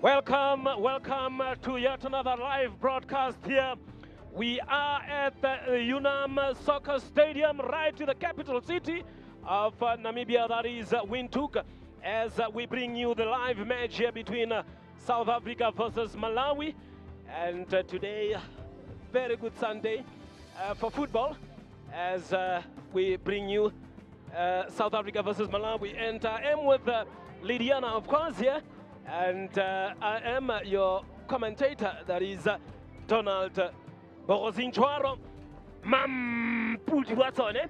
Welcome to yet another live broadcast here. We are at the Unam Soccer Stadium, right in the capital city of Namibia, that is Windhoek, as we bring you the live match here between South Africa versus Malawi. And today, very good Sunday for football, as we bring you South Africa versus Malawi. And I am with Lydiana, of course, here. And I am your commentator, that is Donald Borozinchwaro Mamputi Watson,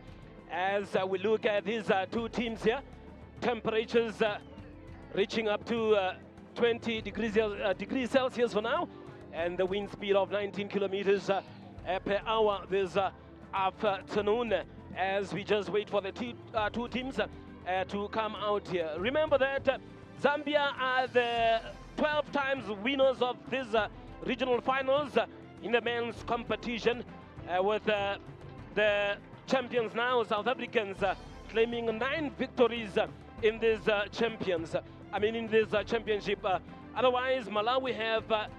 as we look at these two teams here. Temperatures reaching up to 20 degrees Celsius for now, and the wind speed of 19 kilometers per hour this afternoon, as we just wait for the two teams to come out here. Remember that Zambia are the 12 times winners of these regional finals in the men's competition, with the champions now, South Africans, claiming 9 victories in these in this championship. Otherwise, Malawi have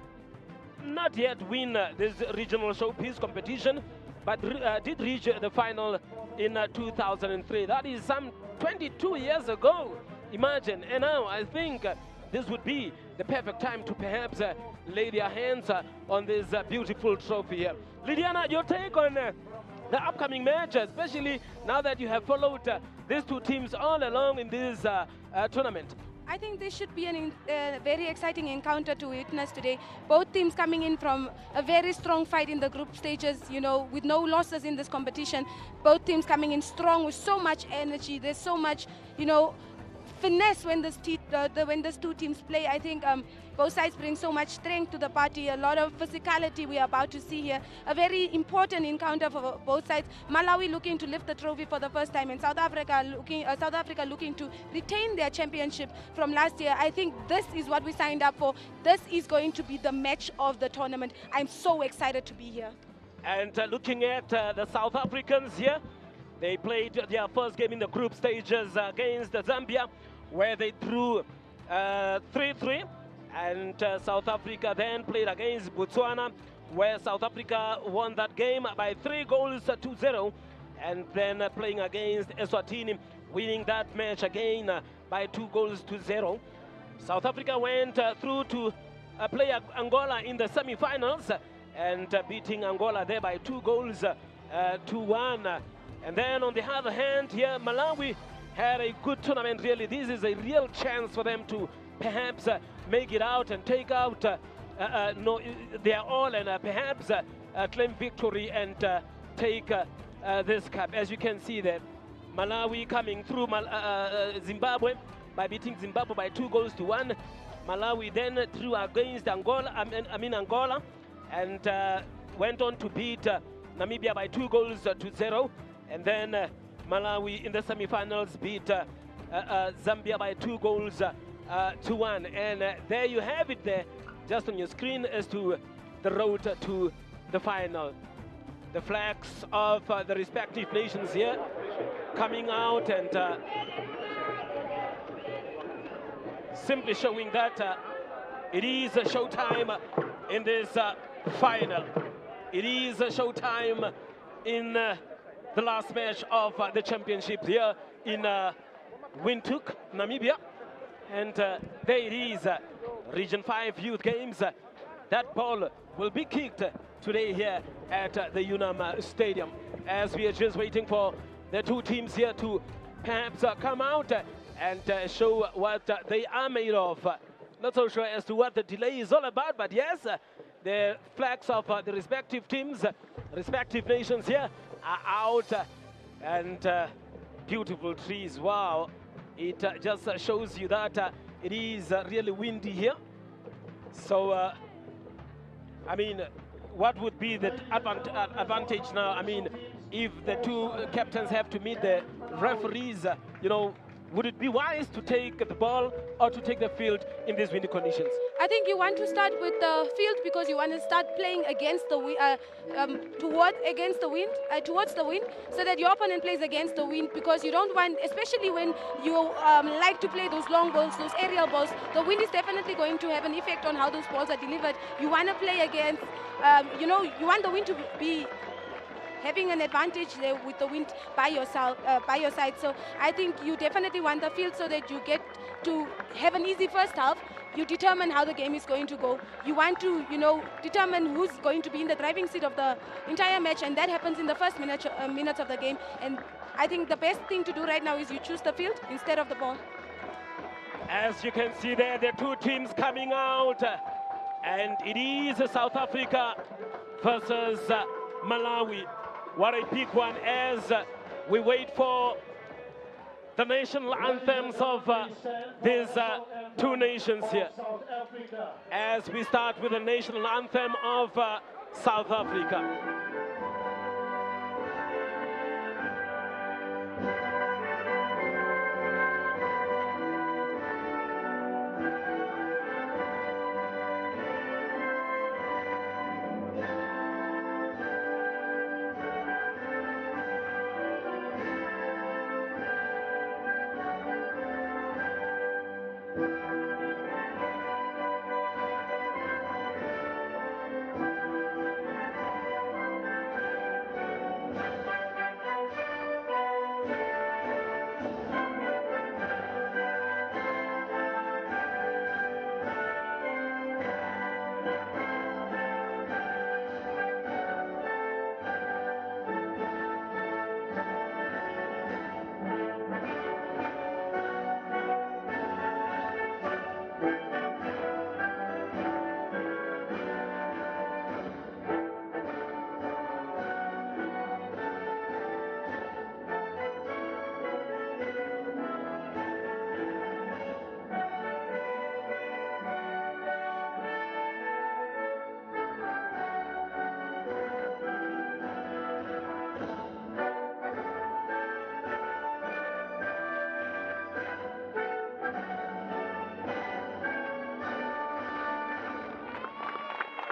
not yet win this regional showpiece competition, but did reach the final in 2003. That is some 22 years ago. Imagine. And now I think this would be the perfect time to perhaps lay their hands on this beautiful trophy here. Lydiana, your take on the upcoming match, especially now that you have followed these two teams all along in this tournament? I think this should be a very exciting encounter to witness today. Both teams coming in from a very strong fight in the group stages, you know, with no losses in this competition. Both teams coming in strong with so much energy. There's so much, you know, finesse when these two teams play. I think both sides bring so much strength to the party, a lot of physicality we are about to see here. A very important encounter for both sides. Malawi looking to lift the trophy for the first time, and South Africa looking to retain their championship from last year. I think this is what we signed up for. This is going to be the match of the tournament. I'm so excited to be here. And looking at the South Africans here, they played their first game in the group stages against Zambia, where they drew 3-3. And South Africa then played against Botswana, where South Africa won that game by 3-0. And then playing against Eswatini, winning that match again by 2-0. South Africa went through to play Angola in the semi-finals, and beating Angola there by 2-1. And then on the other hand here, Malawi had a good tournament, really. This is a real chance for them to perhaps make it out and take out their all, and perhaps claim victory and take this cup. As you can see there, Malawi coming through Zimbabwe by beating Zimbabwe by 2-1. Malawi then drew against Angola, Angola, and went on to beat Namibia by 2-0. And then Malawi in the semi-finals beat Zambia by 2-1. And there you have it there, just on your screen, as to the road to the final. The flags of the respective nations here coming out, and simply showing that it is a showtime in this final. It is a showtime in the last match of the championship here in Windhoek, Namibia. And there it is, Region 5 Youth Games. That ball will be kicked today here at the Unam Stadium, as we are just waiting for the two teams here to perhaps come out and show what they are made of. Not so sure as to what the delay is all about, but yes, the flags of the respective teams, respective nations here are out, and beautiful trees. Wow, it just shows you that it is really windy here. So I mean, what would be the advantage now? I mean, if the two captains have to meet the referees, you know, would it be wise to take the ball or to take the field in these windy conditions? I think you want to start with the field because you want to start playing against the towards the wind, so that your opponent plays against the wind, because you don't want, especially when you like to play those long balls, those aerial balls, the wind is definitely going to have an effect on how those balls are delivered. You want to play against, you want the wind to be having an advantage there with the wind by your side. So I think you definitely want the field so that you get to have an easy first half. You determine how the game is going to go. You want to, determine who's going to be in the driving seat of the entire match, and that happens in the first minutes of the game. And I think the best thing to do right now is you choose the field instead of the ball. As you can see there, the two teams coming out, and it is South Africa versus Malawi. What a big one as we wait for the national anthems of these two nations here. As we start with the national anthem of South Africa.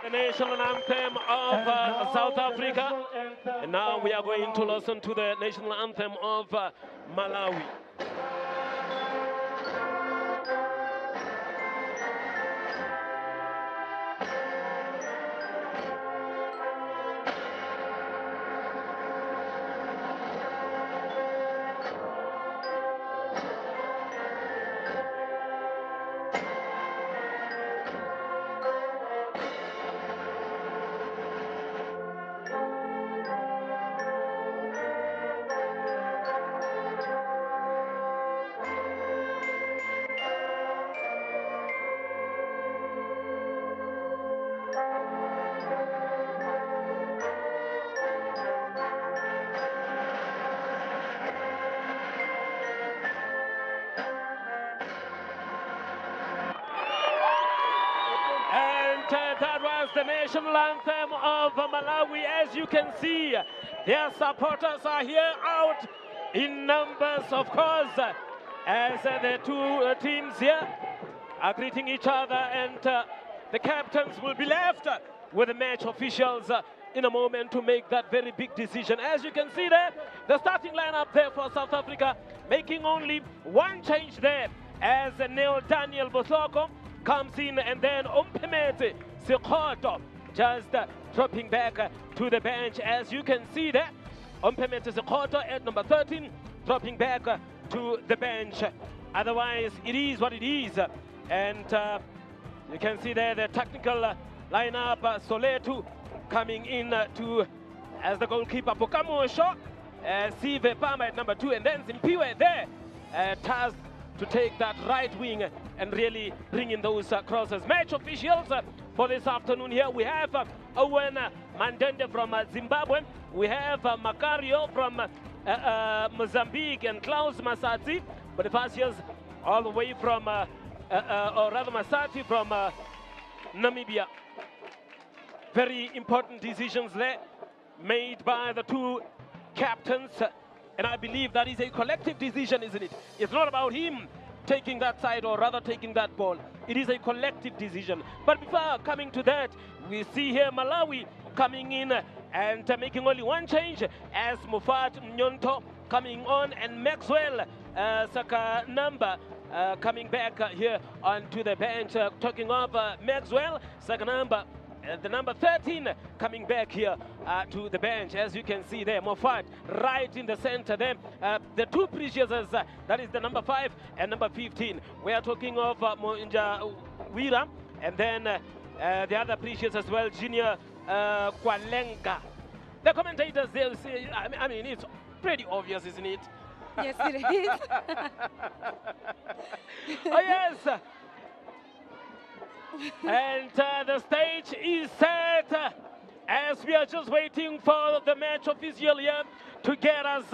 The national anthem of South Africa, and now we are going to listen to the national anthem of Malawi. That was the national anthem of Malawi. As you can see, their supporters are here out in numbers, of course, as the two teams here are greeting each other, and the captains will be left with the match officials in a moment to make that very big decision. As you can see there, the starting lineup there for South Africa, making only one change there, as Neil Daniel Botloko comes in, and then Ompemete Sekhoto just dropping back to the bench. As you can see there, Ompemete Sekhoto at number 13 dropping back to the bench. Otherwise, it is what it is. And you can see there the technical lineup, Soletu coming in to as the goalkeeper, Pokamosho, Sive Pama at number 2, and then Simpiwe there tasked to take that right wing and really bring in those crosses. Match officials for this afternoon here, we have Owen Mandende from Zimbabwe, we have Macario from Mozambique, and Klaus Masati, but the Bonifacius all the way from, or rather Masati from Namibia. Very important decisions there made by the two captains And I believe that is a collective decision, isn't it? It's not about him taking that side or rather taking that ball. It is a collective decision. But before coming to that, we see here Malawi coming in and making only one change as Mufat Nyonto coming on and Maxwell Saka number coming back here onto the bench. Talking of Maxwell Saka number. The number 13 coming back here to the bench, as you can see there, Moffat right in the center there. The two Preciouses, that is the number 5 and number 15. We are talking of Monja Wira, and then the other Precious as well, Junior Kwalenga. The commentators, they'll say, I mean, it's pretty obvious, isn't it? Yes, it is. Oh, yes. And the stage is set as we are just waiting for the match official here to get us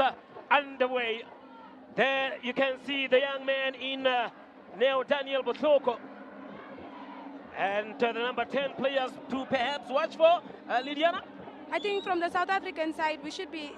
underway. There you can see the young man in Neo Daniel Bothoko. And the number 10 players to perhaps watch for, Lydiana? I think from the South African side, we should be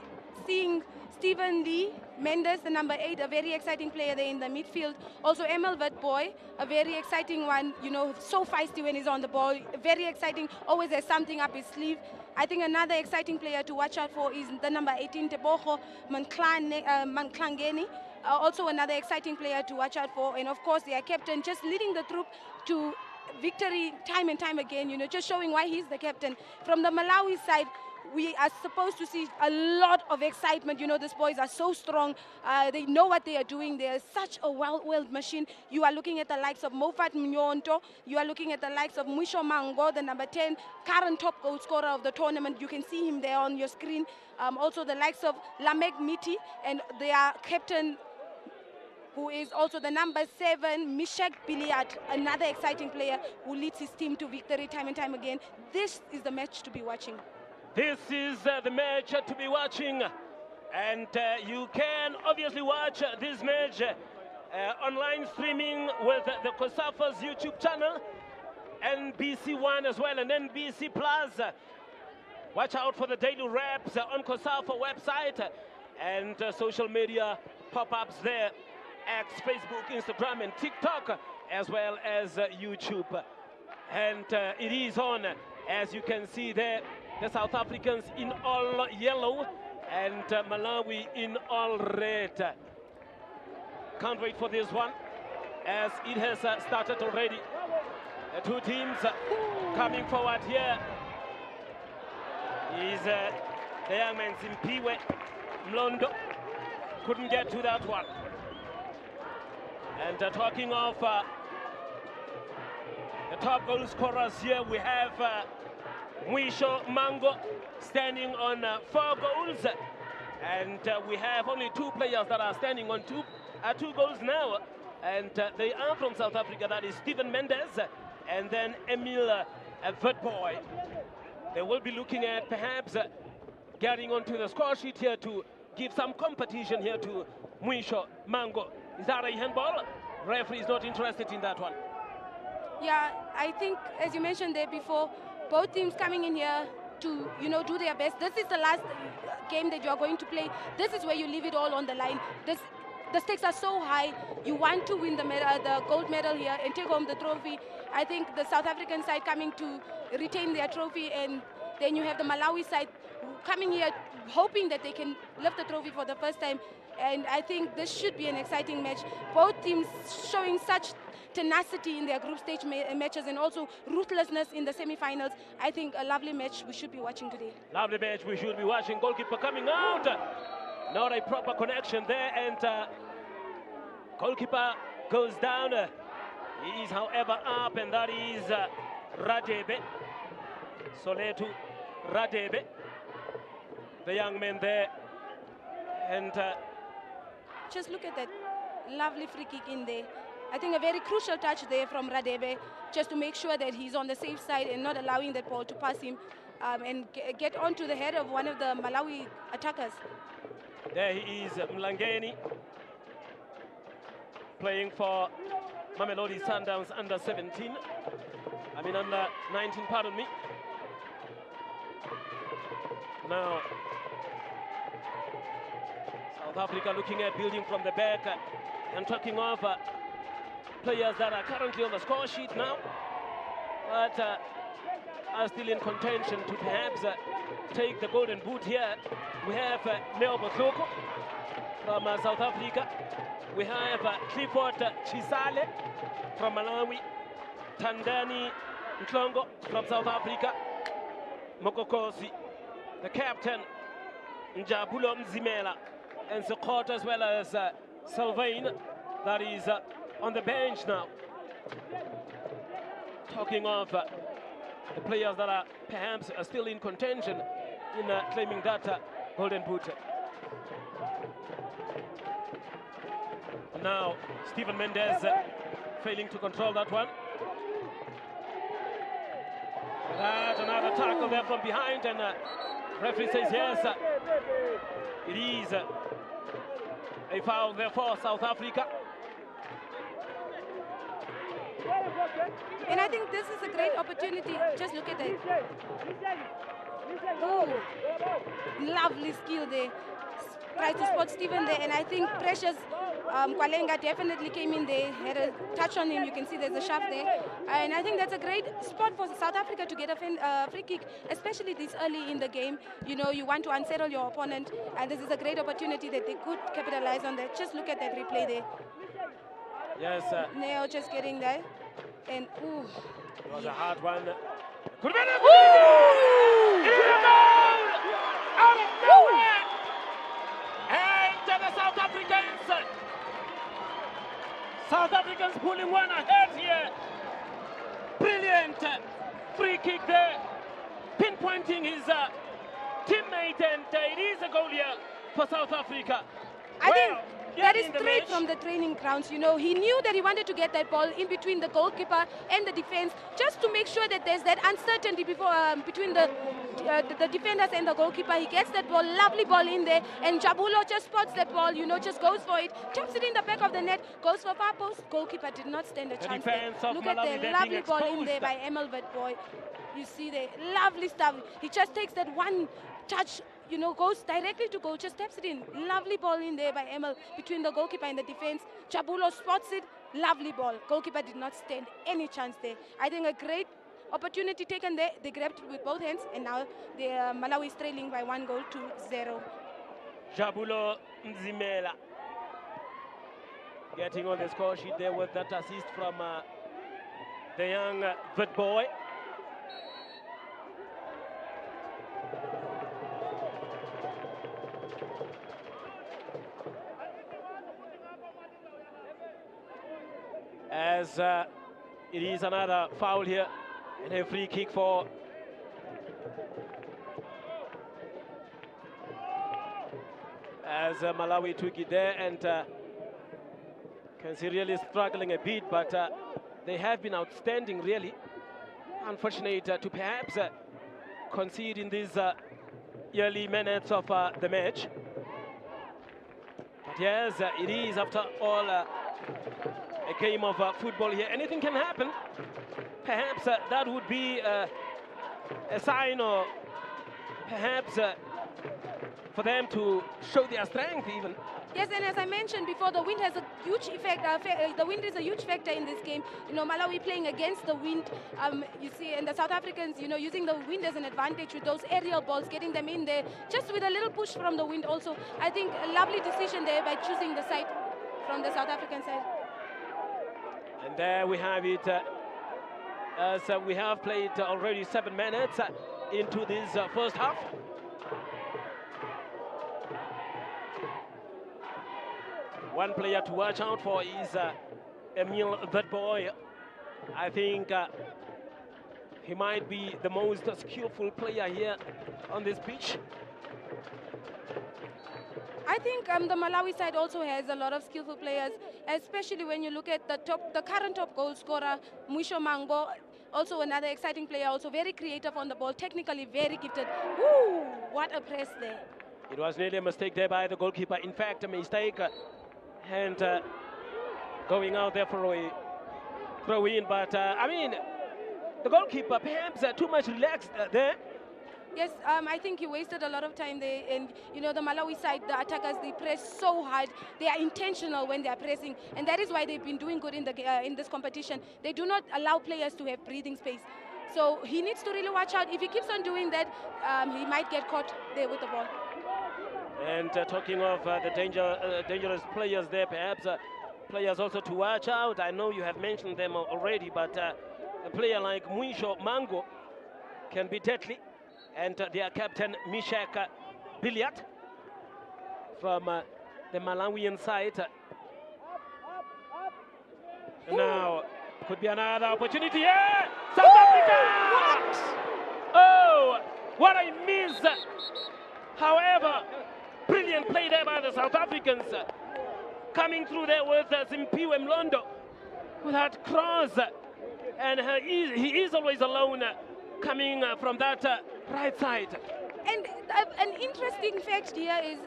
seeing Stephen Lee Mendes, the number 8, a very exciting player there in the midfield. Also Emil Witboy, a very exciting one, you know, so feisty when he's on the ball. Very exciting, always has something up his sleeve. I think another exciting player to watch out for is the number 18, Tebogo Manklangeni. Also another exciting player to watch out for. And of course, their captain just leading the troop to victory time and time again, you know, just showing why he's the captain. From the Malawi side, we are supposed to see a lot of excitement. You know, these boys are so strong. They know what they are doing. They are such a well-oiled machine. You are looking at the likes of Mofat Mnyonto. You are looking at the likes of Mwisho Mango, the number 10, current top goal scorer of the tournament. You can see him there on your screen. Also the likes of Lamek Miti and their captain, who is also the number 7, Mishak Biliat, another exciting player who leads his team to victory time and time again. This is the match to be watching. This is the match to be watching, and you can obviously watch this match online streaming with the COSAFA's YouTube channel, NBC1 as well, and NBC Plus. Watch out for the daily wraps on COSAFA website and social media pop-ups there, X, Facebook, Instagram, and TikTok, as well as YouTube. And it is on, as you can see there, the South Africans in all yellow and Malawi in all red. Can't wait for this one, as it has started already. The two teams coming forward here is the young man Simpiwe Mlondo. Couldn't get to that one. And talking of the top goal scorers here, we have Mwisho Mango standing on 4 goals, and we have only 2 players that are standing on 2 goals now, and they are from South Africa. That is Stephen Mendes and then Emil Witboy. They will be looking at perhaps getting onto the score sheet here to give some competition here to Mwisho Mango. Is that a handball? Referee is not interested in that one. Yeah, I think, as you mentioned there before, both teams coming in here to, you know, do their best. This is the last game that you are going to play. This is where you leave it all on the line. The stakes are so high. You want to win the gold medal here and take home the trophy. I think the South African side coming to retain their trophy, and then you have the Malawi side coming here hoping that they can lift the trophy for the first time. And I think this should be an exciting match. Both teams showing such tenacity in their group stage matches and also ruthlessness in the semi-finals. I think a lovely match we should be watching today. Lovely match we should be watching. Goalkeeper coming out. Not a proper connection there, and goalkeeper goes down. He is, however, up, and that is Radebe. Soletu Radebe, the young man there. And just look at that lovely free kick in there. I think a very crucial touch there from Radebe, just to make sure that he's on the safe side and not allowing that ball to pass him and get onto the head of one of the Malawi attackers. There he is, Mlangeni, playing for Mamelodi Sundowns under 17. I mean under 19, pardon me. Now, South Africa looking at building from the back and talking of players that are currently on the score sheet now, but are still in contention to perhaps take the golden boot here. We have Neo Botloko from South Africa. We have Clifford Chisale from Malawi. Tandani Ntlongo from South Africa. Mokokosi, the captain, Njabulo Mzimela, and Sekot, as well as Sylvain, that is on the bench now. Talking of the players that are perhaps still in contention in claiming that golden boot. Now, Stephen Mendes failing to control that one. That another tackle there from behind, and referee says yes, it is a foul there for South Africa. And I think this is a great opportunity. Just look at that. Oh, lovely skill there. Tried to spot Stephen there, and I think Precious Kwalenga definitely came in there, had a touch on him. You can see there's a shaft there. And I think that's a great spot for South Africa to get a free kick, especially this early in the game. You know, you want to unsettle your opponent, and this is a great opportunity that they could capitalize on that. Just look at that replay there. Yes. Neo just getting there. And ooh. It was a hard one. Could have been a goal! It is a goal! Out of nowhere! And the South Africans pulling one ahead here. Brilliant free kick there, pinpointing his teammate, and it is a goal here for South Africa. I think that is straight from the training grounds. You know, he knew that he wanted to get that ball in between the goalkeeper and the defense, just to make sure that there's that uncertainty before between the defenders and the goalkeeper. He gets that ball, lovely ball in there, and Jabulo just spots that ball, you know, just goes for it, taps it in the back of the net, goes for far post. Goalkeeper did not stand a chance there. Look at the lovely ball in there by Emil Witbooi. You see there, lovely stuff. He just takes that one touch, you know, goes directly to goal, just taps it in. Lovely ball in there by Emil between the goalkeeper and the defense. Jabulo spots it, lovely ball. Goalkeeper did not stand any chance there. I think a great opportunity taken there. They grabbed it with both hands, and now Malawi is trailing by 1-0. Jabulo Mzimela getting on the score sheet there with that assist from the young Witbooi. As it is another foul here and a free kick for as Malawi took it there, and can see really struggling a bit, but they have been outstanding really. Unfortunate to perhaps concede in these early minutes of the match. But yes, it is after all a game of football here. Anything can happen. Perhaps that would be a sign, or perhaps for them to show their strength even. Yes, and as I mentioned before, the wind has a huge effect. The wind is a huge factor in this game. You know, Malawi playing against the wind, you see, and the South Africans, you know, using the wind as an advantage with those aerial balls, getting them in there, just with a little push from the wind also. I think a lovely decision there by choosing the side from the South African side. And there we have it. As we have played already 7 minutes into this first half. One player to watch out for is Emil Witbooi. I think he might be the most skillful player here on this pitch. I think the Malawi side also has a lot of skillful players, especially when you look at the current top goal scorer, Mwisho Mangbo, also another exciting player, also very creative on the ball, technically very gifted. Woo! What a press there. It was nearly a mistake there by the goalkeeper. In fact, a mistake, and going out there for a throw in. But I mean, the goalkeeper perhaps too much relaxed there. Yes, I think he wasted a lot of time there. And, you know, the Malawi side, the attackers, they press so hard. They are intentional when they are pressing. And that is why they've been doing good in this competition. They do not allow players to have breathing space. So he needs to really watch out. If he keeps on doing that, he might get caught there with the ball. And talking of the dangerous players there, perhaps players also to watch out. I know you have mentioned them already, but a player like Mwisho Mango can be deadly. And their captain, Mishak Biliat, from the Malawian side. Now, could be another opportunity. Yeah! South Africa! What? Oh, what I miss. However, brilliant play there by the South Africans. Coming through there with Zimpiwe Mlondo with that cross. And he is always alone coming from that right side. And an interesting fact here is,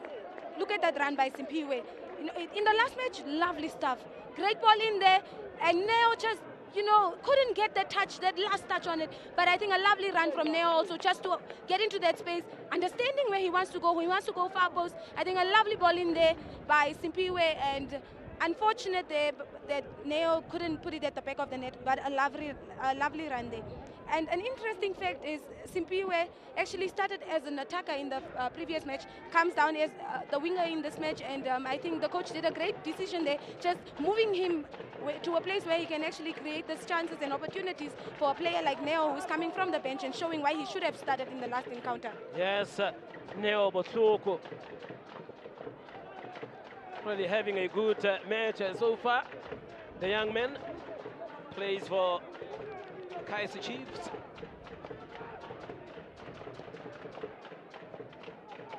look at that run by Simpiwe. You know, in the last match, lovely stuff. Great ball in there, and Neo just, you know, couldn't get that last touch on it. But I think a lovely run from Neo also, just to get into that space, understanding where he wants to go. He wants to go far post. I think a lovely ball in there by Simpiwe, and unfortunate there that Neo couldn't put it at the back of the net, but a lovely run there. And an interesting fact is Simpiwe actually started as an attacker in the previous match, comes down as the winger in this match, and I think the coach did a great decision there, just moving him to a place where he can actually create these chances and opportunities for a player like Neo, who's coming from the bench and showing why he should have started in the last encounter. Yes, Neo Botloko really having a good match so far. The young man plays for Kaiser Chiefs.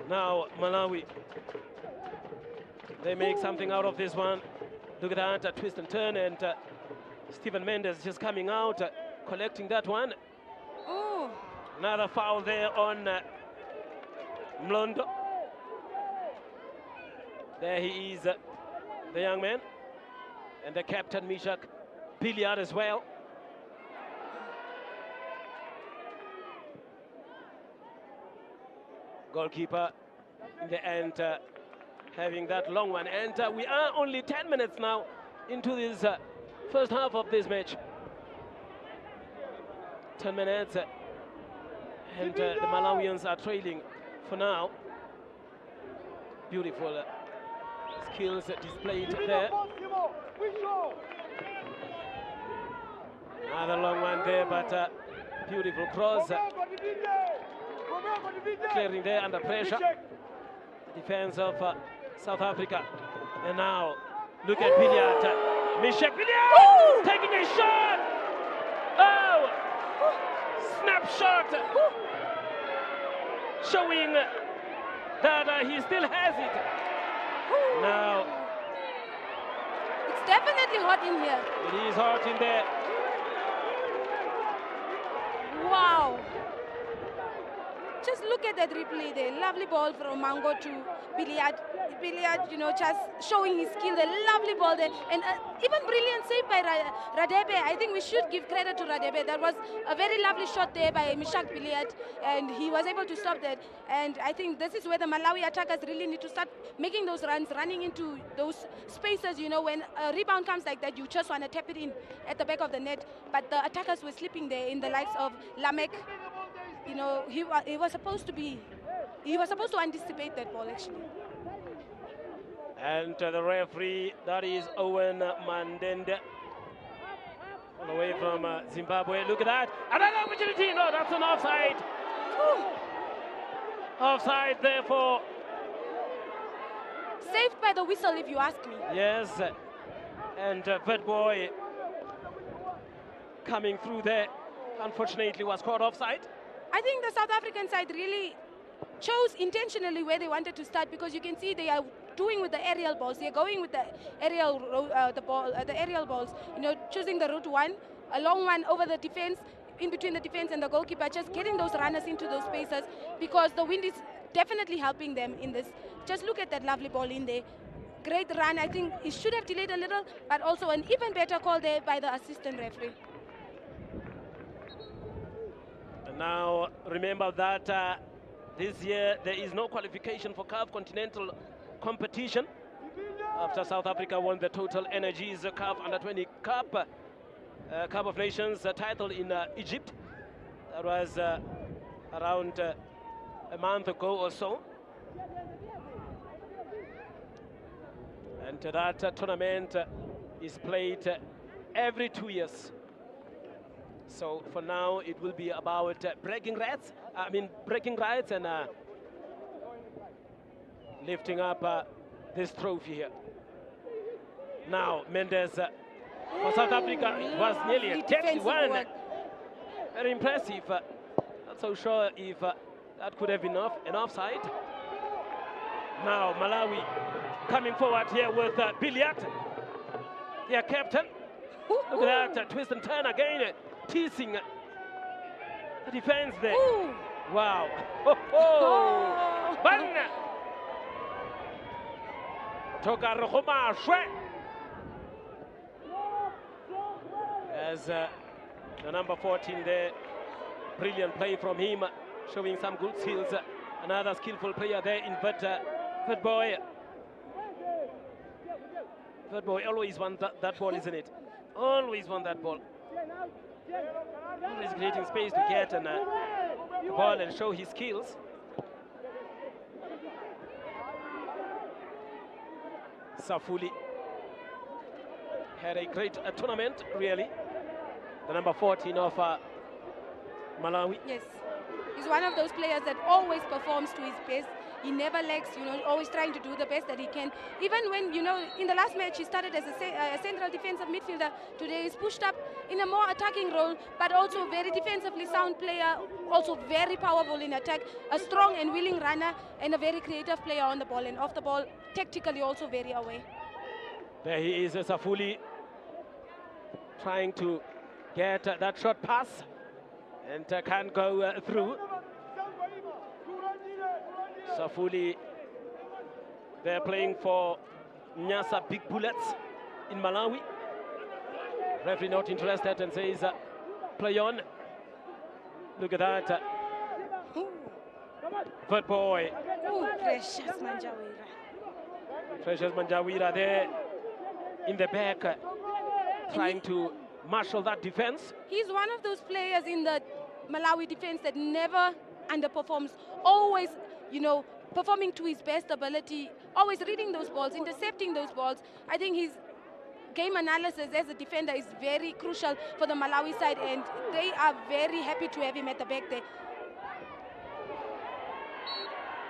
Now Malawi, they make something out of this one. Look at that, a twist and turn, and Stephen Mendes just coming out, collecting that one. Oh. Another foul there on Mlondo. There he is, the young man, and the captain Mishak Biliat as well. Goalkeeper in the end having that long one, and we are only 10 minutes now into this first half of this match. 10 minutes and the Malawians are trailing for now. Beautiful skills displayed there. Another long one there, but beautiful cross. Clearing there under pressure. Defense of South Africa. And now, look at Biliat. Mishak Biliat taking a shot. Oh! Snapshot. Showing that he still has it. Now. It's definitely hot in here. It is hot in there. Wow. Just look at that replay there. Lovely ball from Mango to Biliat. Biliat, you know, just showing his skill there. Lovely ball there. And even brilliant save by Radebe. I think we should give credit to Radebe. That was a very lovely shot there by Mishak Biliat. And he was able to stop that. And I think this is where the Malawi attackers really need to start making those runs, running into those spaces. You know, when a rebound comes like that, you just want to tap it in at the back of the net. But the attackers were slipping there in the likes of Lamek. You know, he was supposed to anticipate that ball actually. And the referee, that is Owen Mandende, all the way from Zimbabwe. Look at that, another opportunity. No, that's an offside. Offside, therefore. Saved by the whistle, if you ask me. Yes, and Bad Boy coming through there, unfortunately was caught offside. I think the South African side really chose intentionally where they wanted to start, because you can see they are doing with the aerial balls. They're going with the aerial aerial balls. You know, choosing the route one, a long one over the defense, in between the defense and the goalkeeper, just getting those runners into those spaces, because the wind is definitely helping them in this. Just look at that lovely ball in there. Great run. I think he should have delayed a little, but also an even better call there by the assistant referee. Now, remember that this year there is no qualification for CAF Continental competition after South Africa won the Total Energies CAF Under-20 Cup, Cup of Nations title in Egypt. That was around a month ago or so. And that tournament is played every 2 years. So for now, it will be about breaking rights and lifting up this trophy here. Now, Mendes for South Africa, it was nearly a 10-1. Very impressive. Not so sure if that could have been an offside. Now, Malawi coming forward here with Billiat, their captain. Look at that twist and turn again, teasing the defense there. Ooh. Wow. Oh. Bang! Toka Rohoma Shwe. As the number 14 there, brilliant play from him, showing some good skills. Another skillful player there in Third boy. Third boy always won that ball, isn't it? Always won that ball. Always creating space to get the ball and show his skills. Safuli had a great tournament, really. The number 14 of Malawi. Yes, he's one of those players that always performs to his best. He never lacks, always trying to do the best that he can. Even when, in the last match, he started as a central defensive midfielder. Today he's pushed up in a more attacking role, but also very defensively sound player, also very powerful in attack, a strong and willing runner, and a very creative player on the ball and off the ball, tactically also very aware. There he is, Safuli, trying to get that short pass, and can't go through. Safuli, they're playing for Nyasa Big Bullets in Malawi. Referee not interested and says, play on. Look at that. Third boy. Ooh, Precious Manjawira. Precious Manjawira there in the back, trying to marshal that defense. He's one of those players in the Malawi defense that never underperforms, always, performing to his best ability, always reading those balls, intercepting those balls. I think his game analysis as a defender is very crucial for the Malawi side, and they are very happy to have him at the back there.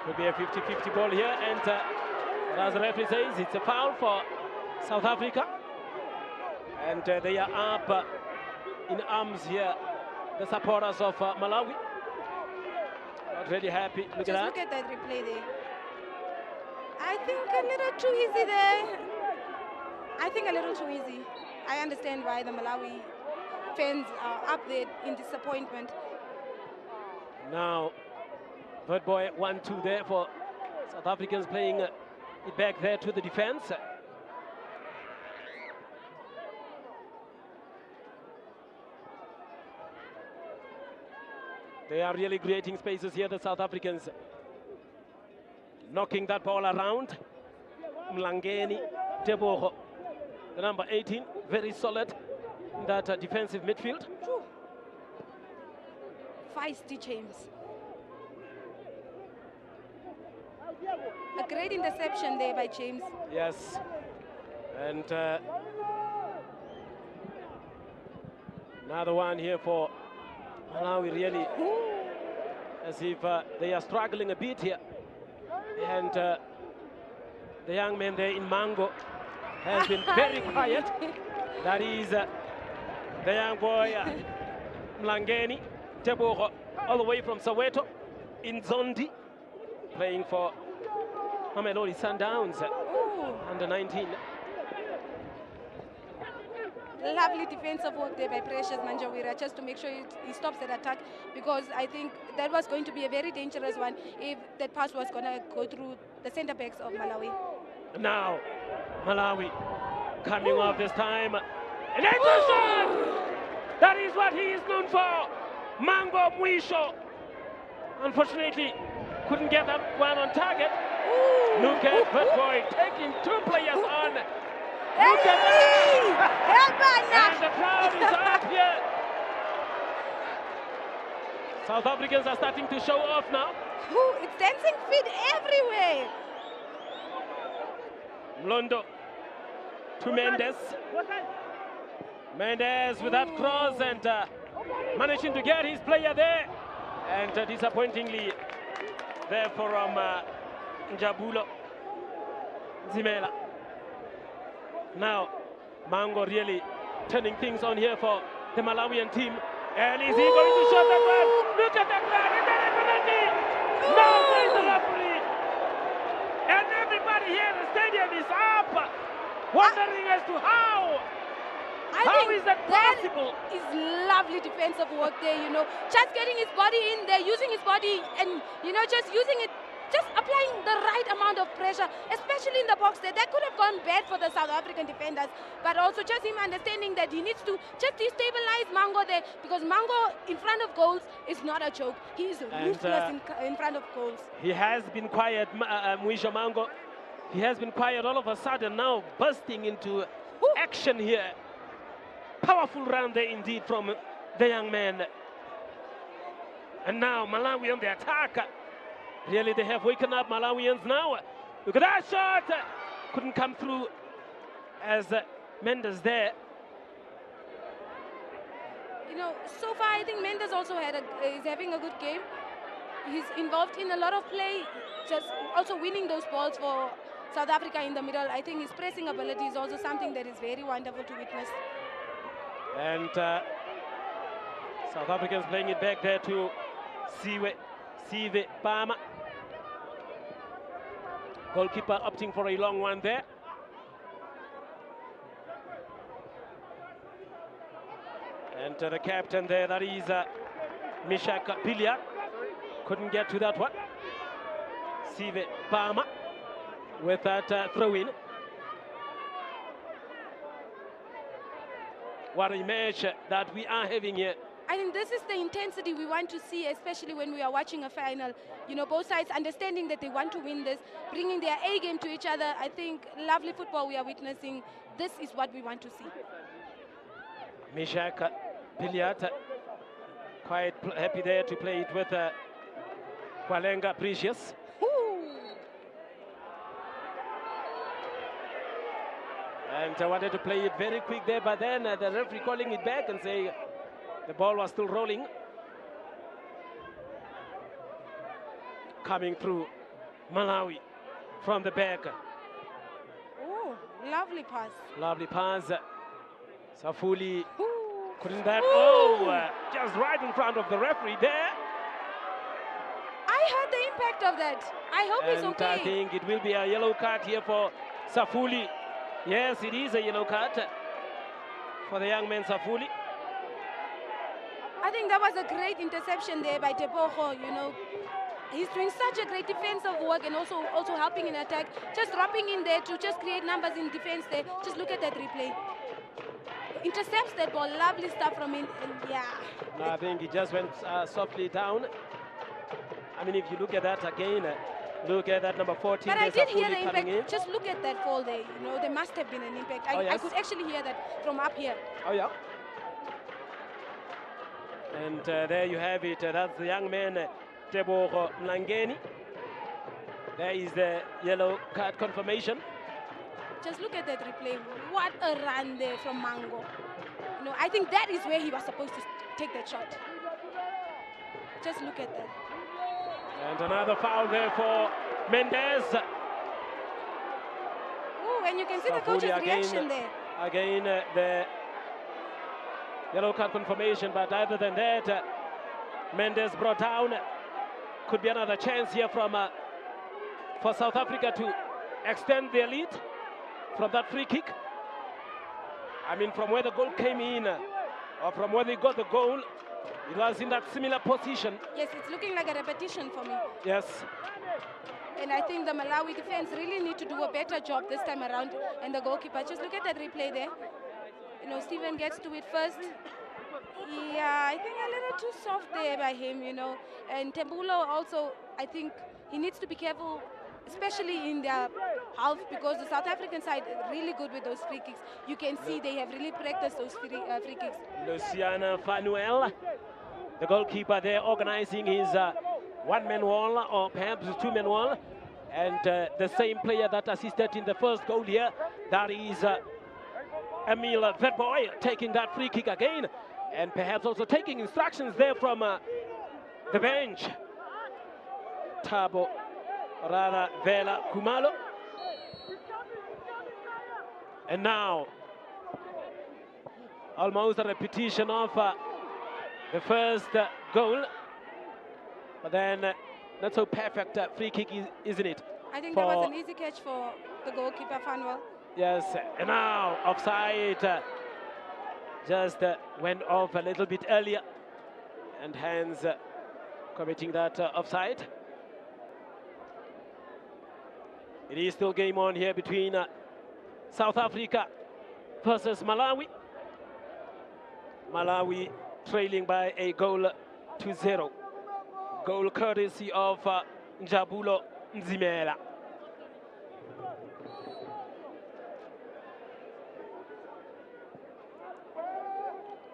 Could be a 50-50 ball here, and as the referee says, it's a foul for South Africa. And they are up in arms here, the supporters of Malawi. Not really happy. Look at that. Look at that replay there. I think a little too easy there. I think a little too easy. I understand why the Malawi fans are up there in disappointment. Now, third boy, 1-2 there for South Africans, playing it back there to the defense. They are really creating spaces here, the South Africans. Knocking that ball around. Mlangeni, Teboho, the number 18, very solid in that defensive midfield. Feisty James. A great interception there by James. Yes. And another one here for Malawi, really, as if they are struggling a bit here. And the young man there in Mango has been very quiet. That is the young boy, Mlangeni Teboho, all the way from Soweto, in Zondi, playing for Mamelodi Sundowns, under 19. Lovely defensive work there by Precious Manjawira, just to make sure he stops that attack, because I think that was going to be a very dangerous one if that pass was going to go through the center backs of Malawi. Now, Malawi coming off this time. An shot! That is what he is known for. Mango Mwisho, unfortunately, couldn't get that one on target. Ooh. Look at that boy taking 2 players on. Hey! Look at that. And And the crowd is up here. South Africans are starting to show off now. it's dancing feet everywhere. Mlondo to Mendes. Mendes with that cross and managing to get his player there. And disappointingly, there from Njabulo Zimela. Now, Mango really turning things on here for the Malawian team. And is he going to shot that one? Look at that one! Is that a penalty? No, says the referee. And everybody here in the stadium is up, wondering as to how. How is that possible? That is lovely defensive work there, just getting his body in there, using his body and, just using it, just applying the right amount of pressure, especially in the box there. That could have gone bad for the South African defenders, but also just him understanding that he needs to just destabilize Mango there, because Mango in front of goals is not a joke. He is ruthless in front of goals. He has been quiet, Mwisho Mango. He has been quiet all of a sudden, now bursting into action here. Powerful run there indeed from the young man. And now Malawi on the attack. Really, they have waken up Malawians now. Look at that shot. Couldn't come through as Mendes there. So far I think Mendes also is having a good game. He's involved in a lot of play, just also winning those balls for South Africa in the middle. I think his pressing ability is also something that is very wonderful to witness. And South Africans playing it back there to Sive Bama. Goalkeeper opting for a long one there. And the captain there, that is Mishak Pilia. Couldn't get to that one. Sive Bama with that throw-in. What a match that we are having here. I think this is the intensity we want to see, especially when we are watching a final. Both sides understanding that they want to win this, bringing their A game to each other. I think lovely football we are witnessing. This is what we want to see. Mishak Piliat quite happy there to play it with Kwalenga Precious. And I wanted to play it very quick there, but then the referee calling it back and saying the ball was still rolling. Coming through Malawi from the back. Oh, lovely pass. Lovely pass. Safuli couldn't that. Just right in front of the referee there. I heard the impact of that. I hope it's okay. I think it will be a yellow card here for Safuli. Yes, it is a yellow card for the young man Safuli. I think that was a great interception there by Tebogo, He's doing such a great defensive work and also helping in attack. Just dropping in there to just create numbers in defense there. Just look at that replay. Intercepts that ball. Lovely stuff from him. And yeah. No, I think he just went softly down. I mean, if you look at that again, look at that number 14. But I did hear the impact. Just look at that fall there. There must have been an impact. I could actually hear that from up here. Oh, yeah. And there you have it. That's the young man, Tebogo Mlangeni. There is the yellow card confirmation. Just look at that replay. What a run there from Mango. I think that is where he was supposed to take that shot. Just look at that. And another foul there for Mendes. Oh, and you can see the coach's reaction there. Again, the yellow card confirmation, but other than that, Mendes brought down. Could be another chance here for South Africa to extend their lead from that free kick. I mean, from where the goal came in, or from where they got the goal, it was in that similar position. Yes, it's looking like a repetition for me. Yes. And I think the Malawi defense really need to do a better job this time around. And the goalkeeper, just look at that replay there. Stephen gets to it first. Yeah, I think a little too soft there by him, you know. And Tembulo also, I think he needs to be careful, especially in their half, because the South African side is really good with those free kicks. You can see they have really practiced those free kicks. Luciana Fanuel, the goalkeeper there, organizing his one-man wall, or perhaps two-man wall. And the same player that assisted in the first goal here, that is Emil Vetboy, taking that free kick again, and perhaps also taking instructions there from the bench. Tabo Rara Vela Kumalo. And now, almost a repetition of the first goal, but then not so perfect free kick, isn't it? I think that was an easy catch for the goalkeeper, Fanuel. Yes, and now offside just went off a little bit earlier, and hence committing that offside. It is still game on here between South Africa versus Malawi. Malawi trailing by a goal to 0. Goal courtesy of Njabulo Nzimela.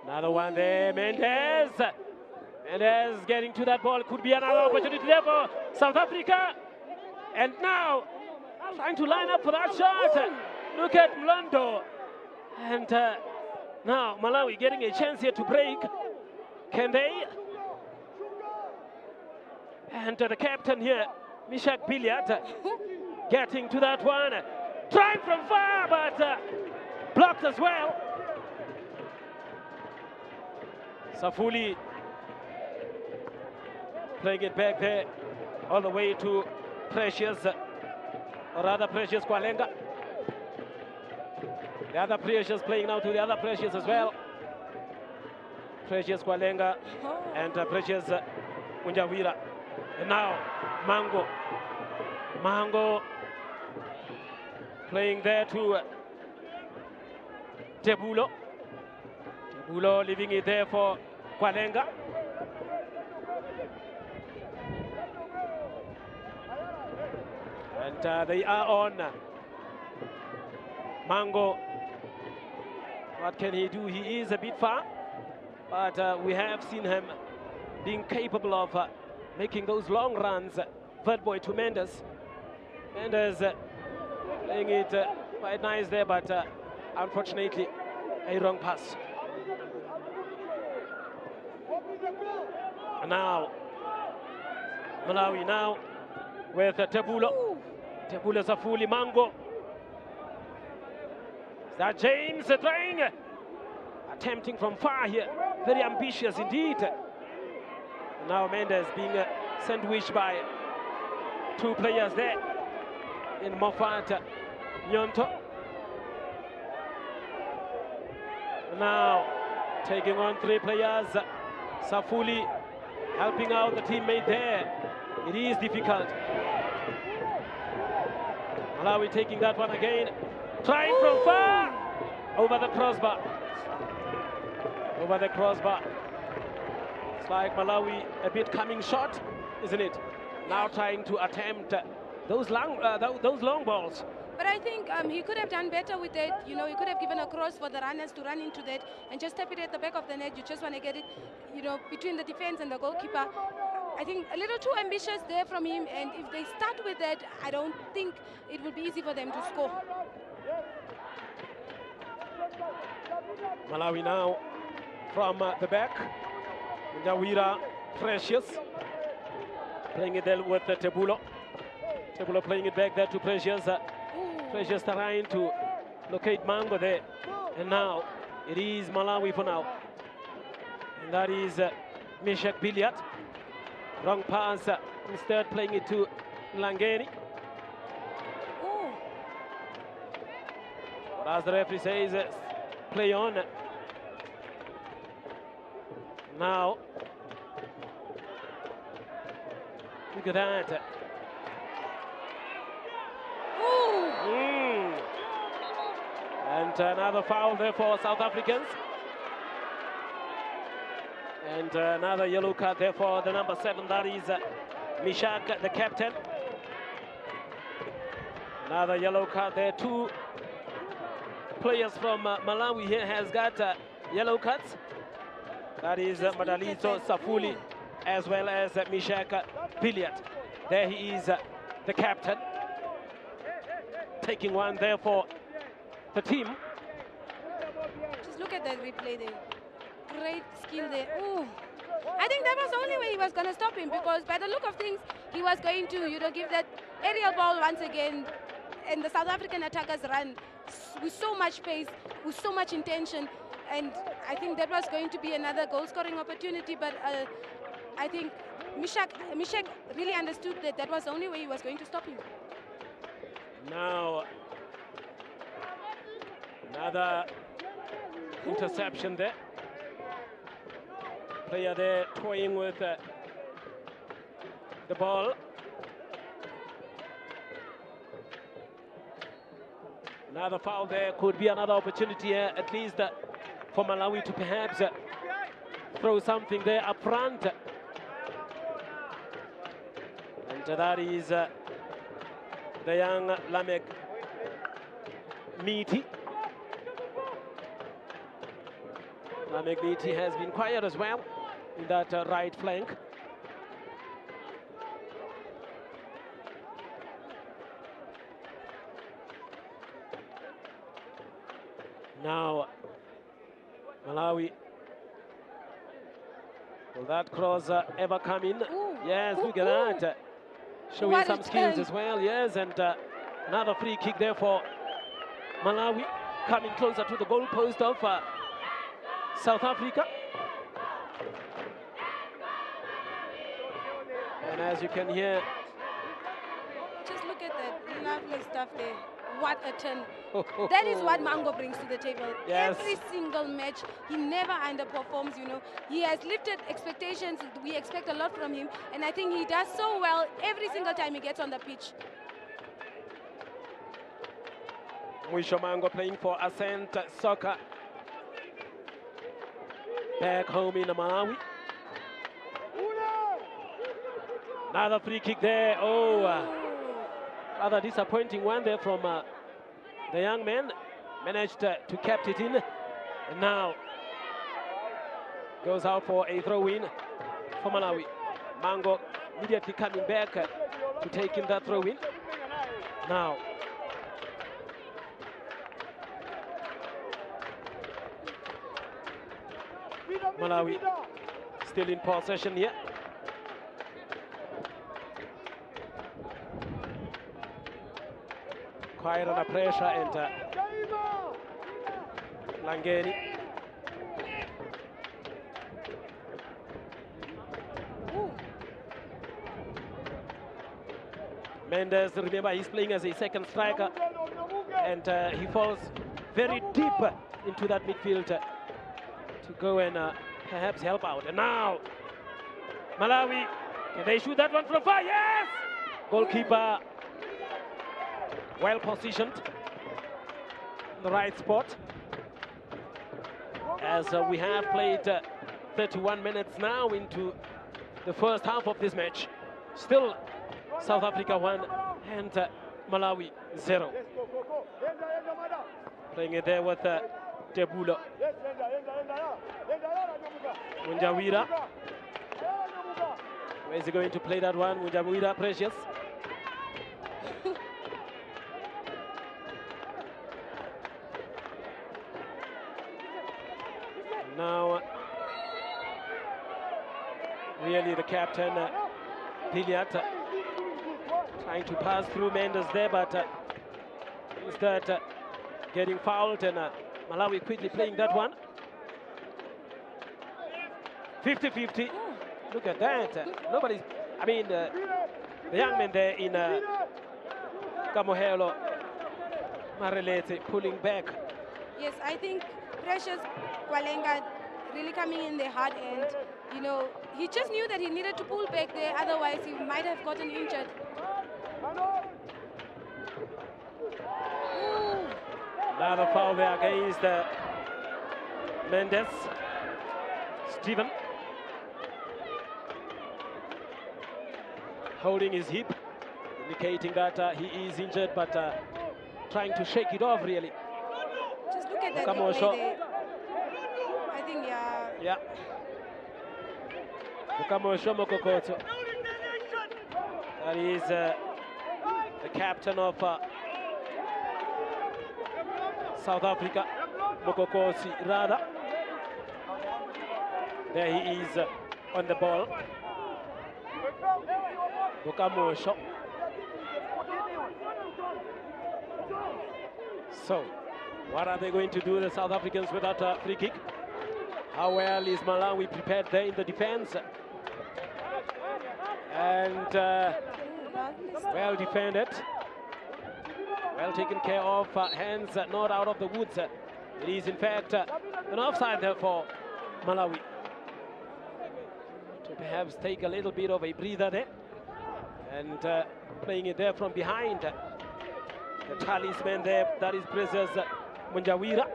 Another one there, Mendes. Mendes getting to that ball. Could be another opportunity there for South Africa. And now, trying to line up for that shot. Look at Mlando. And now Malawi getting a chance here to break. Can they? And the captain here, Mishak Billiard, getting to that one. Trying from far, but blocked as well. Safuli playing it back there, all the way to Precious, or rather Precious Kwalenga. The other Precious playing now to the other Precious as well. Precious Kwalenga and Precious Unjawira. And now Mango playing there to Tebulo. Tebulo leaving it there for Kwalenga. And they are on. Mango, what can he do? He is a bit far, but we have seen him being capable of making those long runs. Third boy to Mendes. Mendes playing it quite nice there, but unfortunately a wrong pass. And now Malawi now with Tebulo. Tebulo Safuli, Mango. Is that James trying? Attempting from far here. Very ambitious indeed. Now Mendes being sandwiched by two players there in Moffat Nyonto. Now taking on three players. Safuli helping out the teammate there. It is difficult. Malawi taking that one again. Trying from far. Over the crossbar. Over the crossbar. It's like Malawi a bit coming short, isn't it? Now trying to attempt those long balls. But I think he could have done better with it. You know, he could have given a cross for the runners to run into that and just tap it at the back of the net. You just want to get it, you know, between the defense and the goalkeeper. I think a little too ambitious there from him, and if they start with that, I don't think it will be easy for them to score. Malawi now from the back. Njawira Precious playing it there with Tebulo. Tebulo playing it back there to Precious. Precious trying to locate Mango there. And now it is Malawi for now. And that is Mishak Billiard. Wrong pass, instead playing it to Langeni. As the referee says, play on. Now, look at that. And another foul there for South Africans. And another yellow card there for the number 7, that is Mishak, the captain. Another yellow card there. 2 players from Malawi here has got yellow cards. That is Madalito Safuli as well as Mishak Billiard. There he is, the captain. Taking one there for the team. Just look at that replay there. Great skill there. Ooh. I think that was the only way he was going to stop him, because by the look of things, he was going to, give that aerial ball once again. And the South African attackers run with so much pace, with so much intention. And I think that was going to be another goal-scoring opportunity. But I think Mishak really understood that that was the only way he was going to stop him. Now, another interception there. Player there toying with the ball. Another foul there. Could be another opportunity at least for Malawi to perhaps throw something there up front. And that is the young Lamek Miti. Lamek Miti has been quiet as well in that right flank. Now, Malawi, will that cross ever come in? Ooh. Yes, Ooh, look at that. Showing what some skills as well, yes, and another free kick there for Malawi, coming closer to the goal post of South Africa. And as you can hear, just look at that lovely stuff there. What a turn. That is what Mango brings to the table. Yes. Every single match, he never underperforms, He has lifted expectations. We expect a lot from him. And I think he does so well every single time he gets on the pitch. Mwisho Mango playing for Ascent Soccer back home in Malawi. Another free kick there. Rather disappointing one there from the young man. Managed to kept it in. And now goes out for a throw-in for Malawi. Mango immediately coming back to take in that throw-in. Now Malawi still in possession here. Quite under pressure, and Langeni. Mendes, remember, he's playing as a second striker, and he falls very deep into that midfield to go and perhaps help out. And now, Malawi, can they shoot that one from far? Yes! Goalkeeper well positioned in the right spot. As we have played 31 minutes now into the first half of this match. Still South Africa 1 and Malawi 0. Playing it there with Tebulo. Munjawira. Where is he going to play that one? Munjawira, Precious. Now, really the captain, Billiard, trying to pass through Mendes there, but instead getting fouled, and Malawi quickly playing that one. 50-50. Look at that. Nobody's, the young man there in Kamohelo, Marelete, pulling back. Yes, I think Precious Kwalenga really coming in there hard, and he just knew that he needed to pull back there, otherwise he might have gotten injured. Ooh. Another foul there against Mendes. Stephen. holding his hip, indicating that he is injured, but trying to shake it off, really. Just look at that Come on, replay there. I think, yeah. Yeah. Mukamosho Mokokoto. That is the captain of South Africa, Mokokosi Rada. There he is on the ball. Mukamosho. So, what are they going to do, the South Africans, without a free kick? How well is Malawi prepared there in the defense? And well defended. Well taken care of, hands not out of the woods. It is in fact an offside there for Malawi. To perhaps take a little bit of a breather there. And playing it there from behind. The talisman there, that is Princess Munjawira.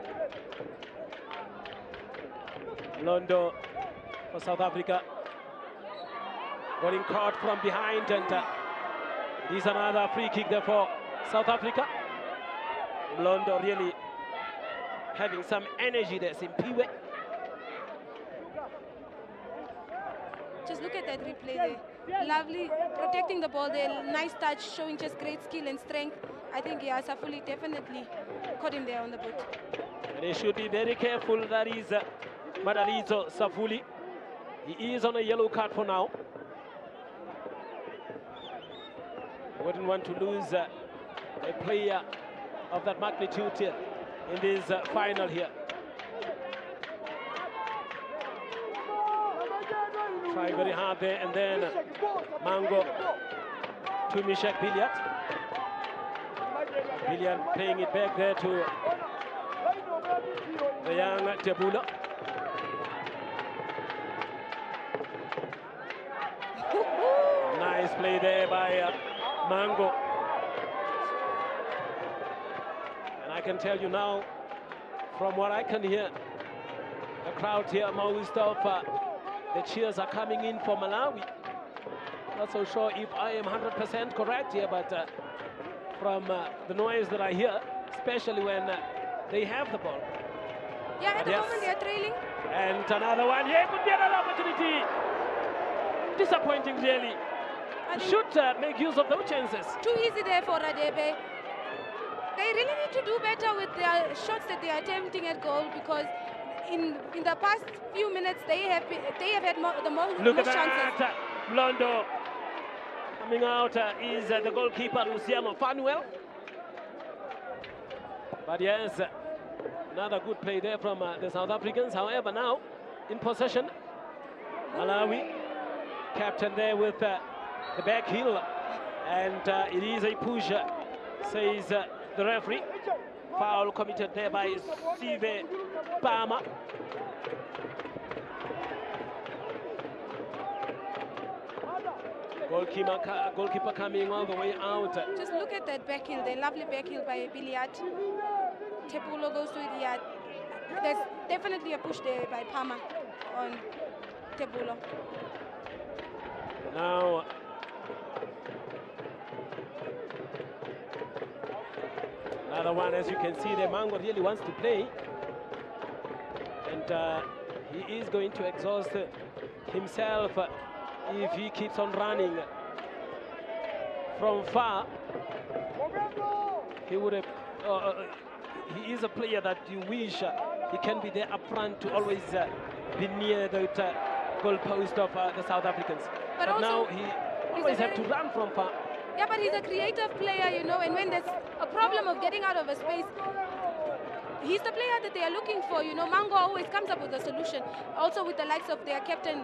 Londo for South Africa. Getting caught from behind, and it is another free kick there for South Africa. Londo really having some energy there, Simpiwe. Just look at that replay there. Lovely, protecting the ball there. Nice touch, showing just great skill and strength. I think, yeah, Safuli definitely caught him there on the boot. And he should be very careful. That is Madalizo Safuli. He is on a yellow card for now. Wouldn't want to lose a player of that magnitude here in this final here. Try very hard there, and then Mango to Mishak Billiat. Billiat playing it back there to the young Tebula. Nice play there by Mango. And I can tell you now, from what I can hear, the crowd here, most of the cheers are coming in for Malawi. Not so sure if I am 100% correct here, but from the noise that I hear, especially when they have the ball. Yeah, at the moment they are trailing. And another one, yeah, could be another opportunity. Disappointing, really. Should make use of those chances. Too easy there for Radebe. They really need to do better with their shots that they are attempting at goal, because in the past few minutes they have had the most chances. That, Londo coming out is the goalkeeper Luciano Fanuel. But yes, another good play there from the South Africans. However, now in possession, Malawi, captain there with the back heel, and it is a push, says the referee. Foul committed there by Sive Palmer. Goalkeeper coming all the way out. Just look at that back heel, the lovely back heel by Billiat. Tepulo goes to it. Yeah, there's definitely a push there by Palmer on Tepulo. Now another one, as you can see, the Mango really wants to play, and he is going to exhaust himself if he keeps on running from far. He would have. He is a player that you wish he can be there up front to always be near the goal post of the South Africans. But now he always have to run from far. Yeah, but he's a creative player, you know, and when there's a problem of getting out of a space, he's the player that they are looking for, you know. Mango always comes up with a solution. Also with the likes of their captain,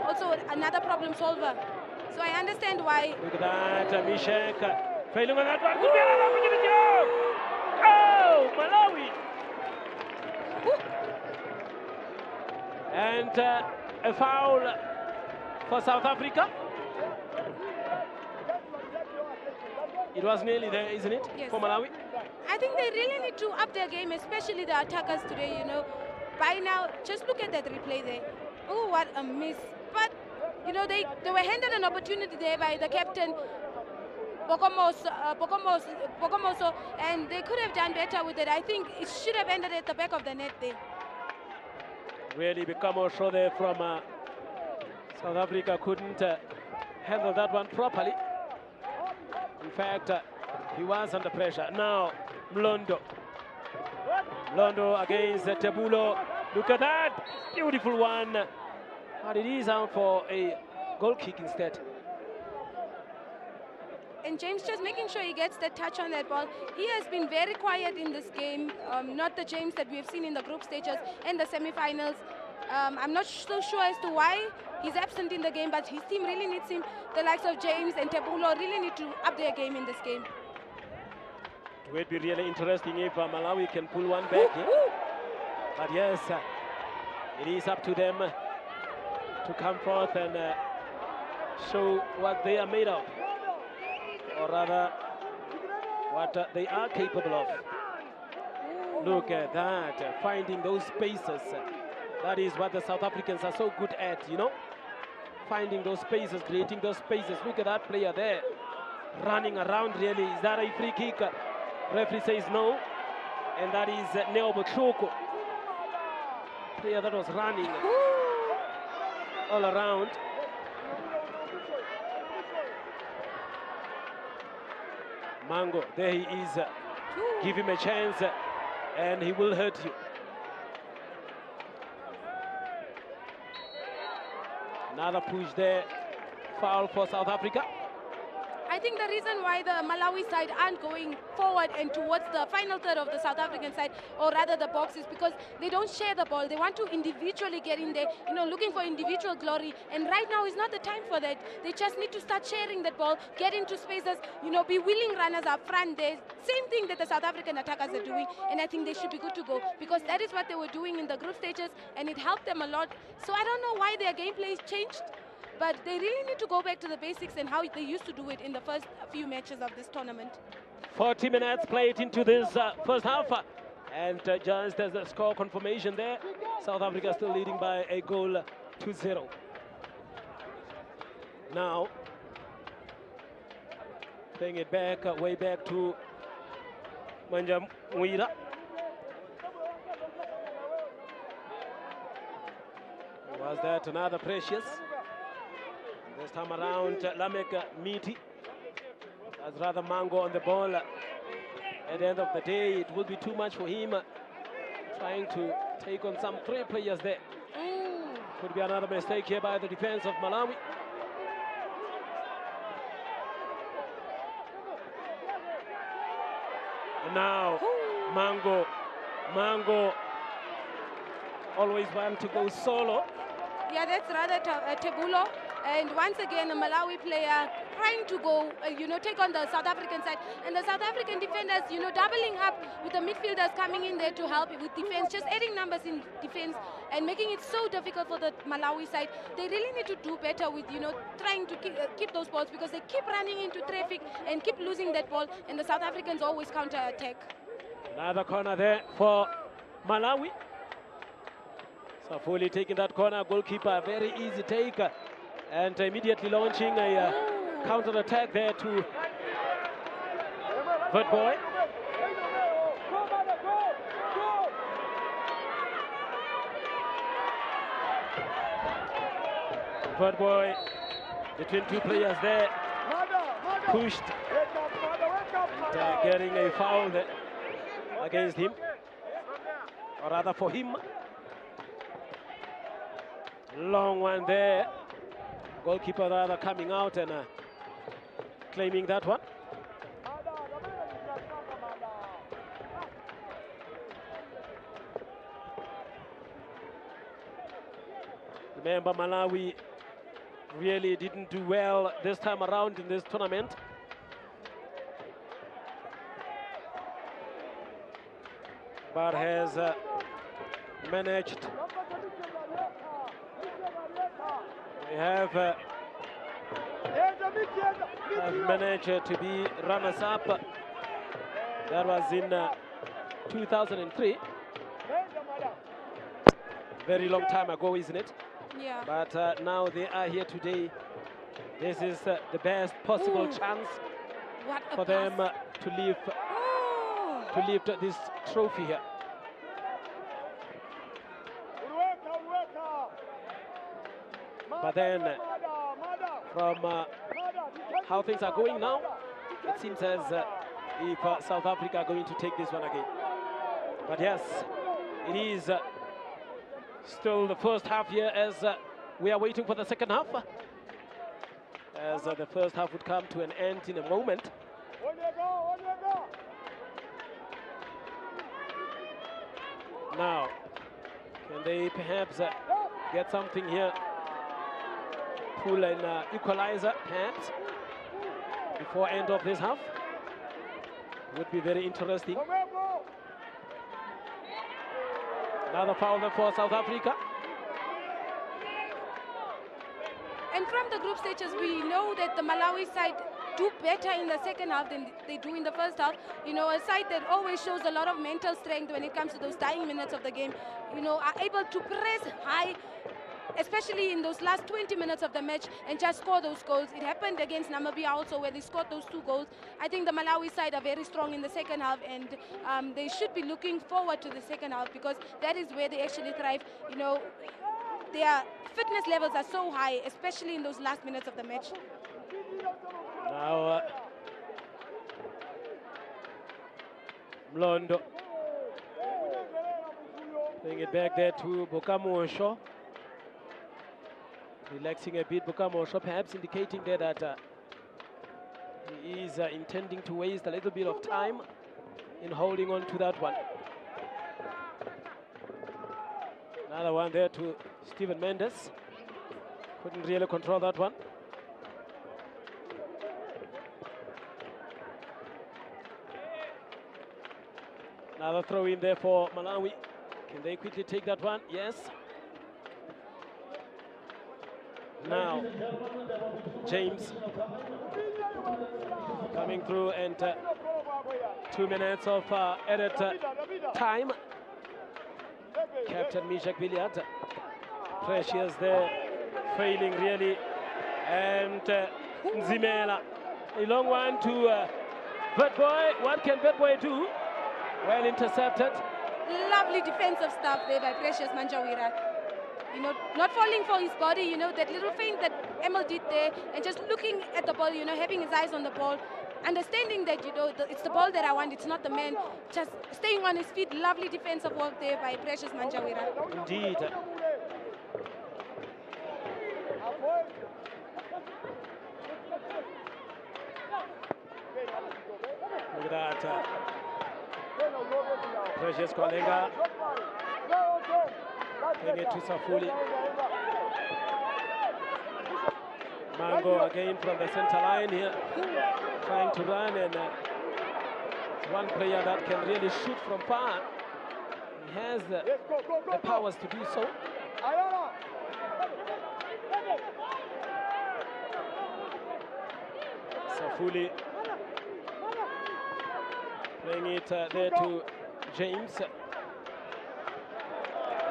also another problem solver. So I understand why. Look at that, Mishek failing on that one. Could be another opportunity. Oh, Malawi. And a foul for South Africa. It was nearly there, isn't it, yes, for Malawi? I think they really need to up their game, especially the attackers today, you know. By now, just look at that replay there. Oh, what a miss. But you know, they were handed an opportunity there by the captain, Bokomoso, and they could have done better with it. I think it should have ended at the back of the net there. Really, Bokomoso there from South Africa couldn't handle that one properly. In fact, he was under pressure. Now, Mlondo. Mlondo against Tebulo. Look at that. Beautiful one. But it is out for a goal kick instead. And James just making sure he gets that touch on that ball. He has been very quiet in this game. Not the James that we have seen in the group stages and the semi-finals. I'm not so sure as to why he's absent in the game, but his team really needs him. The likes of James and Tebulo really need to up their game in this game. It would be really interesting if Malawi can pull one back here. But yes, it is up to them to come forth and show what they are made of, or rather what they are capable of. Look at that, finding those spaces. That is what the South Africans are so good at, you know, finding those spaces, creating those spaces. Look at that player there, running around really. Is that a free kick? Referee says no, and that is Neo Bochoko, player that was running all around. Mango, there he is. Give him a chance, and he will hurt you. Another push there, foul for South Africa. I think the reason why the Malawi side aren't going forward and towards the final third of the South African side, or rather the box, is because they don't share the ball. They want to individually get in there, you know, looking for individual glory. And right now is not the time for that. They just need to start sharing that ball, get into spaces, you know, be willing runners up front there. Same thing that the South African attackers are doing, and I think they should be good to go, because that is what they were doing in the group stages, and it helped them a lot. So I don't know why their gameplay changed, but they really need to go back to the basics and how they used to do it in the first few matches of this tournament. 40 minutes played into this first half. And just as a score confirmation there, South Africa still leading by a goal 2-0. Now, playing it back, way back to Manja Mwira. Was that another Precious? This time around, Lamek Miti has rather Mango on the ball. At the end of the day, it will be too much for him, trying to take on some three players there. Could be another mistake here by the defense of Malawi. And now, Mango always want to go solo. Yeah, that's rather Tebulo. And once again, a Malawi player trying to go, you know, take on the South African side. And the South African defenders, you know, doubling up with the midfielders coming in there to help with defense, just adding numbers in defense and making it so difficult for the Malawi side. They really need to do better with, you know, trying to keep those balls, because they keep running into traffic and keep losing that ball, and the South Africans always counter-attack. Another corner there for Malawi. So fully taking that corner, goalkeeper, very easy take. And immediately launching a counter-attack there to Vertboy. Vertboy between two players there, pushed and getting a foul there against him, or rather for him. Long one there. Goalkeeper rather coming out and claiming that one. Remember, Malawi really didn't do well this time around in this tournament. But has managed. They have managed to be runners-up. That was in 2003. Very long time ago, isn't it? Yeah. But now they are here today. This is the best possible chance What a for pass. them to lift this trophy here. But then, from how things are going now, it seems as if South Africa are going to take this one again. But yes, it is still the first half here as we are waiting for the second half. As the first half would come to an end in a moment. Now, can they perhaps get something here? Pull an equalizer, perhaps, before end of this half? Would be very interesting. Another foul there for South Africa. And from the group stages, we know that the Malawi side do better in the second half than they do in the first half. You know, a side that always shows a lot of mental strength when it comes to those dying minutes of the game. You know, are able to press high, especially in those last 20 minutes of the match, and just score those goals. It happened against Namibia also, where they scored those 2 goals. I think the Malawi side are very strong in the second half, and they should be looking forward to the second half, because that is where they actually thrive. You know, their fitness levels are so high, especially in those last minutes of the match. Now, Mlondo bring it back there to Bokamosho. Relaxing a bit, Bokamosho, perhaps indicating there that he is intending to waste a little bit of time in holding on to that one. Another one there to Stephen Mendes. Couldn't really control that one. Another throw in there for Malawi. Can they quickly take that one? Yes. Now, James coming through, and 2 minutes of added time. Captain Mishak Billiard, precious there, failing really. And Nzimela, a long one to Bad Boy. What can Bad Boy do? Well intercepted. Lovely defensive stuff there by Precious Manjawira. You know, not falling for his body, you know, that little feint that Emil did there, and just looking at the ball, you know, having his eyes on the ball, understanding that, you know, it's the ball that I want, it's not the man, just staying on his feet. Lovely defensive work there by Precious Manjawira. Indeed. Look at that. Precious Kolenga. Take it to Safuli. Mango again from the center line here, trying to run, and one player that can really shoot from far. He has the powers to do so. Safuli playing it there to James.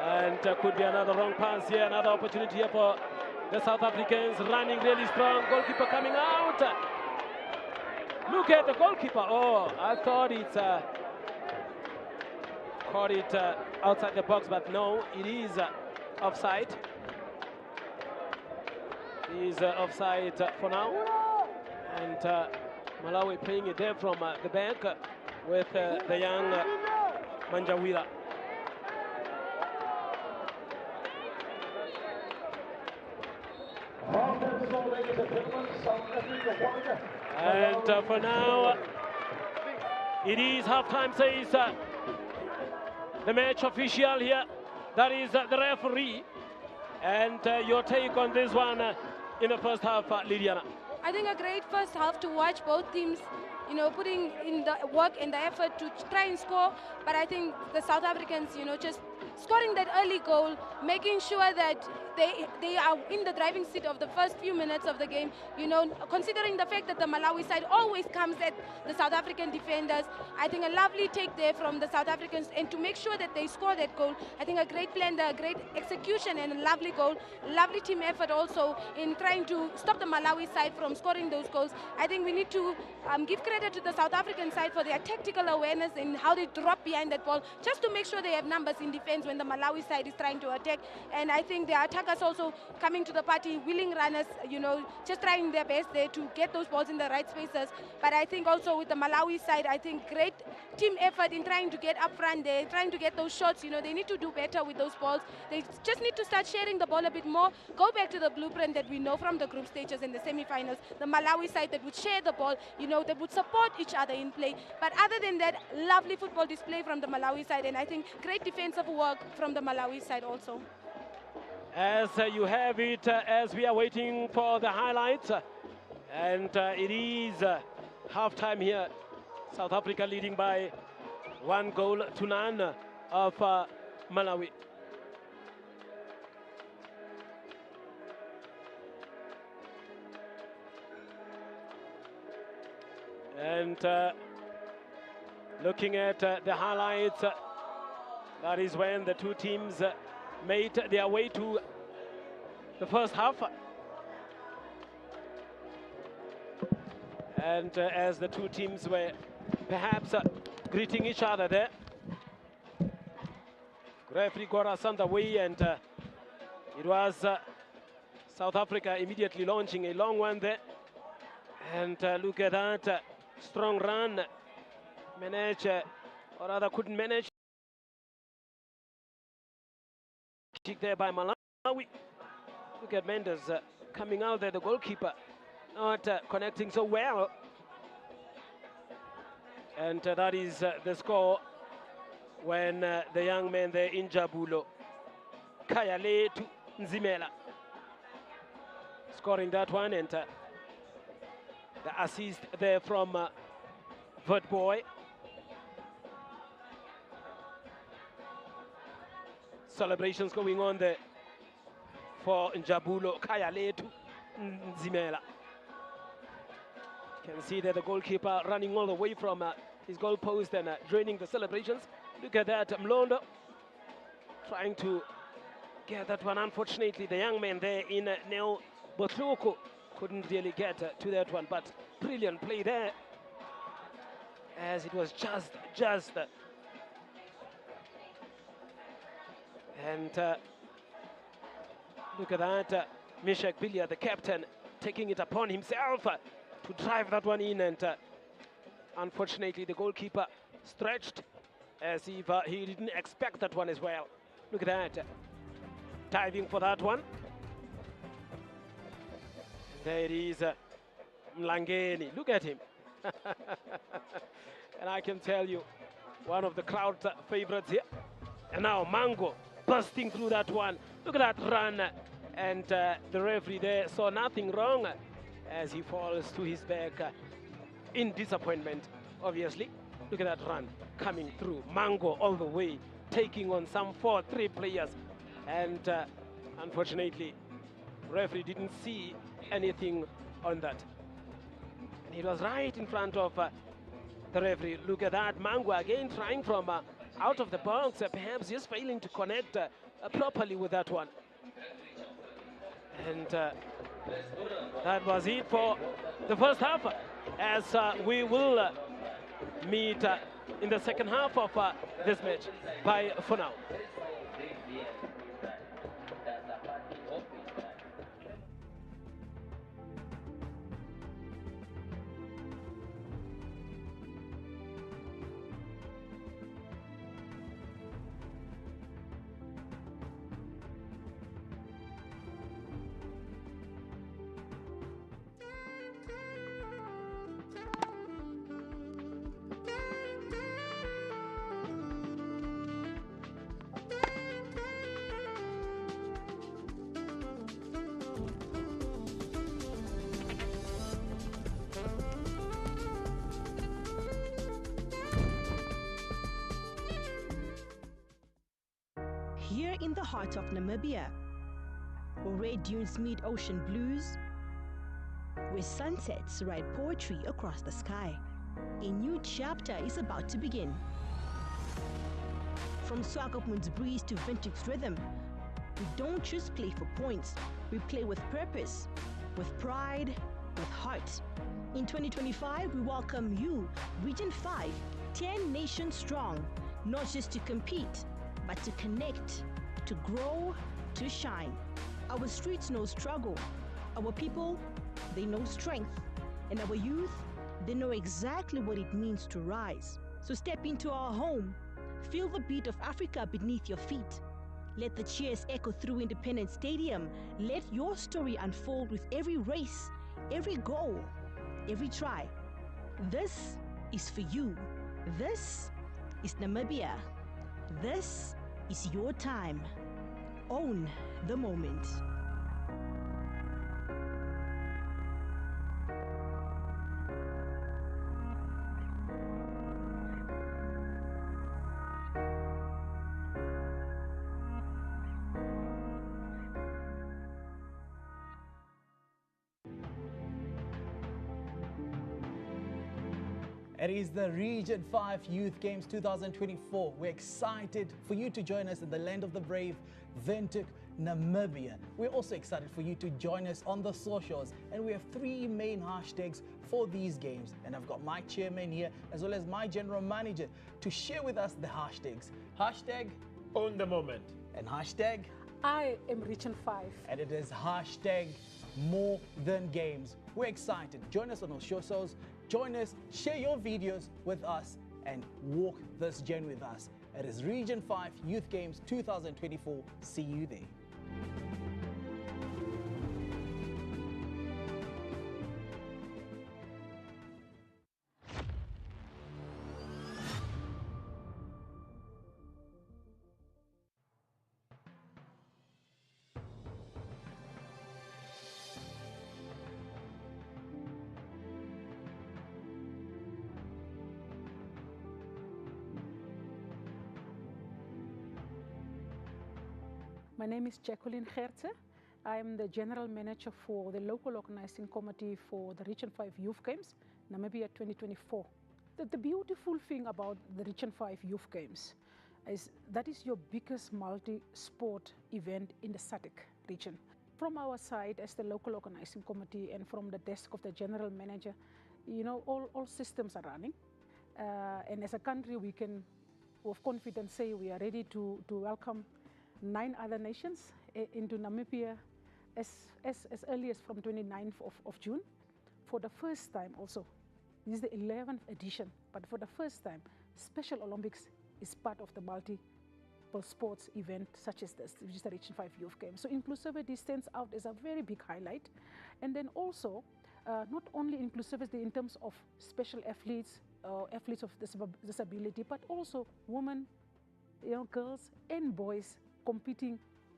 And could be another wrong pass here, another opportunity here for the South Africans, running really strong. Goalkeeper coming out. Look at the goalkeeper. Oh, I thought it's caught it outside the box, but no, it is offside. It is offside for now. And Malawi playing it there from the back with the young Manjawira. And for now, it is halftime, says the match official here. That is the referee. And your take on this one in the first half, Lydiana? I think a great first half to watch. Both teams, you know, putting in the work and the effort to try and score. But I think the South Africans, you know, just scoring that early goal, making sure that they are in the driving seat of the first few minutes of the game. You know, considering the fact that the Malawi side always comes at the South African defenders, I think a lovely take there from the South Africans, and to make sure that they score that goal. I think a great plan, a great execution, and a lovely goal. Lovely team effort also in trying to stop the Malawi side from scoring those goals. I think we need to give credit to the South African side for their tactical awareness in how they drop behind that ball, just to make sure they have numbers in defense when the Malawi side is trying to attack. And I think the attackers also coming to the party, willing runners, you know, just trying their best there to get those balls in the right spaces. But I think also with the Malawi side, I think great team effort in trying to get up front there, trying to get those shots. You know, they need to do better with those balls. They just need to start sharing the ball a bit more, go back to the blueprint that we know from the group stages and the semi-finals. The Malawi side that would share the ball, you know, that would support each other in play. But other than that, lovely football display from the Malawi side, and I think great defensive work from the Malawi side also. As you have it, as we are waiting for the highlights, and it is halftime here. South Africa leading by 1-0 of Malawi. And looking at the highlights, that is when the two teams made their way to the first half. And as the two teams were perhaps greeting each other there, referee got us underway, and it was South Africa immediately launching a long one there. And look at that, strong run, manage, or rather couldn't manage. Kick there by Malawi. Look at Mendes coming out there, the goalkeeper not connecting so well. And that is the score when the young man there in Jabulo, Kayale to Nzimela, scoring that one, and the assist there from Vert Boy. Celebrations going on there for Njabulo, Kayale to Nzimela. Can see that the goalkeeper running all the way from his goal post and joining the celebrations. Look at that, Mlondo trying to get that one. Unfortunately, the young man there in Neo Botloko couldn't really get to that one, but brilliant play there, as it was just and look at that, Mishak Bilia, the captain, taking it upon himself to drive that one in, and unfortunately the goalkeeper stretched as if he didn't expect that one as well. Look at that, diving for that one. There it is, Mlangeni, look at him. And I can tell you, one of the crowd favorites here. And now Mango busting through that one. Look at that run, and the referee there saw nothing wrong as he falls to his back in disappointment, obviously. Look at that run coming through. Mango all the way, taking on some 4-3 players, and unfortunately referee didn't see anything on that, and he was right in front of the referee. Look at that, Mango again trying from out of the box, perhaps just failing to connect properly with that one. And that was it for the first half, as we will meet in the second half of this match. Bye for now. Here in the heart of Namibia, where red dunes meet ocean blues, where sunsets write poetry across the sky. A new chapter is about to begin. From Swakopmund's breeze to Vintuk's rhythm, we don't just play for points, we play with purpose, with pride, with heart. In 2025, we welcome you, Region 5, 10 nations strong, not just to compete, but to connect, to grow, to shine. Our streets know struggle, our people, they know strength, and our youth, they know exactly what it means to rise. So step into our home, feel the beat of Africa beneath your feet. Let the cheers echo through Independence Stadium. Let your story unfold with every race, every goal, every try. This is for you. This is Namibia. This is your time. Own the moment. It is the Region 5 Youth Games 2024. We're excited for you to join us in the land of the brave, Windhoek, Namibia. We're also excited for you to join us on the socials, and we have 3 main hashtags for these games. And I've got my chairman here, as well as my general manager, to share with us the hashtags. Hashtag Own the moment. and hashtag, I am Region 5. and it is hashtag more than games. We're excited. Join us on our socials. Join us, share your videos with us, and walk this journey with us. It is Region 5 Youth Games 2024. See you there. My name is Jacqueline Gertze. I am the General Manager for the local organizing committee for the Region 5 Youth Games, Namibia 2024. The beautiful thing about the Region 5 Youth Games is that is your biggest multi-sport event in the SADC region. From our side as the local organizing committee and from the desk of the General Manager, you know, all systems are running. And as a country, we can with confidence say we are ready to welcome 9 other nations into Namibia as early as from 29th of June. For the first time also, this is the 11th edition, but for the first time, Special Olympics is part of the multiple sports event such as this, which is the Region 5 Youth Games. So inclusivity stands out as a very big highlight. And then also, not only inclusivity in terms of special athletes, athletes of disability, but also women, girls and boys competing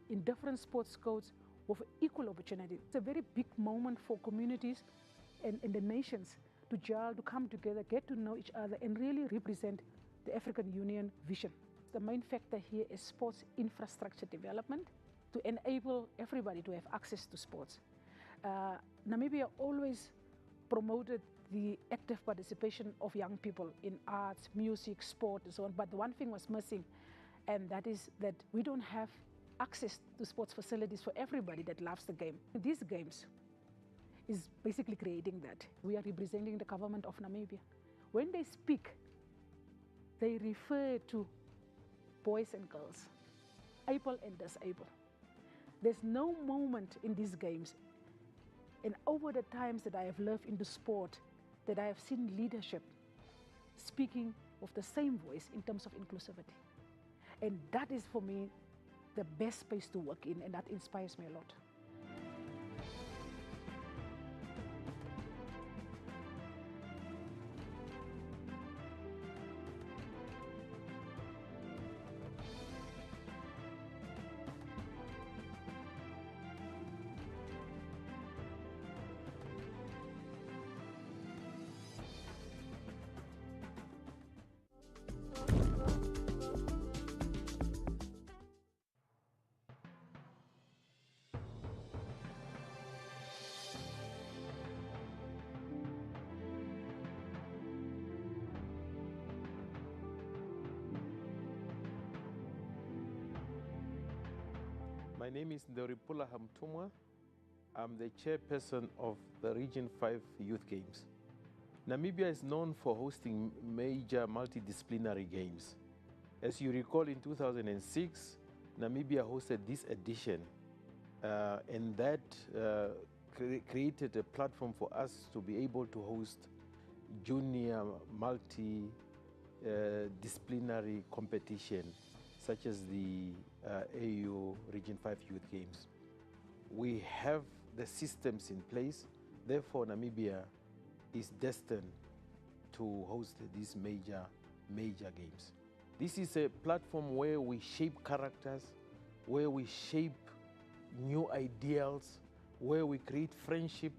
in different sports codes with equal opportunity. It's a very big moment for communities and the nations to gel, to come together, get to know each other, and really represent the African Union vision. The main factor here is sports infrastructure development to enable everybody to have access to sports. Namibia always promoted the active participation of young people in arts, music, sport, and so on, but one thing was missing, and that is that we don't have access to sports facilities for everybody that loves the game. These games is basically creating that. We are representing the government of Namibia. When they speak, they refer to boys and girls, able and disabled. There's no moment in these games, and over the times that I have lived in the sport, that I have seen leadership speaking with the same voice in terms of inclusivity. And that is, for me, the best space to work in, and that inspires me a lot. My name is Ndoripula Hamtumwa. I'm the chairperson of the Region 5 Youth Games. Namibia is known for hosting major multidisciplinary games. As you recall, in 2006, Namibia hosted this edition, and that created a platform for us to be able to host junior multidisciplinary competition, such as the AU Region 5 Youth Games. We have the systems in place, therefore Namibia is destined to host these major games. This is a platform where we shape characters, where we shape new ideals, where we create friendship,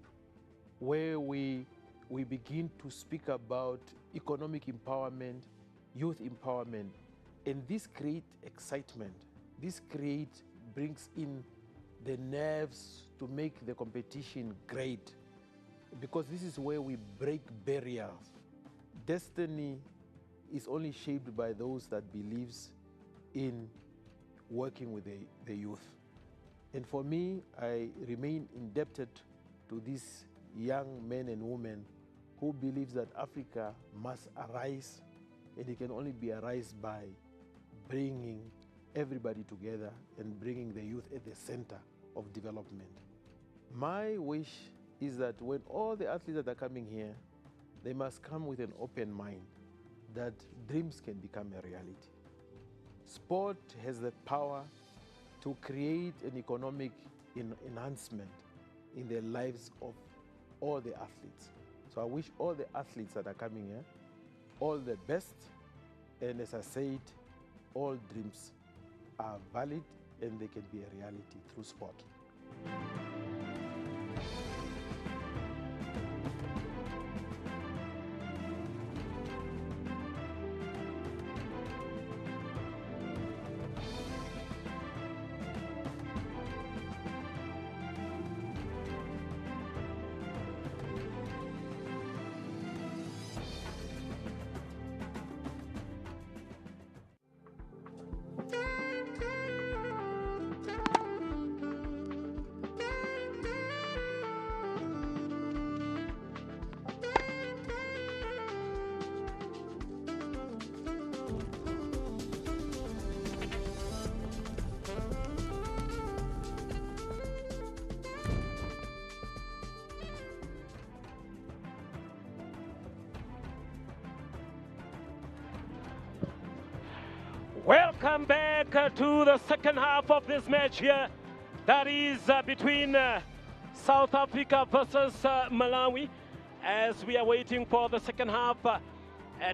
where we begin to speak about economic empowerment, youth empowerment, and this creates excitement. This brings in the nerves to make the competition great, because this is where we break barriers. Destiny is only shaped by those that believes in working with the youth. And for me, I remain indebted to these young men and women who believes that Africa must arise, and it can only be arise by bringing everybody together and bringing the youth at the center of development. My wish is that when all the athletes that are coming here, they must come with an open mind that dreams can become a reality. Sport has the power to create an economic enhancement in the lives of all the athletes. So I wish all the athletes that are coming here all the best, and as I said, all dreams are valid and they can be a reality through sport. Welcome back to the second half of this match here. That is between South Africa versus Malawi. As we are waiting for the second half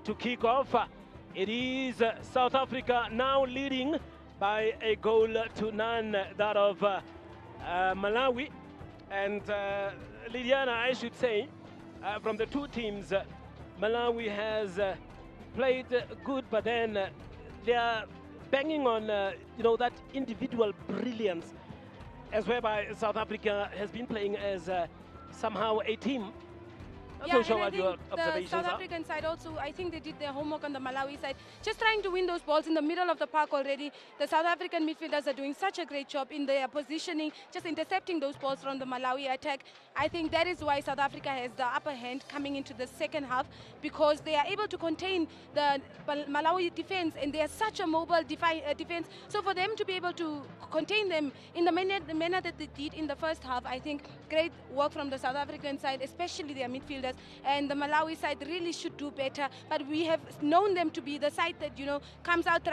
to kick off, it is South Africa now leading by a goal to none, that of Malawi. And Lydiana, I should say, from the two teams, Malawi has played good, but then they are banging on, that individual brilliance, as whereby South Africa has been playing as somehow a team. Yeah, So and I your think the observations South are? African side also, I think they did their homework on the Malawi side, just trying to win those balls in the middle of the park already. The South African midfielders are doing such a great job in their positioning, just intercepting those balls from the Malawi attack. I think that is why South Africa has the upper hand coming into the second half, because they are able to contain the Malawi defense, and they are such a mobile defense. So for them to be able to contain them in the manner that they did in the first half, I think great work from the South African side, especially their midfielders. And the Malawi side really should do better, but we have known them to be the side that comes out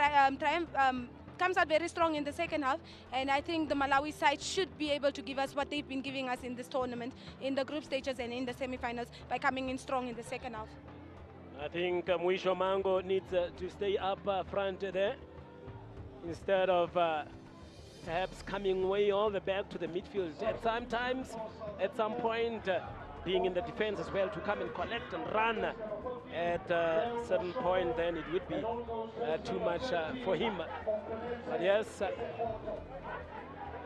very strong in the second half, and I think the Malawi side should be able to give us what they've been giving us in this tournament, in the group stages and in the semi-finals, by coming in strong in the second half. I think Mwisho Mango needs to stay up front there, instead of perhaps coming way all the back to the midfield. At some point, being in the defense as well, to come and collect and run at a certain point, then it would be too much for him. But yes,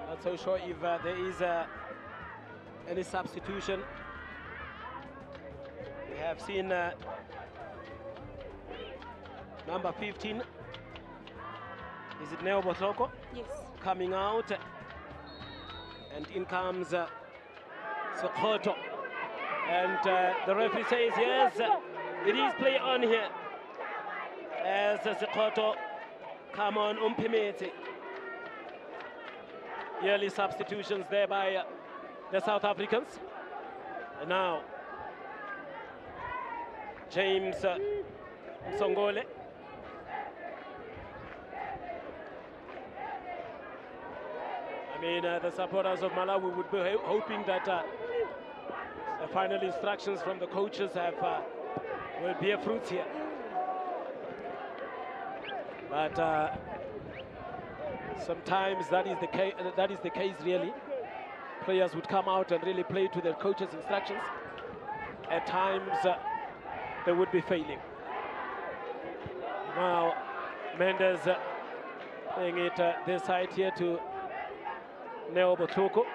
not so sure if there is any substitution. We have seen number 15, is it Neo Botloko? Yes. Coming out. And in comes Sokoto. And the referee says, yes, it is play on here. As Sokoto come on Umpimete. Early substitutions there by the South Africans. And now, James Songole. I mean, the supporters of Malawi would be hoping that the final instructions from the coaches will bear fruit here. But sometimes that is the case really. Players would come out and really play to the coach's instructions. At times they would be failing. Now Mendes playing it this side here to Neo Botoko.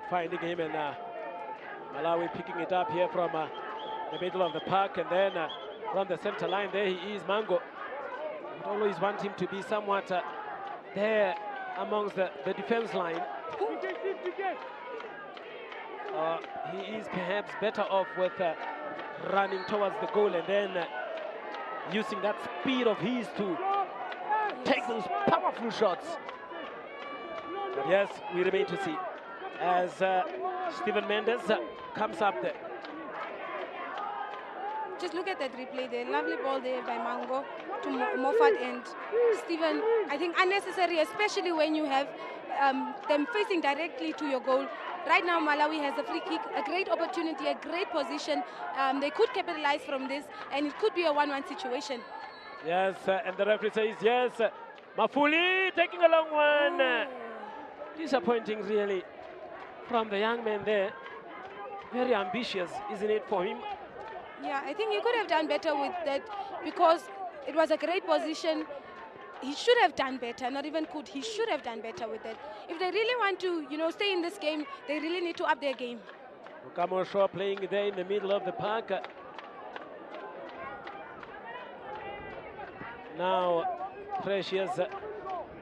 Finding him, and Malawi picking it up here from the middle of the park, and then from the center line there he is Mango. Would always want him to be somewhat there amongst the defense line. He is perhaps better off with running towards the goal and then using that speed of his to take those powerful shots. But yes, we remain to see as Steven Mendes comes up there. Just look at that replay there. Lovely ball there by Mango to Moffat and Steven. I think unnecessary, especially when you have them facing directly to your goal. Right now, Malawi has a free kick, a great opportunity, a great position. They could capitalize from this, and it could be a 1-1 situation. Yes, and the referee says yes. Mafuli taking a long one. Oh. Disappointing, really, from the young man there. Very ambitious, isn't it, for him? Yeah, I think he could have done better with that because it was a great position. He should have done better, not even could. He should have done better with that. If they really want to, stay in this game, they really need to up their game. Mukamo Shaw playing there in the middle of the park. Now, Precious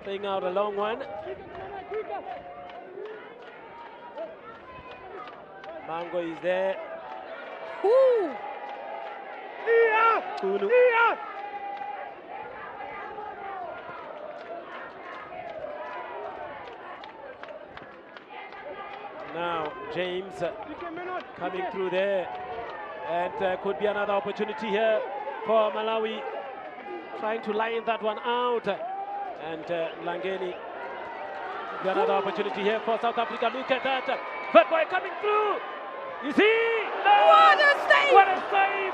playing out a long one. Mango is there. Ooh. Kunu. Now James coming through there, and could be another opportunity here for Malawi, trying to line that one out, and Langeni. Another opportunity here for South Africa. Look at that, that boy coming through. You see? No. What a save! What a save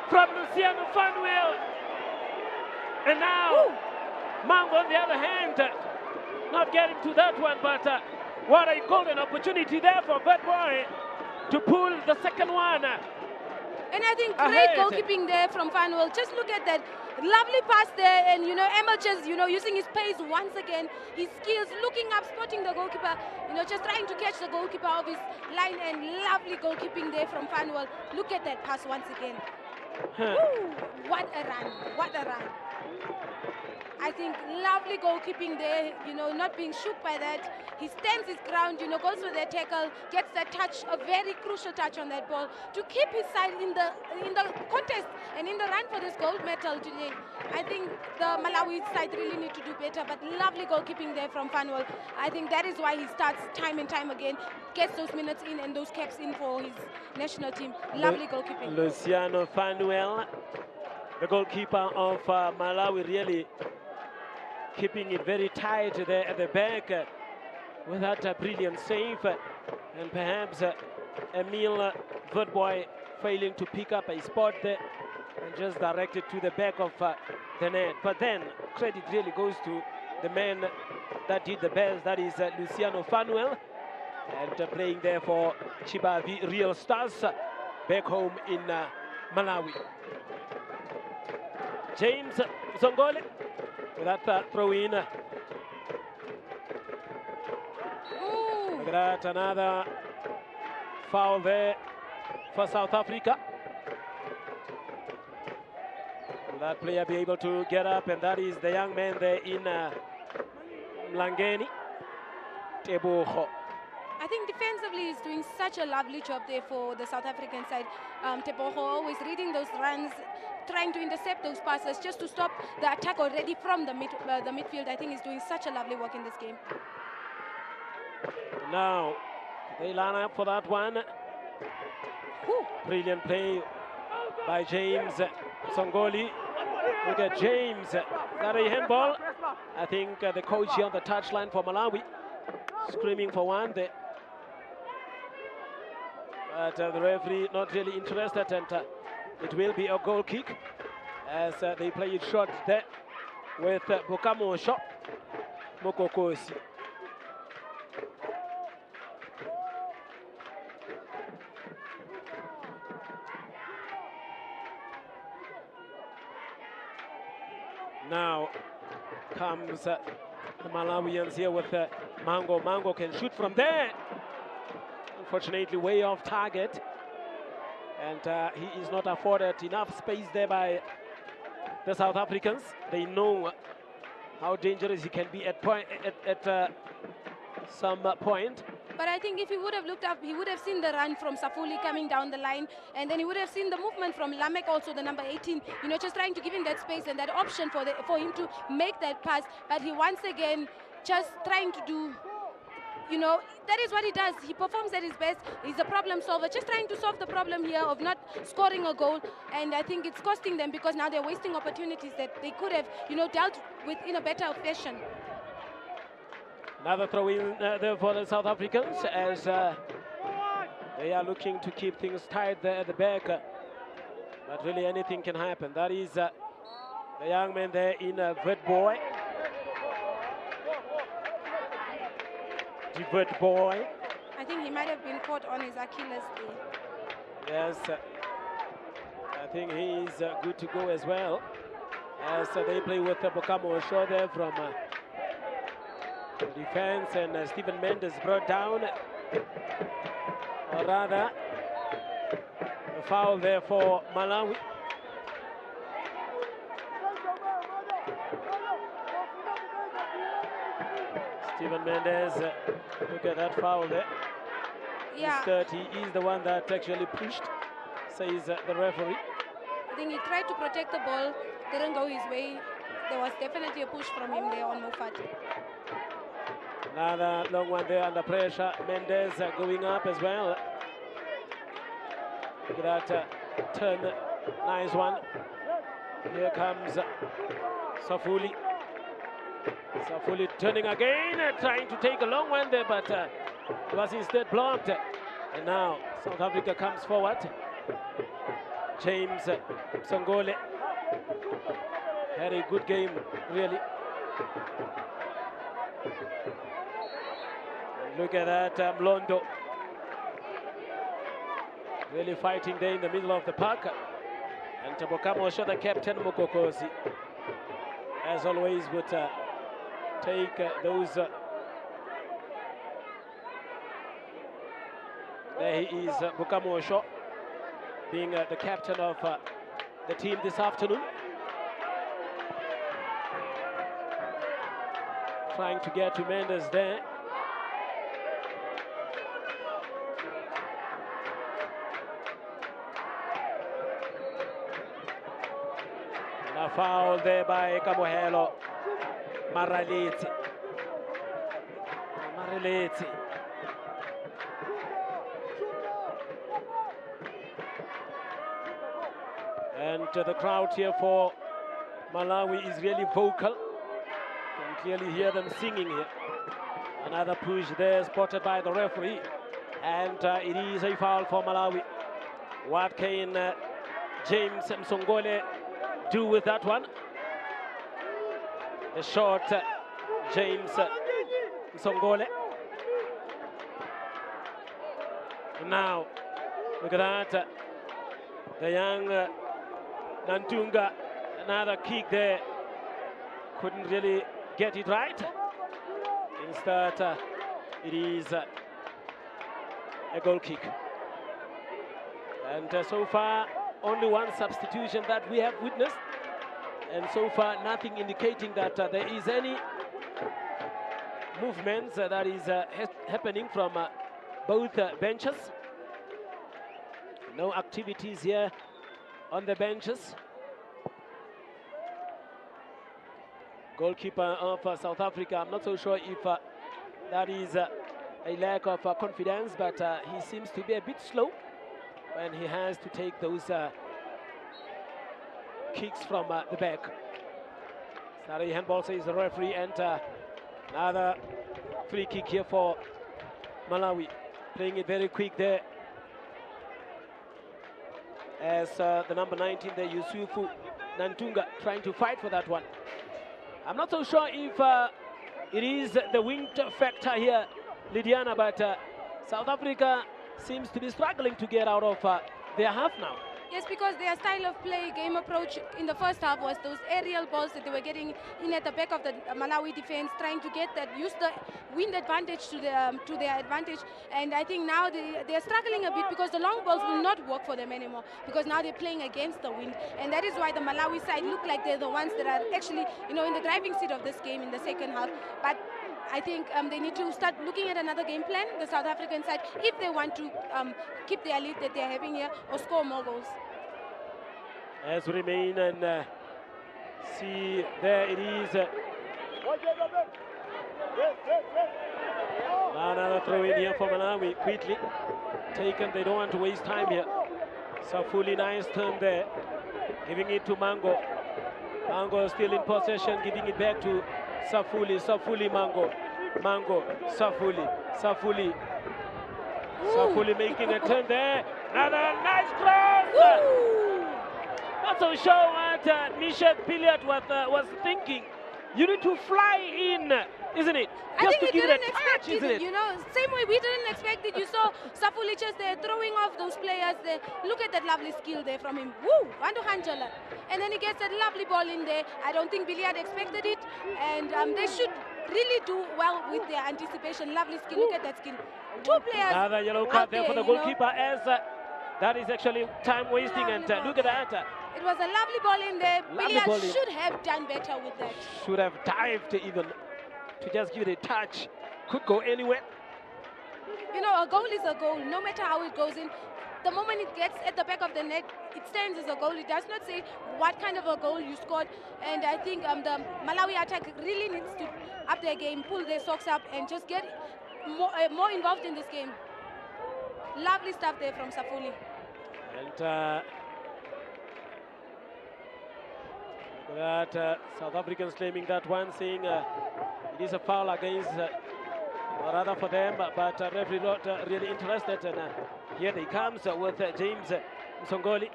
from Luciano Fanuel. And now Mango on the other hand, not getting to that one, but what a golden opportunity there for that boy to pull the second one. And I think great goalkeeping there from Fanuel. Just look at that lovely pass there, and Emma just using his pace once again, his skills, looking up, spotting the goalkeeper, just trying to catch the goalkeeper of his line, and lovely goalkeeping there from Fanuel. Look at that pass once again. Woo, what a run, what a run. I think lovely goalkeeping there, not being shook by that. He stands his ground, goes for the tackle, gets that touch, a very crucial touch on that ball to keep his side in the contest and in the run for this gold medal today. I think the Malawi side really need to do better, but lovely goalkeeping there from Fanuel. I think that is why he starts time and time again, gets those minutes in and those caps in for his national team. Lovely goalkeeping. Luciano Fanuel, the goalkeeper of Malawi, really keeping it very tight there at the back with that brilliant save, and perhaps Emil Verdboy failing to pick up a spot there and just direct it to the back of the net. But then credit really goes to the man that did the best, that is Luciano Fanuel, and playing there for Chibavi Real Stars back home in Malawi. James Zongole with that throw in. Look at that, another foul there for South Africa. Will that player be able to get up? And that is the young man there in Mlangeni Teboho. I think defensively he's doing such a lovely job there for the South African side. Teboho always reading those runs, trying to intercept those passes just to stop the attack already from the midfield. I think he's doing such a lovely work in this game. Now they line up for that one. Whew. Brilliant play by James Songoli. Look at James. Got a handball. I think the coach here on the touchline for Malawi screaming for one there. But the referee not really interested, and it will be a goal kick as they play it short there with Bukamosho Mokokosi. Now comes the Malawians here with Mango. Mango can shoot from there. Unfortunately, way off target. And he is not afforded enough space there by the South Africans. They know how dangerous he can be at some point. But I think if he would have looked up, he would have seen the run from Safuli coming down the line, and then he would have seen the movement from Lamek, also the number 18, you know, just trying to give him that space and that option for him to make that pass. But he once again just trying to do, you know, that is what he does. He performs at his best. He's a problem solver, just trying to solve the problem here of not scoring a goal. And I think it's costing them because now they're wasting opportunities that they could have, you know, dealt with in a better fashion. Another throw in there for the South Africans as they are looking to keep things tight there at the back. But really anything can happen. That is the young man there in Vert Boy. The Vert Boy. I think he might have been caught on his Achilles there. Yes, I think he is good to go as well. As they play with Bokamo Shaw there from defense, and Stephen Mendes brought down, or rather a foul there for Malawi. Stephen Mendes, look at that foul there. Yeah. He is the one that actually pushed, says the referee. I think he tried to protect the ball, didn't go his way. There was definitely a push from him there on Mufati. Another long one there under pressure. Mendes going up as well. Look at that turn. Nice one. Here comes Safuli. Safuli turning again, trying to take a long one there, but it was instead blocked. And now South Africa comes forward. James Songole had a good game, really. Look at that, Mlondo. Really fighting there in the middle of the park. And Tabokamo shot the captain, Mokokosi, as always, would take those. There he is, Bukamo Shaw, being the captain of the team this afternoon. Trying to get to Mendes there. And a foul there by Kamohelo Maraleti. And the crowd here for Malawi is really vocal. Can clearly hear them singing here. Another push there spotted by the referee. And it is a foul for Malawi. What can James Msongole do with that one? The short James Msongole. Now, look at that. The young Nantunga, another kick there. Couldn't really get it right. Instead, it is a goal kick. And so far, only one substitution that we have witnessed. And so far, nothing indicating that there is any movements that is happening from both benches. No activities here on the benches. Goalkeeper of South Africa, I'm not so sure if that is a lack of confidence, but he seems to be a bit slow when he has to take those kicks from the back. Sorry, handball, says the referee, and another free kick here for Malawi. Playing it very quick there. As the number 19 there, Yusufu Nantunga, trying to fight for that one. I'm not so sure if it is the wind factor here, Lydiana, but South Africa seems to be struggling to get out of their half now. Yes, because their style of play, game approach in the first half was those aerial balls that they were getting in at the back of the Malawi defense, trying to get that, use the wind advantage to their advantage. And I think now they're struggling a bit because the long balls will not work for them anymore, because now they're playing against the wind. And that is why the Malawi side look like they're the ones that are actually, in the driving seat of this game in the second half. But I think they need to start looking at another game plan, the South African side, if they want to keep their lead that they're having here or score more goals. As we remain and see, there it is. Another throw in here for Malawi, quickly taken. They don't want to waste time here. Safuli, nice turn there, giving it to Mango. Mango still in possession, giving it back to Safuli. Safuli, Mango. Mango, Safuli. Safuli. Safuli making a turn there. Another nice cross. Not so sure what Michel Pilliard was thinking. You need to fly in, isn't it? I Just think to we give it didn't a touch, expect isn't it. it? Same way we didn't expect it. You saw Safuli just there throwing off those players there. Look at that lovely skill there from him. Woo! Vandu Hanjala. And then he gets that lovely ball in there. I don't think Billy had expected it. And they should really do well with their anticipation. Lovely skill. Look at that skill. Two players. Another yellow card there for the goalkeeper, as that is actually time wasting. And look at that. It was a lovely ball in there. Lovely ball Billy should have done better with that. Should have dived even to just give it a touch. Could go anywhere. A goal is a goal, no matter how it goes in. The moment it gets at the back of the net, it stands as a goal. It does not say what kind of a goal you scored. And I think the Malawi attack really needs to up their game, pull their socks up, and just get more involved in this game. Lovely stuff there from Safuli. And that South Africans claiming that one, saying it is a foul against, or rather for them, but referee not really interested. And here they comes with James Msongoli.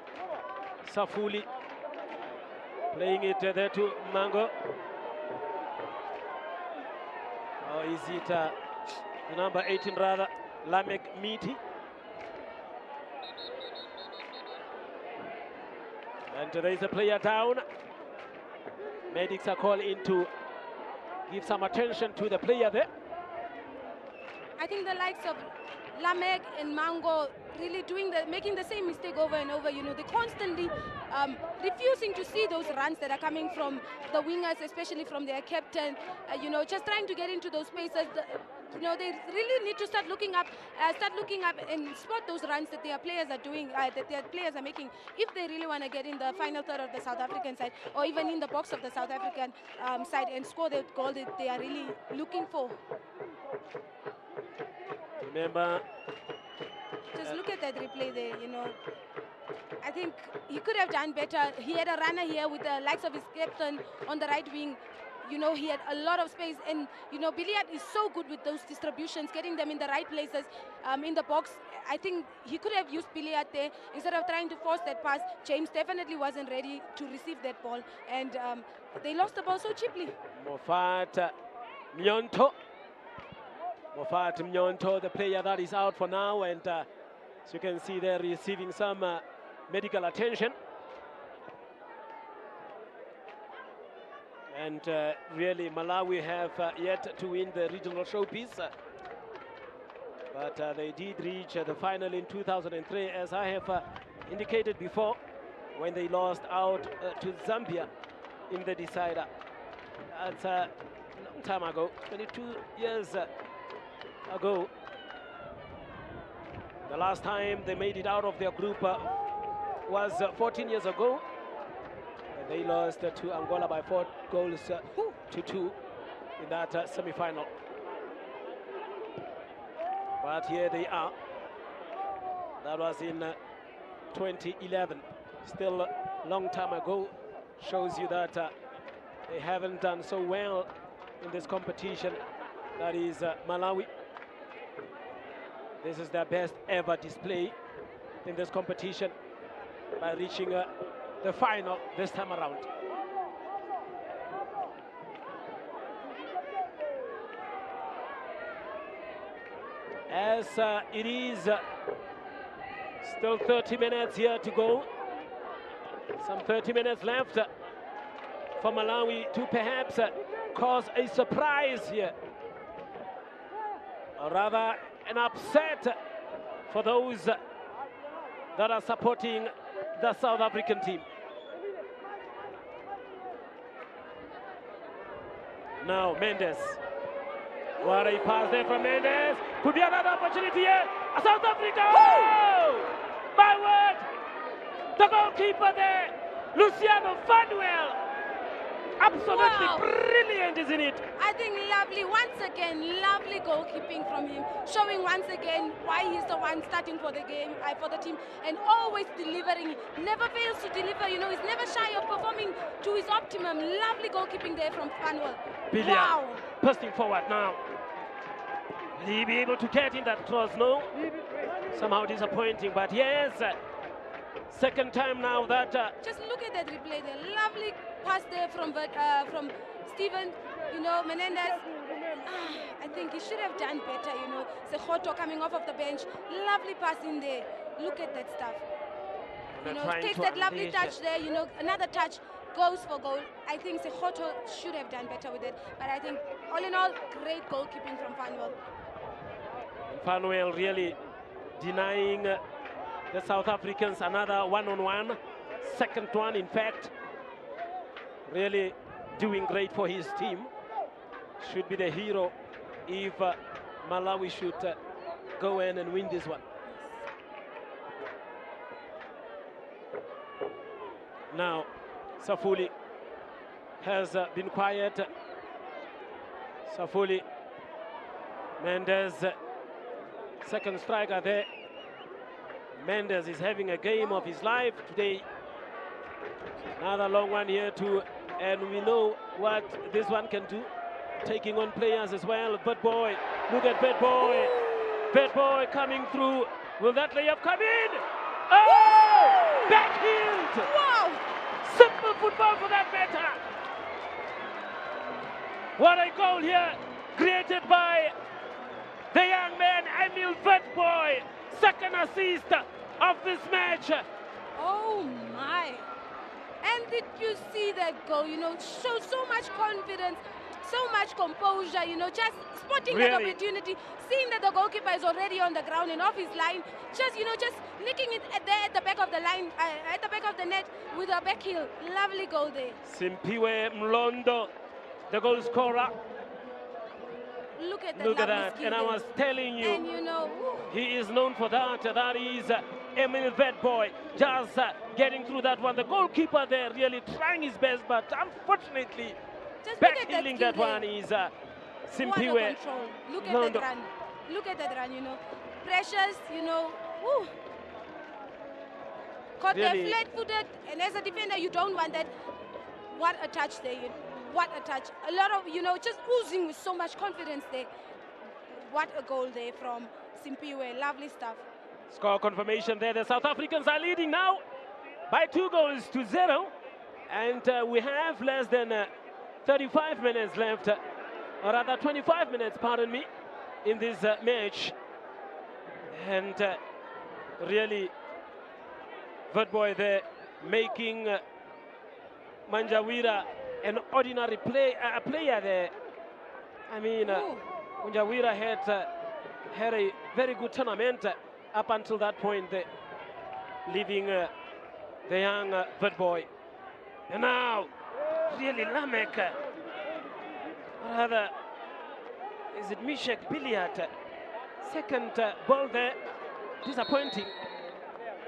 Safuli playing it there to Mango. Or is it the number 18 rather, Lamek Miti? And there is a player down. Medics are called in to give some attention to the player there. I think the likes of Lamek and Mango really making the same mistake over and over. They're constantly refusing to see those runs that are coming from the wingers, especially from their captain. Just trying to get into those spaces. They really need to start looking up and spot those runs that their players are doing, that their players are making, if they really want to get in the final third of the South African side, or even in the box of the South African side and score the goal that they are really looking for. Remember, just look at that replay there. I think he could have done better. He had a runner here with the likes of his captain on the right wing. He had a lot of space, and Billiard is so good with those distributions, getting them in the right places in the box. I think he could have used Billiard there instead of trying to force that pass. James definitely wasn't ready to receive that ball, and they lost the ball so cheaply. Mofat Mnyonto. Mofat Mnyonto, the player that is out for now, and as you can see, they're receiving some medical attention. And really, Malawi have yet to win the regional showpiece. But they did reach the final in 2003, as I have indicated before, when they lost out to Zambia in the decider. That's long time ago, 22 years ago. The last time they made it out of their group was 14 years ago. And they lost to Angola by 4 goals to 2 in that semi-final. But here they are. That was in 2011. Still a long time ago. Shows you that they haven't done so well in this competition. That is Malawi. This is their best ever display in this competition by reaching the final this time around. As it is still 30 minutes here to go. Some 30 minutes left for Malawi to perhaps cause a surprise here. Or rather, an upset for those that are supporting the South African team. Now, Mendes. What a pass there from Mendes. Could be another opportunity here. South Africa! Oh! My word! The goalkeeper there, Luciano Fanuel. Absolutely brilliant, isn't it? I think lovely, once again, lovely goalkeeping from him, showing once again why he's the one starting for the game, for the team, and always delivering. Never fails to deliver, you know, he's never shy of performing to his optimum. Lovely goalkeeping there from Fanuel. Wow. Bursting forward now. Will he be able to get in that cross? No. Somehow disappointing, but yes. Second time now that... Just look at that replay there. Lovely pass there from Steven, you know, Menendez. I think he should have done better, you know. Sekhoto coming off of the bench. Lovely pass in there. Look at that stuff. You know, takes that lovely touch there, you know, another touch, goes for goal. I think Sekhoto should have done better with it. But I think, all in all, great goalkeeping from Fanuel. Fanuel really denying the South Africans another one-on-one. Second one, in fact. Really doing great for his team. Should be the hero if Malawi should go in and win this one. Now, Safuli has been quiet. Safuli, Mendes, second striker there. Mendes is having a game of his life today. Another long one here too, and we know what this one can do. Taking on players as well. Bad boy, look at Bad boy. Bad boy coming through. Will that layup come in? Oh! Backheeled! Wow! Simple football for that matter. What a goal here, created by the young man, Emil Bad boy. Second assist of this match. Oh my. And did you see that goal? You know, show so much confidence, so much composure, you know, just spotting that opportunity, seeing that the goalkeeper is already on the ground and off his line, just, you know, just nicking it at the back of the line, at the back of the net with a back heel. Lovely goal there. Simpiwe Mlondo, the goal scorer. Look at that. Look at that. And I was telling you, and you know, he is known for that. That is Emil Bad boy, just getting through that one. The goalkeeper there really trying his best, but unfortunately, backheeling that one is Simpiwe. Look at that run. Look at that run, you know. Pressures, you know. Woo. Caught there flat-footed, and as a defender, you don't want that. What a touch there. What a touch. A lot of, you know, just oozing with so much confidence there. What a goal there from Simpiwe. Lovely stuff. Score confirmation there. The South Africans are leading now by 2-0. And we have less than 35 minutes left, or rather 25 minutes, pardon me, in this match. And really, Bad boy there making Manjawira an ordinary player there. I mean, Manjawira had a very good tournament up until that point, leaving the young Bad boy. And now, really Lamek Or rather, is it Mishek Biliat? Second ball there, disappointing.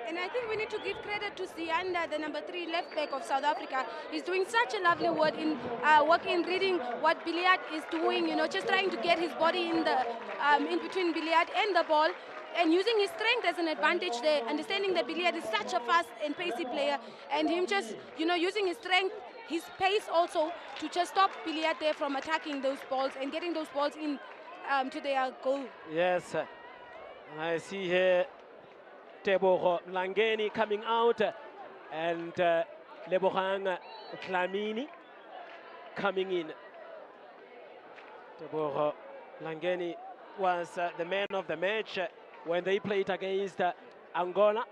And I think we need to give credit to Sianda, the number 3 left back of South Africa. He's doing such a lovely work in reading what Biliat is doing, you know, just trying to get his body in the in between Biliat and the ball, and using his strength as an advantage there, understanding that Biliat is such a fast and pacey player, and him just, you know, using his strength, his pace also, to just stop Biliat there from attacking those balls and getting those balls in to their goal. Yes, I see here Teboho Langeni coming out and Lebohang Dlamini coming in. Teboho Langeni was the man of the match when they played against Angola,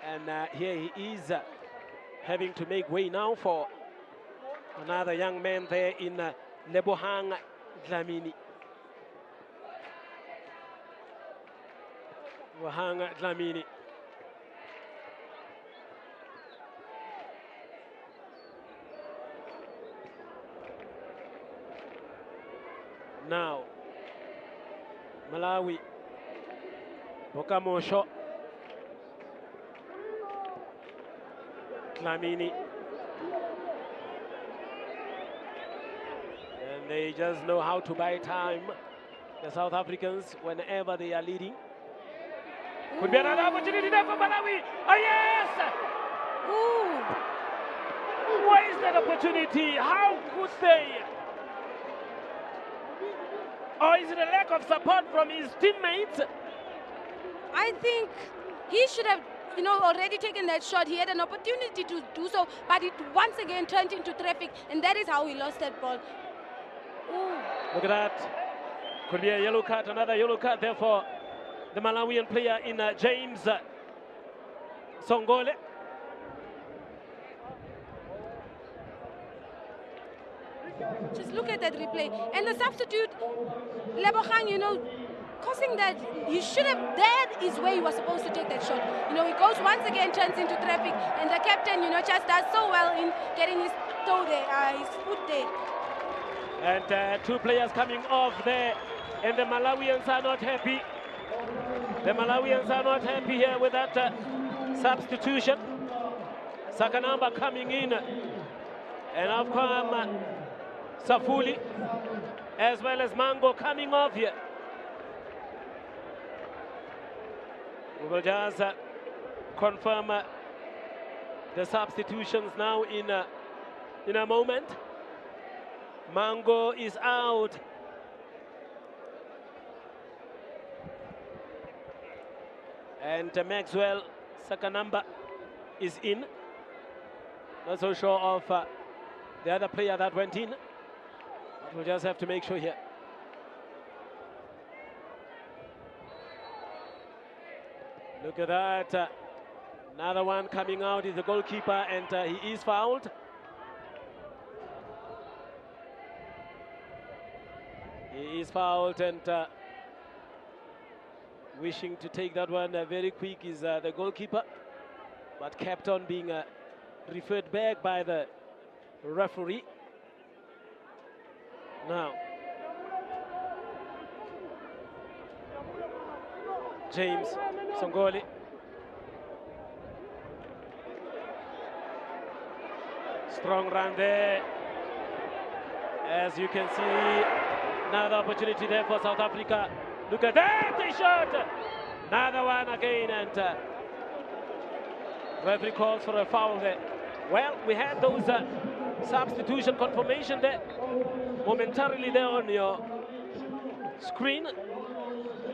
and here he is having to make way now for another young man there in Lebohang Dlamini. Lebohang Dlamini. Now, Malawi, Bokamosho, Dlamini, and they just know how to buy time, the South Africans, whenever they are leading. Could be another opportunity there for Malawi. Oh yes! Ooh. Where is that opportunity? How could they? Or is it a lack of support from his teammates? I think he should have, you know, already taken that shot. He had an opportunity to do so, but it once again turned into traffic, and that is how he lost that ball. Ooh. Look at that. Could be a yellow card, another yellow card there for the Malawian player in James Songole. Just look at that replay. And the substitute, Lebohang, you know, causing that, he should have, that is where he was supposed to take that shot. You know, he goes once again, turns into traffic, and the captain, you know, just does so well in getting his toe there, his foot there. And two players coming off there, and the Malawians are not happy. The Malawians are not happy here with that substitution. Sakanamba coming in, and of course Safuli, as well as Mango coming off here. We will just confirm the substitutions now in a moment. Mango is out. And Maxwell Sakanamba is in. Not so sure of the other player that went in. But we'll just have to make sure here. Look at that. Another one coming out is the goalkeeper, and he is fouled. He is fouled, and wishing to take that one very quick is the goalkeeper, but kept on being referred back by the referee. Now, James Songole. Strong run there. As you can see, another opportunity there for South Africa. Look at that, they shot! Another one again, and referee calls for a foul there. Well, we had those substitution confirmation there, momentarily there on your screen.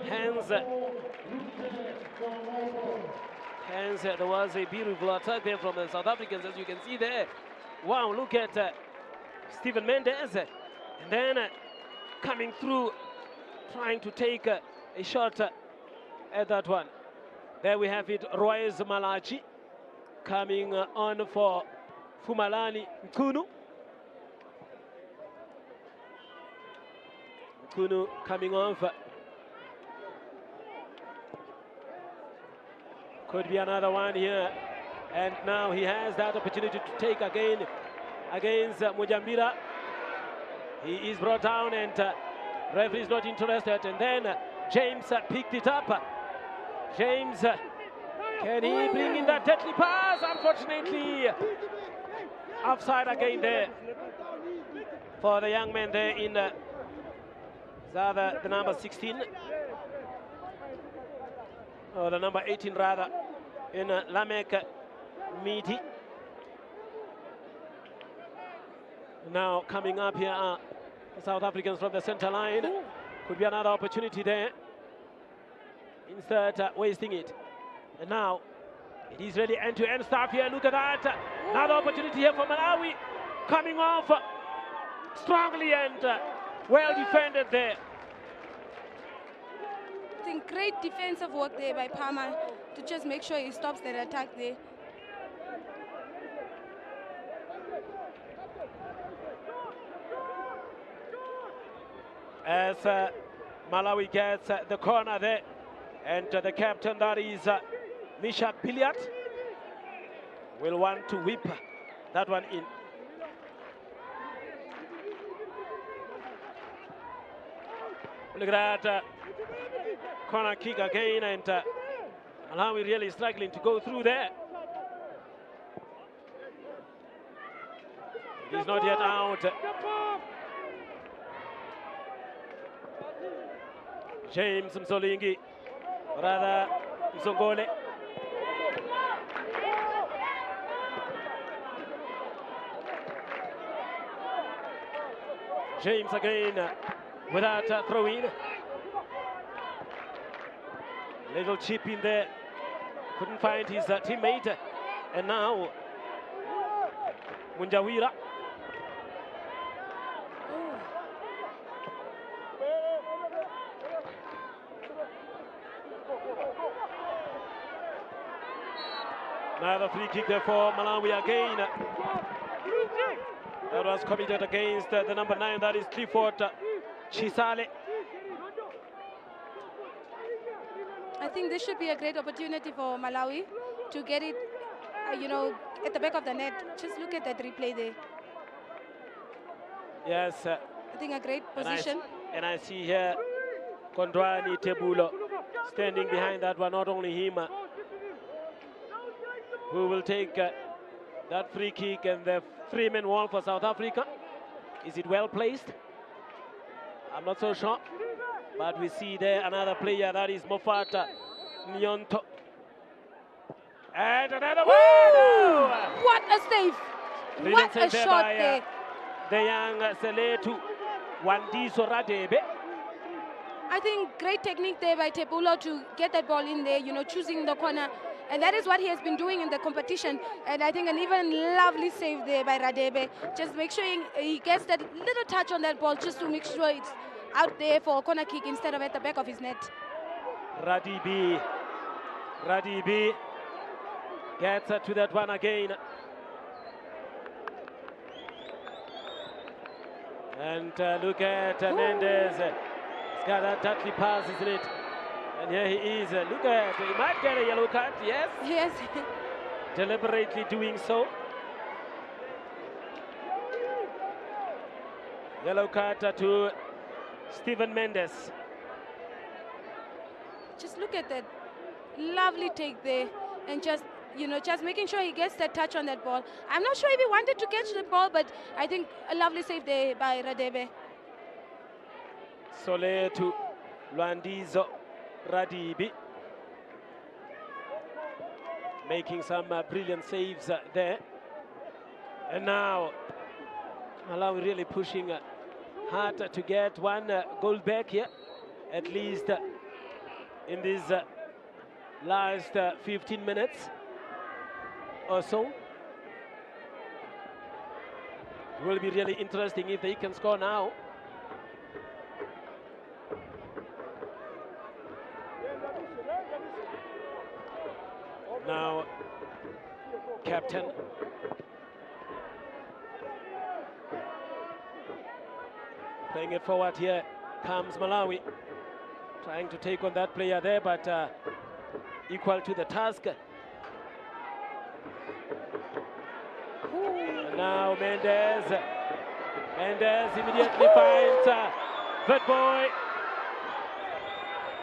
Hands, there was a beautiful attack there from the South Africans, as you can see there. Wow, look at Stephen Mendes, and then coming through, trying to take a shot at that one. There we have it, Royce Malachi coming on for Fumalani Nkunu. Nkunu coming off. Could be another one here. And now he has that opportunity to take again against Mujambira. He is brought down and referee is not interested. And then James picked it up. James, can he bring in that deadly pass? Unfortunately, offside again there for the young man there in the number 16. Or the number 18 rather, in Lamek Midi. Now coming up here are the South Africans from the center line. Could be another opportunity there. Instead, wasting it. And now it is really end-to-end stuff here. Look at that. Another opportunity here for Malawi. Coming off strongly and well defended there. I think great defensive work there by Palmer to just make sure he stops that attack there. As Malawi gets the corner there, and the captain, that is Mishak Piliat, will want to whip that one in. Look at that corner kick again, and Malawi really struggling to go through there. He's not yet out. James Msolingi, rather Msongole. James again without throw-in. Little chip in there, couldn't find his teammate, and now Munjawira. Another free kick there for Malawi again. That was committed against the number 9, that is Clifford Chisale. I think this should be a great opportunity for Malawi to get it, you know, at the back of the net. Just look at that replay there. Yes. I think a great position. And I see here Kondwani Tebulo standing behind that one, not only him, who will take that free kick, and the three-man wall for South Africa. Is it well placed? I'm not so sure. But we see there another player, that is Mofata Nyonto. And another one! What a save! What a shot there! The young Seletu Wandiso Radebe. I think great technique there by Tebulo to get that ball in there, you know, choosing the corner. And that is what he has been doing in the competition. And I think an even lovely save there by Radebe. Just make sure he gets that little touch on that ball just to make sure it's out there for a corner kick instead of at the back of his net. Radibi gets to that one again. And look at Mendes. He's got that deadly pass, isn't it? And here he is. Look at, he might get a yellow card, yes? Yes. Deliberately doing so. Yellow card to Steven Mendes. Just look at that lovely take there, and just, you know, just making sure he gets that touch on that ball. I'm not sure if he wanted to catch the ball, but I think a lovely save there by Radebe. Sole to Lwandizo Radibi. Making some brilliant saves there. And now Malawi really pushing hard to get one goal back here, at least in these last 15 minutes or so. It will be really interesting if they can score now. Now, captain. Playing it forward here comes Malawi. Trying to take on that player there, but equal to the task. And now Mendes And as immediately finds Vetboy.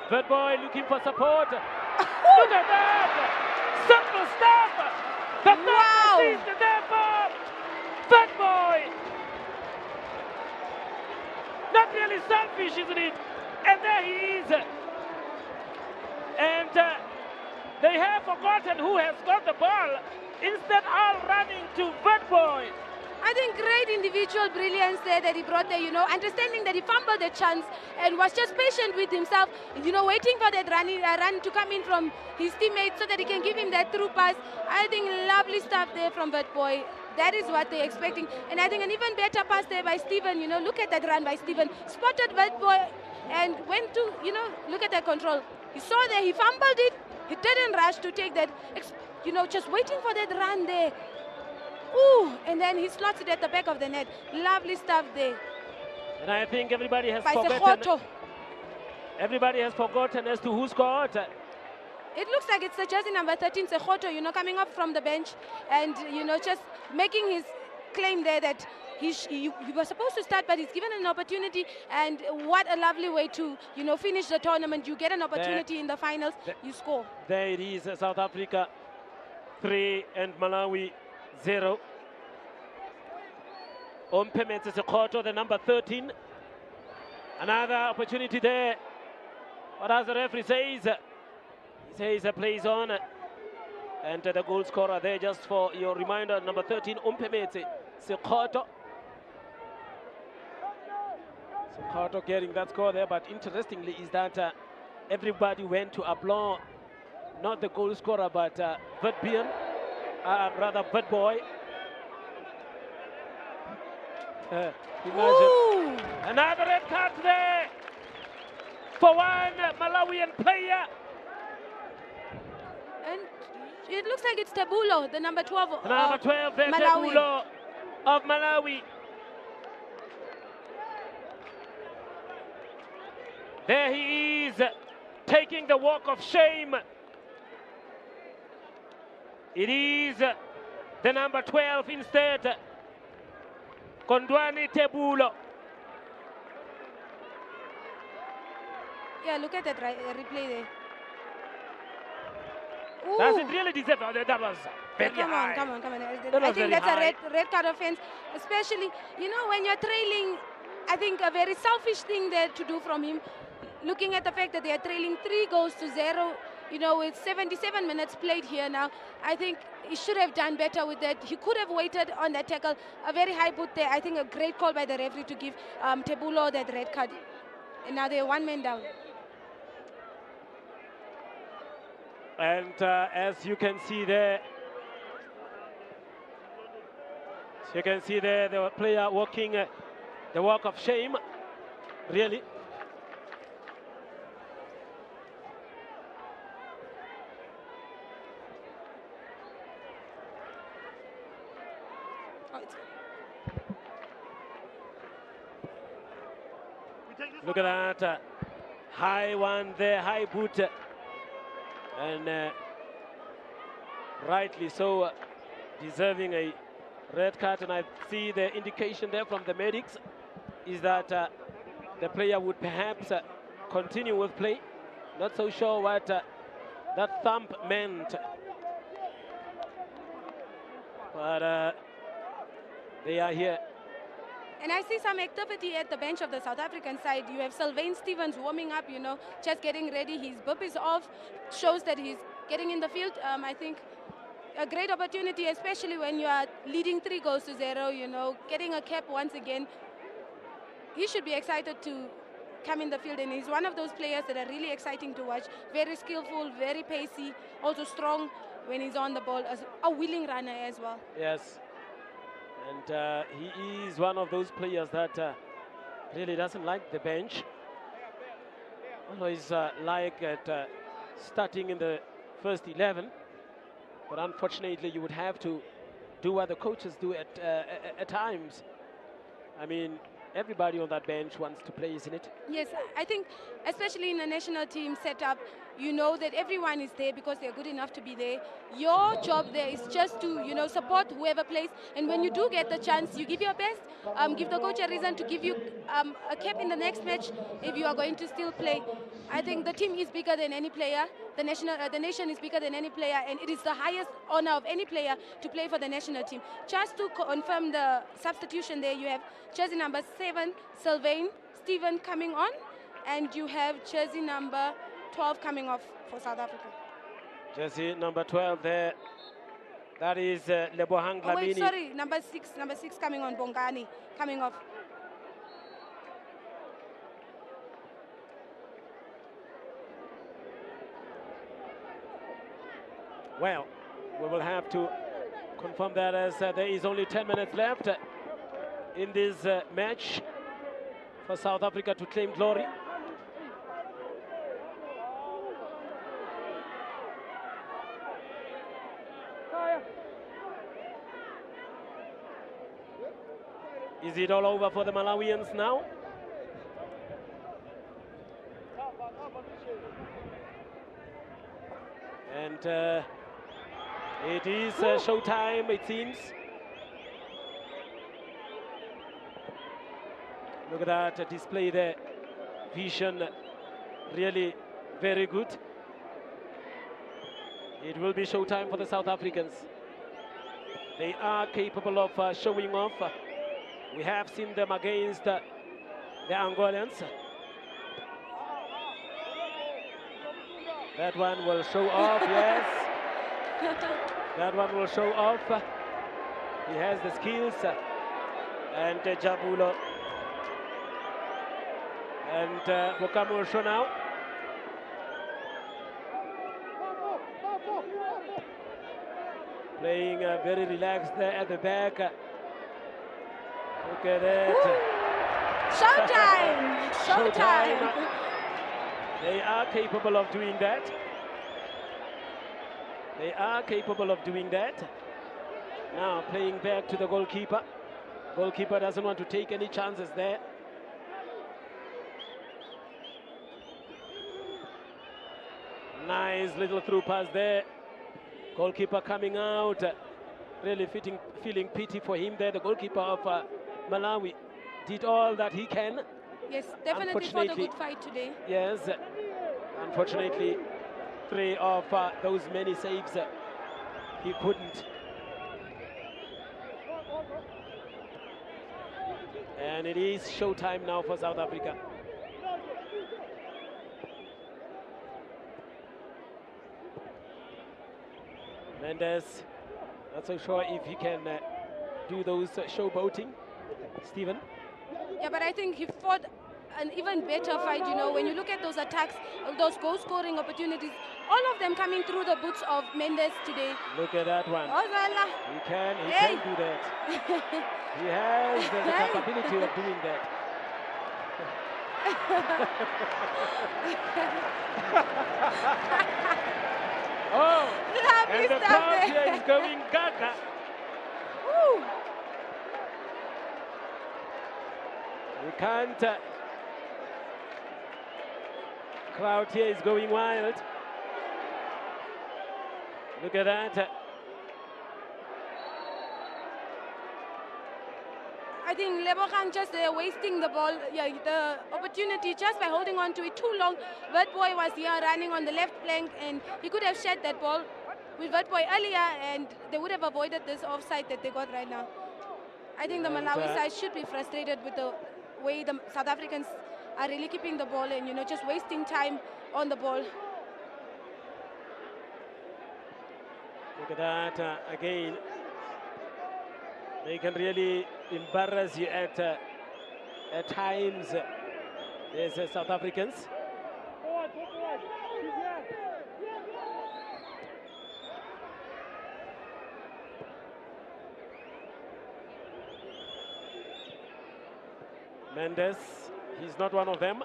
Vetboy looking for support. Look at that! Simple stuff! The Wow. third assist there for Vetboy! Not really selfish, isn't it? And there he is. And they have forgotten who has got the ball. Instead, all running to Vetboy. I think great individual brilliance there that he brought there, you know, understanding that he fumbled the chance and was just patient with himself, you know, waiting for that run to come in from his teammates so that he can give him that through pass. I think lovely stuff there from Vetboy. That is what they're expecting. And I think an even better pass there by Steven, you know, look at that run by Steven. Spotted Vetboy and went to, you know, look at that control. He saw there, he fumbled it. He didn't rush to take that, you know, just waiting for that run there. Ooh, and then he slots it at the back of the net. Lovely stuff there. And I think everybody has By forgotten. Sekgoto. Everybody has forgotten as to who scored. It looks like it's the jersey number 13, Sekgoto, you know, coming up from the bench and, you know, just making his claim there that he was supposed to start, but he's given an opportunity. And what a lovely way to, you know, finish the tournament. You get an opportunity in the finals, you score. There it is, South Africa 3 and Malawi 0. Ompemetse Sekgoto, the number 13. Another opportunity there. What does the referee says? He says plays on. And the goal scorer there, just for your reminder, number 13, Ompemetse Sekgoto. Sekgoto getting that score there, but interestingly is that everybody went to applaud, not the goal scorer, but Vetboy. Imagine. Ooh. Another red card there for one Malawian player. And it looks like it's Tebulo, the number 12 of Number 12 there, Malawi. Tebulo of Malawi. There he is, taking the walk of shame. It is the number 12 instead, Kondwani Tebulo. Yeah, look at that replay there. Ooh. Does it really deserve that? That was very come high. on. That I was think very that's high. a red card offense, especially, you know, when you're trailing. I think a very selfish thing there to do from him, looking at the fact that they are trailing 3-0, you know, with 77 minutes played here now. I think he should have done better with that. He could have waited on that tackle. A very high boot there. I think a great call by the referee to give Tebulo that red card. And now they're one man down. And as you can see there, the player walking the walk of shame, really. Look at that, high one there, high boot. And rightly so, deserving a red card. And I see the indication there from the medics is that the player would perhaps continue with play. Not so sure what that thump meant. But they are here. And I see some activity at the bench of the South African side. You have Sylvain Stevens warming up, you know, just getting ready. His bib is off, shows that he's getting in the field. I think a great opportunity, especially when you are leading 3-0, you know, getting a cap once again. He should be excited to come in the field, and he's one of those players that are really exciting to watch. Very skillful, very pacey, also strong when he's on the ball, as a willing runner as well. Yes. And he is one of those players that really doesn't like the bench. Always like at starting in the first 11. But unfortunately, you would have to do what the coaches do at times. I mean, everybody on that bench wants to play, isn't it? Yes, I think especially in a national team setup, You know that everyone is there because they're good enough to be there. Your job there is just to, support whoever plays. And when you do get the chance, you give your best. Give the coach a reason to give you a cap in the next match if you are going to still play. I think the team is bigger than any player. The nation is bigger than any player, and it is the highest honor of any player to play for the national team. Just to confirm the substitution there, you have jersey number 7, Sylvain Steven coming on, and you have jersey number 12 coming off for South Africa. Jersey number 12 there. That is Lebohang Oh wait, Dlamini. sorry, number 6 coming on, Bongani coming off. Well, we will have to confirm that as there is only 10 minutes left in this match for South Africa to claim glory. Is it all over for the Malawians now? And it is showtime, it seems. Look at that display there. Vision really very good. It will be showtime for the South Africans. They are capable of showing off. We have seen them against the Angolans. That one will show off, yes. That one will show off. He has the skills. And Jabulo. And Bokamo will show now. Playing very relaxed there at the back. Look at it. Showtime! Showtime! They are capable of doing that. They are capable of doing that. Now playing back to the goalkeeper. Goalkeeper doesn't want to take any chances there. Nice little through pass there. Goalkeeper coming out. Really feeling pity for him there. The goalkeeper of Malawi did all that he can. Yes, definitely fought a good fight today. Yes, unfortunately, 3 of those many saves he couldn't. And it is showtime now for South Africa. Mendes, not so sure if he can do those showboating. Stephen? Yeah, but I think he fought an even better fight, when you look at those attacks, those goal-scoring opportunities, all of them coming through the boots of Mendes today. Look at that one. Ozala. He can do that. He has the capability of doing that. Oh, and the crowd here is going gaga. Woo. You can't. Crowd here is going wild. Look at that. I think Lebogang just wasting the ball, the opportunity just by holding on to it too long. Vertboy was here running on the left flank, and he could have shed that ball with Vertboy earlier, and they would have avoided this offside that they got right now. I think the Malawi side should be frustrated with the way the South Africans are really keeping the ball and, just wasting time on the ball. Look at that again. They can really embarrass you at times. There's South Africans. Mendes, he's not one of them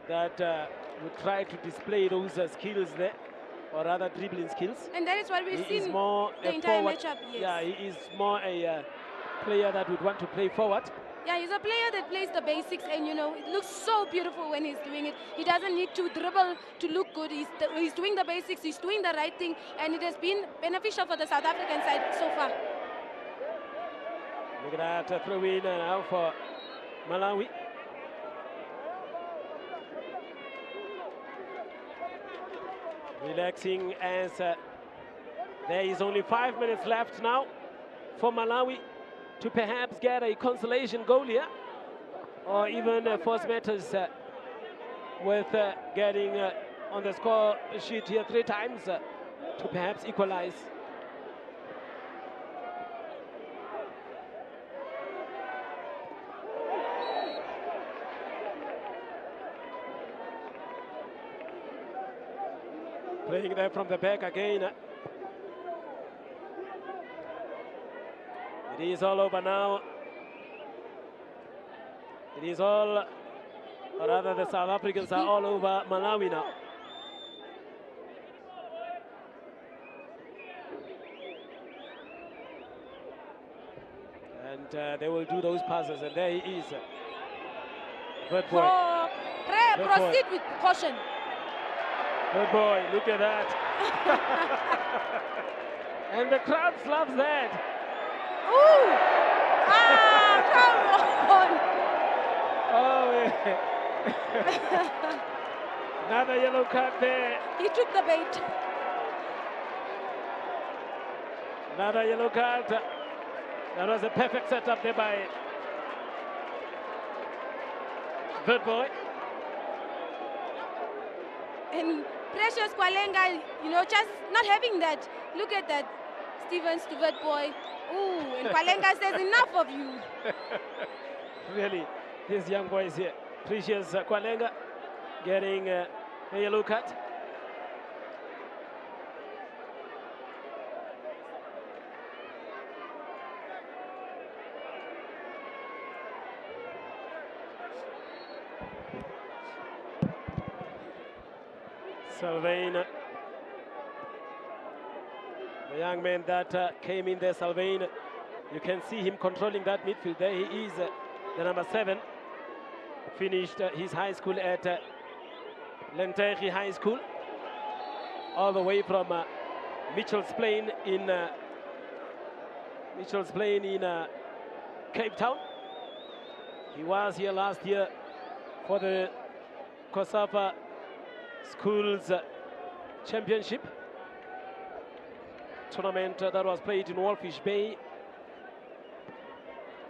that would try to display those skills there, or rather dribbling skills. And that is what we've seen more the entire matchup. Yes. Yeah, he is more a player that would want to play forward. Yeah, he's a player that plays the basics, and you know, it looks so beautiful when he's doing it. He doesn't need to dribble to look good. He's doing the basics, he's doing the right thing, and it has been beneficial for the South African side so far. Look at that throw in now for Malawi. Relaxing as there is only 5 minutes left now for Malawi to perhaps get a consolation goal here, or even force matters with getting on the score sheet here 3 times to perhaps equalize. Playing there from the back again. It is all over now. It is all, or rather the South Africans are all over Malawi now. And they will do those passes, and there he is. Good boy. Proceed with caution. Good boy, look at that. And the crowd loves that. Ooh! Ah, come on! Oh, yeah. Another yellow card there. He took the bait. Another yellow card. That was a perfect setup there by Good boy. And Precious Kwalenga, you know, just not having that. Look at that. Stevens to Good boy. Ooh, and Kwalenga says, enough of you. Really, these young boys here. Precious Kwalenga getting a yellow card. Sylvain, the young man that came in there, Sylvain, you can see him controlling that midfield. There he is, the number 7. Finished his high school at Lentechi High School, all the way from Mitchell's Plain in Cape Town. He was here last year for the COSAFA Schools Championship tournament that was played in Walfish Bay.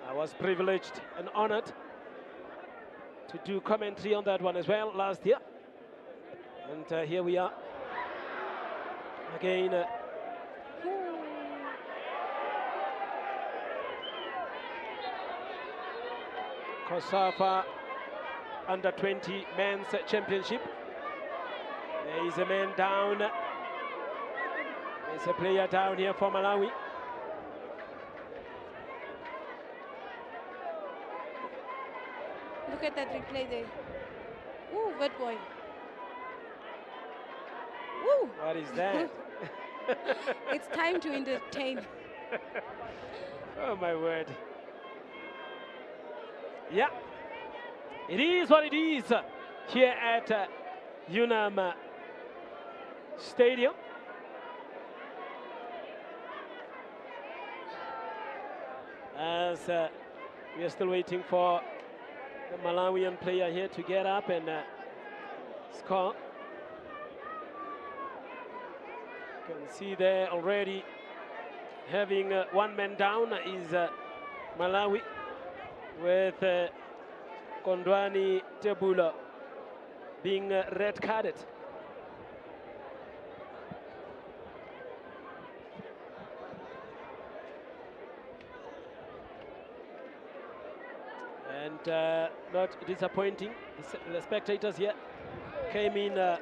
I was privileged and honored to do commentary on that one as well last year. And here we are again. COSAFA Under 20 Men's Championship. There is a man down. There's a player down here for Malawi. Look at that replay there. Ooh, good boy. Ooh. What is that? It's time to entertain. Oh my word. Yeah, it is what it is here at UNAM Stadium. As we are still waiting for the Malawian player here to get up and score. You can see there already having one man down is Malawi, with Kondwani Tebula being red carded. And not disappointing, the spectators here came in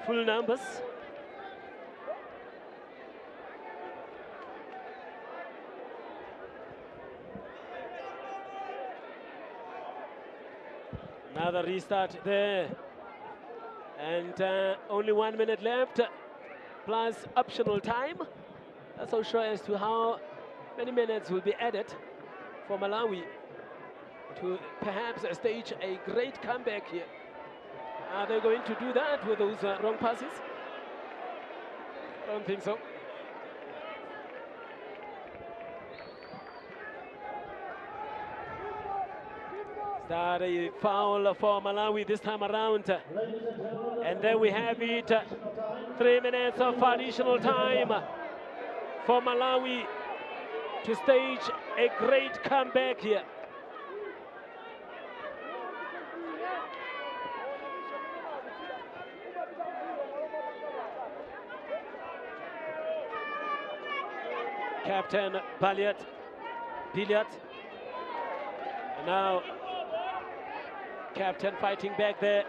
full numbers. Another restart there, and only 1 minute left, plus optional time. Not so sure as to how many minutes will be added for Malawi to perhaps stage a great comeback here. Are they going to do that with those wrong passes? I don't think so. Start a foul for Malawi this time around. And then we have it 3 minutes of additional time for Malawi to stage a great comeback here. Captain Billiard. And now captain fighting back there.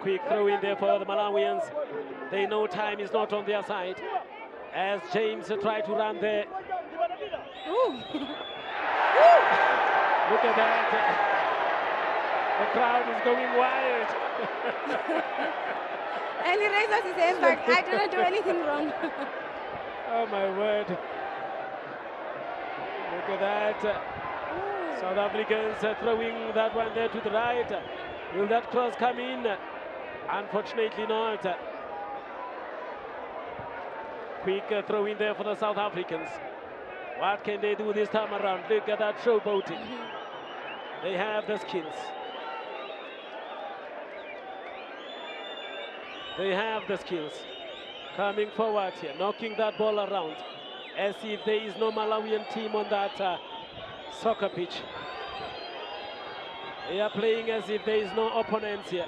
Quick throw in there for the Malawians. They know time is not on their side. As James tried to run there. Ooh. Look at that. The crowd is going wild. And he raises his hand back. I didn't do anything wrong. Oh my word. Look at that. South Africans throwing that one there to the right. Will that cross come in? Unfortunately not. Quick throw in there for the South Africans. What can they do this time around? Look at that showboating. They have the skills. They have the skills. Coming forward here, knocking that ball around. As if there is no Malawian team on that soccer pitch. They are playing as if there is no opponents here.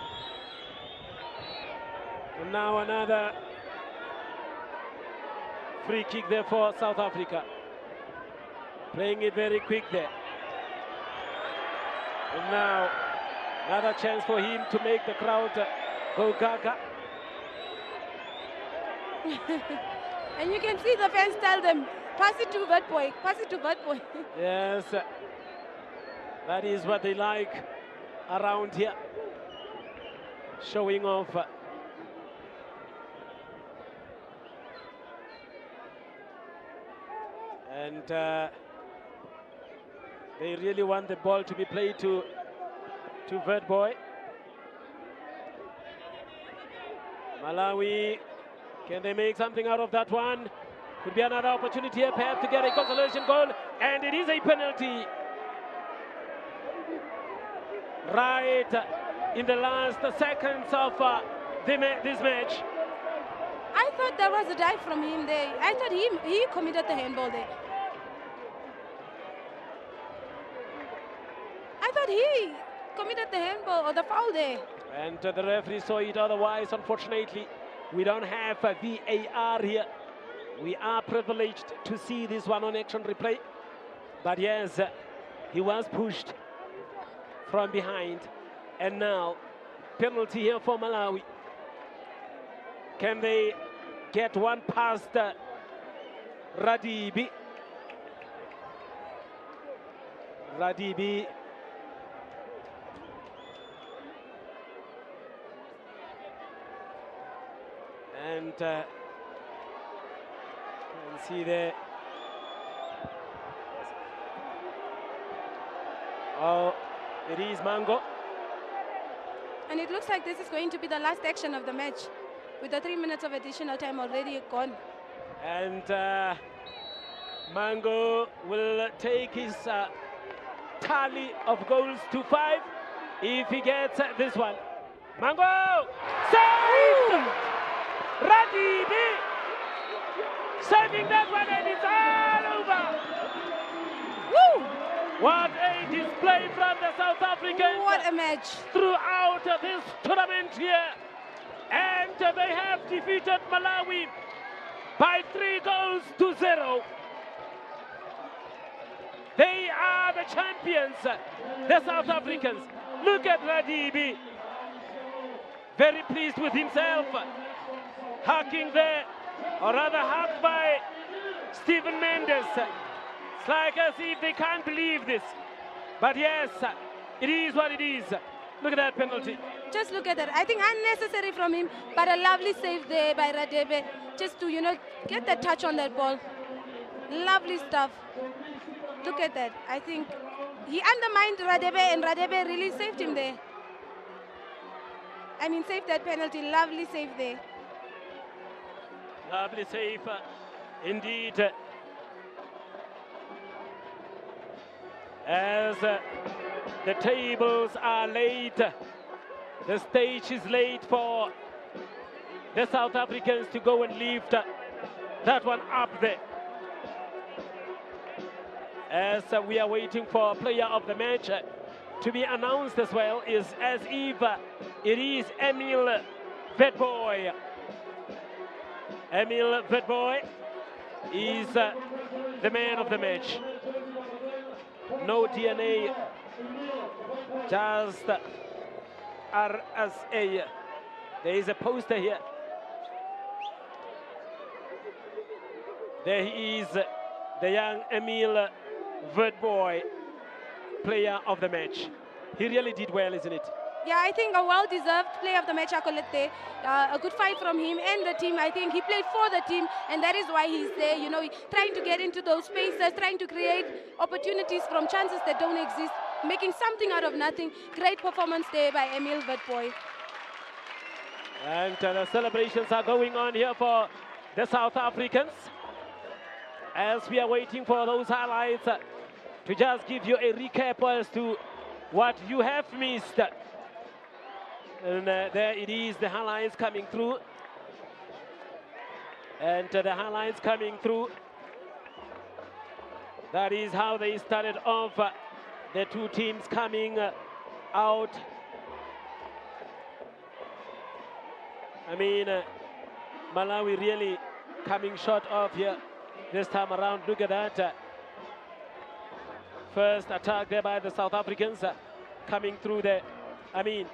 And now another free kick there for South Africa. Playing it very quick there. And now another chance for him to make the crowd go gaga. And you can see the fans tell them, pass it to Bad Boy, pass it to Bad Boy. Yes, that is what they like around here. Showing off. And they really want the ball to be played to Bad Boy. Malawi, can they make something out of that one? Could be another opportunity here, perhaps to get a consolation goal, and it is a penalty. Right in the last seconds of this match. I thought there was a dive from him there. I thought he committed the handball there. I thought he committed the handball or the foul there. And the referee saw it otherwise. Unfortunately, we don't have a VAR here. We are privileged to see this one on action replay. But yes, he was pushed from behind. And now, penalty here for Malawi. Can they get one past Radibi? Radibi. And you can see there. Oh, it is Mango. And it looks like this is going to be the last action of the match, with the 3 minutes of additional time already gone. And Mango will take his tally of goals to 5 if he gets this one. Mango! Saved! Radibi! Saving that one, and it's all over! Woo! What a display from the South Africans! What a match! Throughout this tournament here. And they have defeated Malawi by 3 goals to 0. They are the champions, the South Africans. Look at Radibi. Very pleased with himself. Hugging there, or rather hugged by Stephen Mendes. It's like as if they can't believe this. But yes, it is what it is. Look at that penalty. Just look at that. I think unnecessary from him, but a lovely save there by Radebe, just to, get that touch on that ball. Lovely stuff. Look at that. I think he undermined Radebe, and Radebe really saved him there. I mean, saved that penalty. Lovely save there. Lovely save, indeed. As the tables are laid, the stage is laid for the South Africans to go and lift that one up there. As we are waiting for player of the match to be announced as well, is as if it is Emil Vetboy. Emil Vetboy is the man of the match. No DNA, just RSA. There is a poster here. There he is, the young Emil Vetboy, player of the match. He really did well, isn't it? Yeah, I think a well-deserved player of the match accolade there. A good fight from him and the team. I think he played for the team, and that is why he's there. Trying to get into those spaces, trying to create opportunities from chances that don't exist, making something out of nothing. Great performance there by Emil Vetboy. And the celebrations are going on here for the South Africans. As we are waiting for those highlights to just give you a recap as to what you have missed. And there it is, the highlights coming through. And the highlights coming through. That is how they started off. The two teams coming out. I mean, Malawi really coming short of here this time around. Look at that. First attack there by the South Africans coming through there. I mean,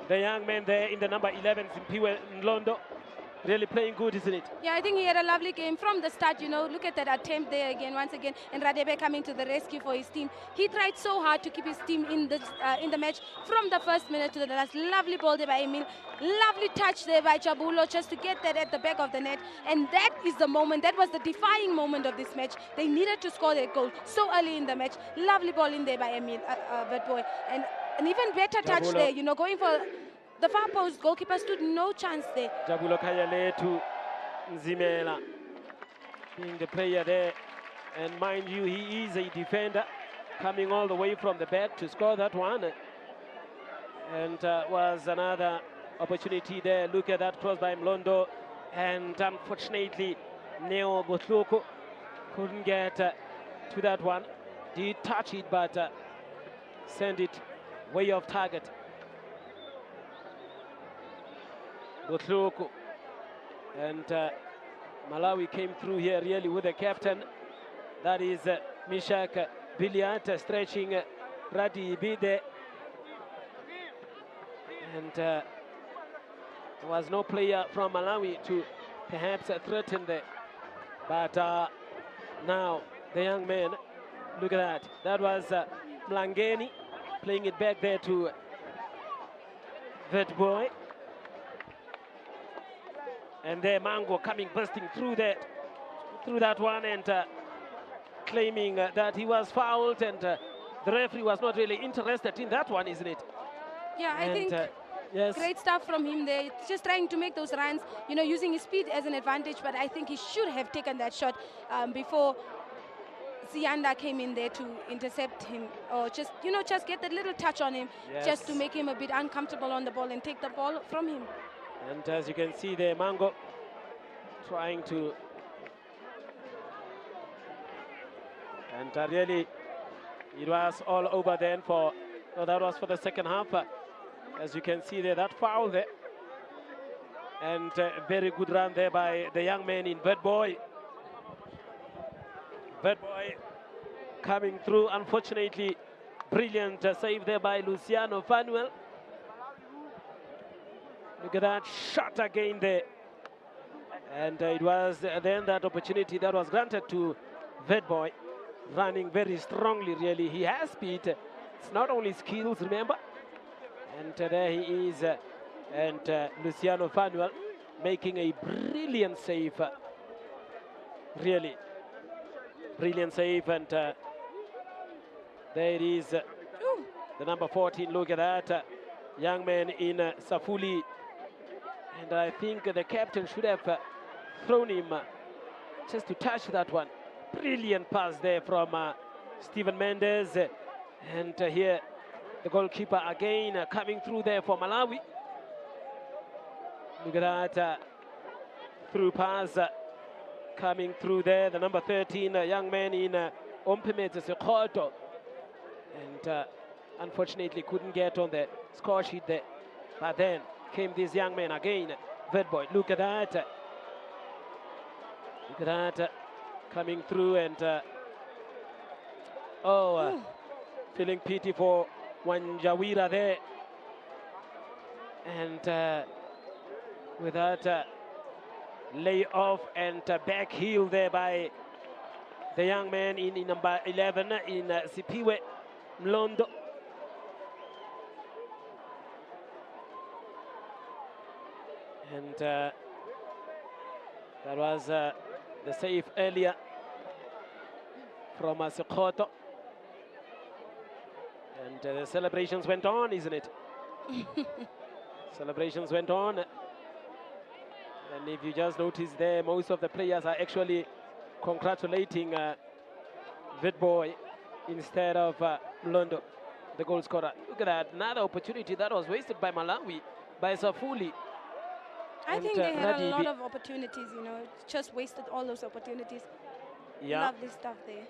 the young man there in the number 11, Zimpiwe Mlondo, really playing good, isn't it? Yeah, I think he had a lovely game from the start. Look at that attempt there again, once again, and Radebe coming to the rescue for his team. He tried so hard to keep his team in the match from the first minute to the last. Lovely ball there by Emil. Lovely touch there by Jabulo just to get that at the back of the net. And that is the moment, that was the defining moment of this match. They needed to score their goal so early in the match. Lovely ball in there by Emil Vetboy. And an even better touch there, going for the far post. Goalkeeper stood no chance there. Jabulo Kayale to Nzimela being the player there. And mind you, he is a defender coming all the way from the back to score that one. And was another opportunity there. Look at that cross by Mlondo. And unfortunately, Neo Botloko couldn't get to that one. Did touch it, but sent it way off target. Botloko. And Malawi came through here really with the captain. That is Mishak Biliat stretching Radi Bide. And there was no player from Malawi to perhaps threaten there. But now the young man, look at that. That was Mlangeni playing it back there to Vetboy. And there Mango coming bursting through that one and claiming that he was fouled, and the referee was not really interested in that one, isn't it? Yeah, I think yes. Great stuff from him there. Just trying to make those runs, using his speed as an advantage, but I think he should have taken that shot before Zianda came in there to intercept him, or just get that little touch on him, yes, just to make him a bit uncomfortable on the ball and take the ball from him. And as you can see there, Mango trying to, and really it was all over then that was for the second half. As you can see there, that foul there, and a very good run there by the young man in Vetboy. Vetboy coming through, unfortunately, brilliant save there by Luciano Fanuel. Look at that shot again there. And it was then that opportunity that was granted to Vetboy, running very strongly, really. He has speed. It's not only skills, remember. And there he is, and Luciano Fanuel making a brilliant save, really brilliant save, and there it is, the number 14. Look at that, young man in Safuli, and I think the captain should have thrown him just to touch that one. Brilliant pass there from Steven Mendes, and here the goalkeeper again coming through there for Malawi. Look at that through pass coming through there, the number 13 young man in Ompemete Sekhoto, and unfortunately couldn't get on the score sheet there. But then came this young man again, Vedboy. Look at that. Look at that coming through, and feeling pity for Wanjawira there. And with that lay off and back heel there by the young man in number 11 in Sipiwe Mlondo. And that was the save earlier from Sekhoto. And the celebrations went on, isn't it? Celebrations went on. And if you just notice there, most of the players are actually congratulating Vidboy instead of Mlondo, the goal scorer. Look at that, another opportunity that was wasted by Malawi, by Safuli. I think they had a lot of opportunities, you know, just wasted all those opportunities. Yeah. Lovely stuff there.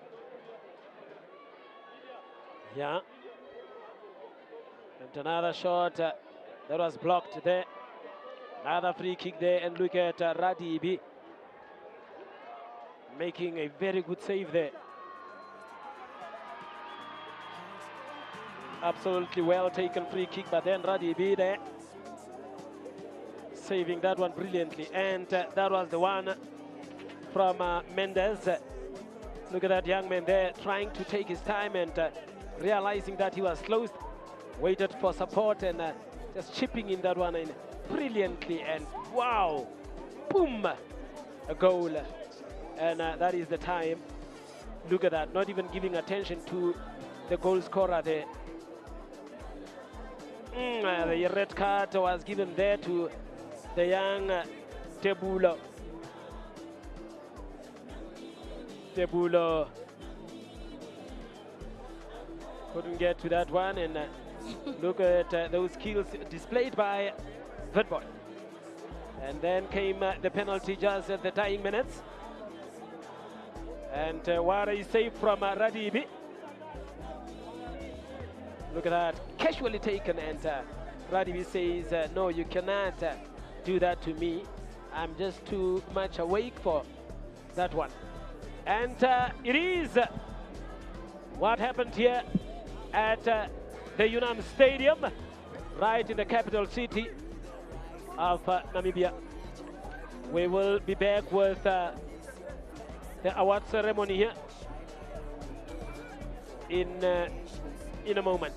Yeah. And another shot that was blocked there. Another free kick there, and look at Radibi making a very good save there. Absolutely well taken free kick, but then Radibi there saving that one brilliantly. And that was the one from Mendes. Look at that young man there trying to take his time and realizing that he was closed, waited for support and just chipping in that one in brilliantly, and wow, boom, a goal. And that is the time. Look at that, not even giving attention to the goal scorer there. The red card was given there to the young Tebulo. Tebulo couldn't get to that one, and look at those skills displayed by Vidboy. And then came the penalty just at the dying minutes. And what a save from Radibi. Look at that, casually taken, and Radibi says, no, you cannot do that to me. I'm just too much awake for that one. And it is what happened here at the UNAM Stadium, right in the capital city of Namibia. We will be back with the award ceremony here in a moment.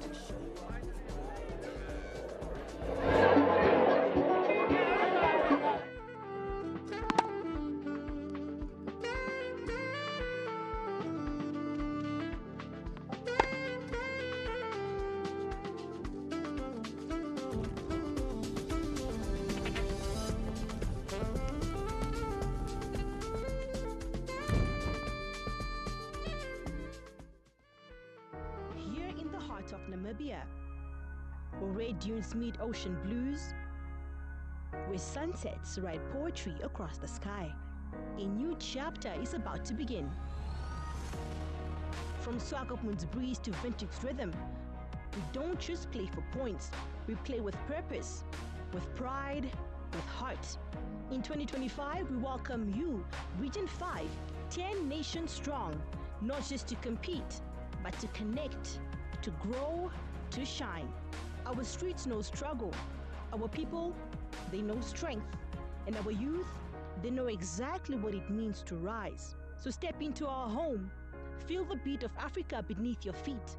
of Namibia, where red dunes meet ocean blues, where sunsets write poetry across the sky. A new chapter is about to begin. From Swakopmund's breeze to Vintage rhythm, we don't just play for points, we play with purpose, with pride, with heart. In 2025, we welcome you, Region 5, 10 nations strong, not just to compete, but to connect, to grow, to shine. Our streets know struggle, our people, they know strength, and our youth, they know exactly what it means to rise. So step into our home, feel the beat of Africa beneath your feet.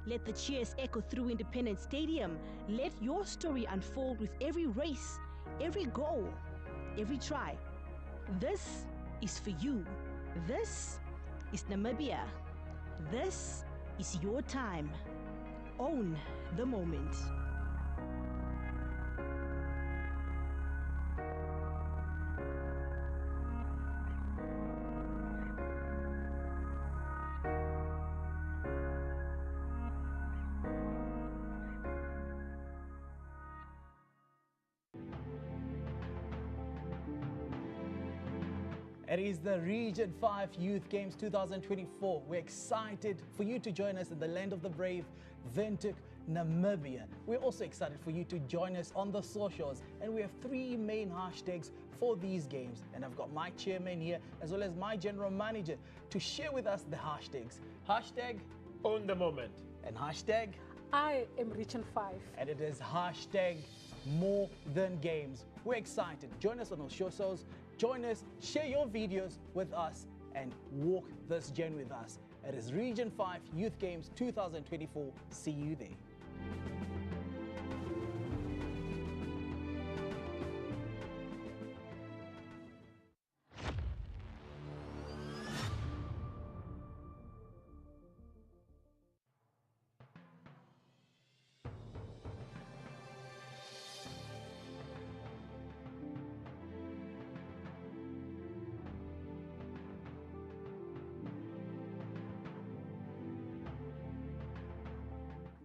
Let the cheers echo through Independence Stadium. Let your story unfold with every race, every goal, every try. This is for you. This is Namibia. This is your time. Own the moment. It is the Region 5 Youth Games 2024. We're excited for you to join us in the land of the brave, Windhoek, Namibia. We're also excited for you to join us on the socials, and we have 3 main hashtags for these games. And I've got my chairman here, as well as my general manager, to share with us the hashtags. Hashtag Own the moment. and hashtag, I am Region 5. and it is hashtag more than games. We're excited. Join us on our socials. Join us, share your videos with us, and walk this journey with us. It is Region 5 Youth Games 2024. See you there.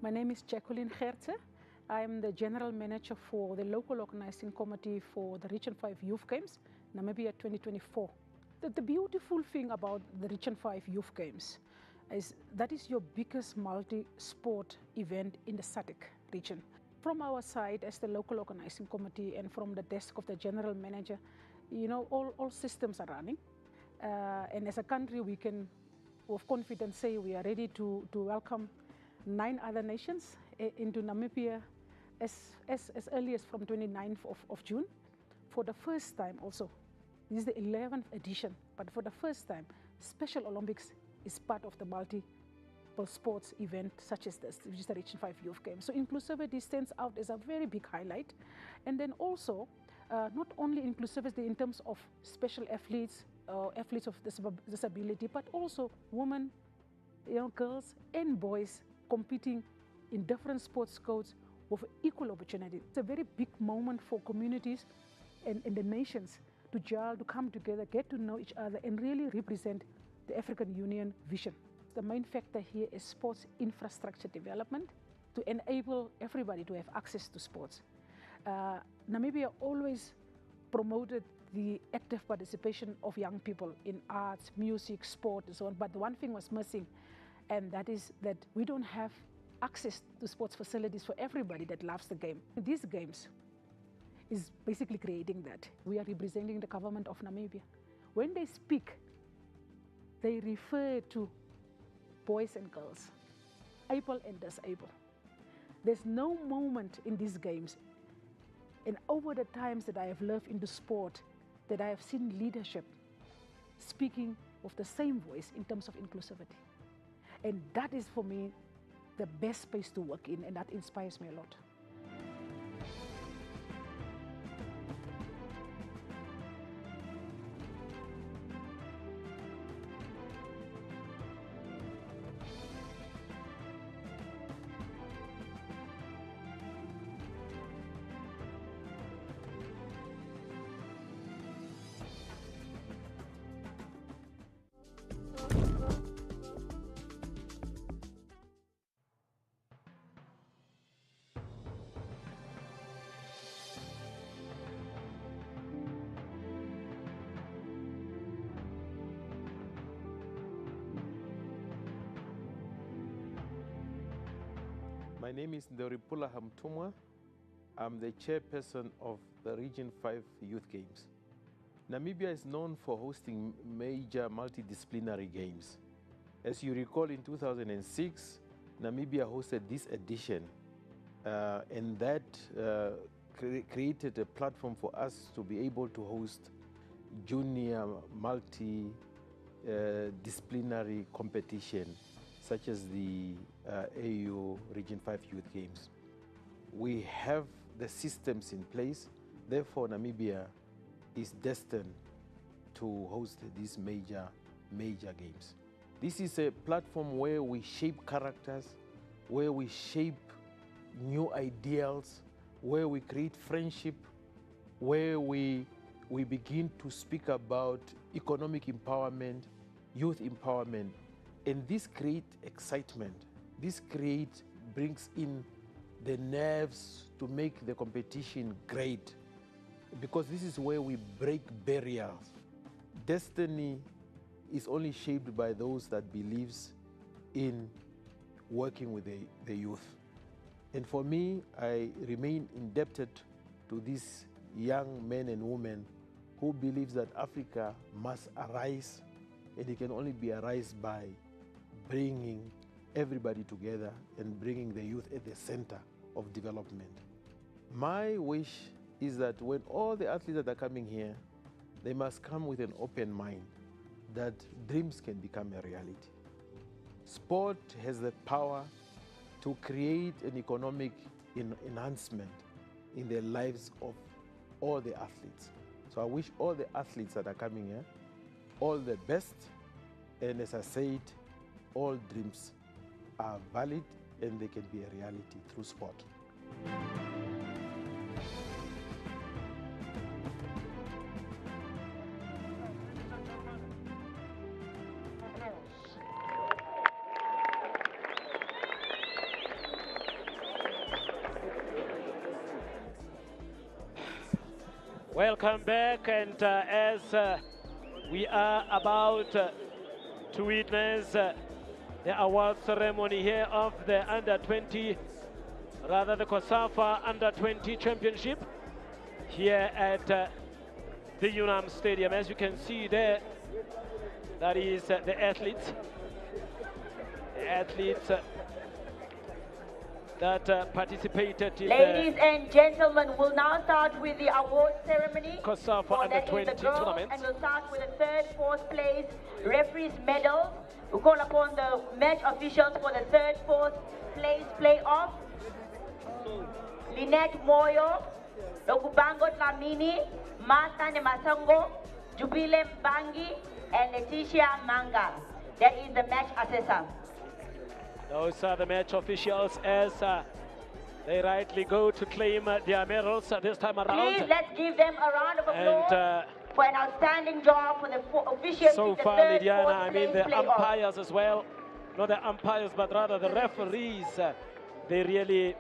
My name is Jacqueline Gertze. I am the General Manager for the local organizing committee for the Region 5 Youth Games, Namibia 2024. The beautiful thing about the Region 5 Youth Games is that is your biggest multi-sport event in the SADC region. From our side as the local organizing committee and from the desk of the General Manager, you know, all systems are running. And as a country, we can with confidence say we are ready to welcome 9 other nations into Namibia as early as from 29th of June. For the first time also, this is the 11th edition, but for the first time, Special Olympics is part of the multiple sports event such as this, which is the Region 5 Youth Games. So inclusivity stands out as a very big highlight. And then also, not only inclusivity in terms of special athletes, athletes of disability, but also women, young girls and boys competing in different sports codes with equal opportunity. It's a very big moment for communities and the nations to gel, to come together, get to know each other, and really represent the African Union vision. The main factor here is sports infrastructure development to enable everybody to have access to sports. Namibia always promoted the active participation of young people in arts, music, sport, and so on, but one thing was missing, and that is that we don't have access to sports facilities for everybody that loves the game. These games is basically creating that. We are representing the government of Namibia. When they speak, they refer to boys and girls, able and disabled. There's no moment in these games, and over the times that I have lived in the sport, that I have seen leadership speaking with the same voice in terms of inclusivity. And that is, for me, the best space to work in, and that inspires me a lot. My name is Ndoripula Hamtumwa. I'm the chairperson of the Region 5 Youth Games. Namibia is known for hosting major multidisciplinary games. As you recall, in 2006, Namibia hosted this edition, and that created a platform for us to be able to host junior multidisciplinary competition such as the AU Region 5 Youth Games. We have the systems in place, therefore Namibia is destined to host these major games. This is a platform where we shape characters, where we shape new ideals, where we create friendship, where we begin to speak about economic empowerment, youth empowerment, and this creates excitement. This brings in the nerves to make the competition great, because this is where we break barriers. Destiny is only shaped by those that believes in working with the youth. And for me, I remain indebted to these young men and women who believes that Africa must arise, and it can only be arise by bringing everybody together and bringing the youth at the center of development. My wish is that when all the athletes that are coming here, they must come with an open mind that dreams can become a reality. Sport has the power to create an economic enhancement in the lives of all the athletes. So I wish all the athletes that are coming here all the best, and as I said, all dreams are valid and they can be a reality through sport. Welcome back, and as we are about to witness the award ceremony here of the Under-20, rather the COSAFA Under-20 Championship here at the UNAM Stadium. As you can see there, that is the athletes. That participated in Ladies and gentlemen, we'll now start with the award ceremony COSAFA for Under-20 tournament. And we'll start with the third, fourth place referees medals. We'll call upon the match officials for the third, fourth place playoff. Lynette Moyo, Lokubango Tlamini, Martha Nemasango, Jubile Mbangi, and Leticia Manga. That is the match assessor. Those are the match officials as they rightly go to claim their medals this time around. Please, let's give them a round of applause for an outstanding job for the officials. So far, Lydiana, I mean the umpires as well. Not the umpires, but rather the referees. They really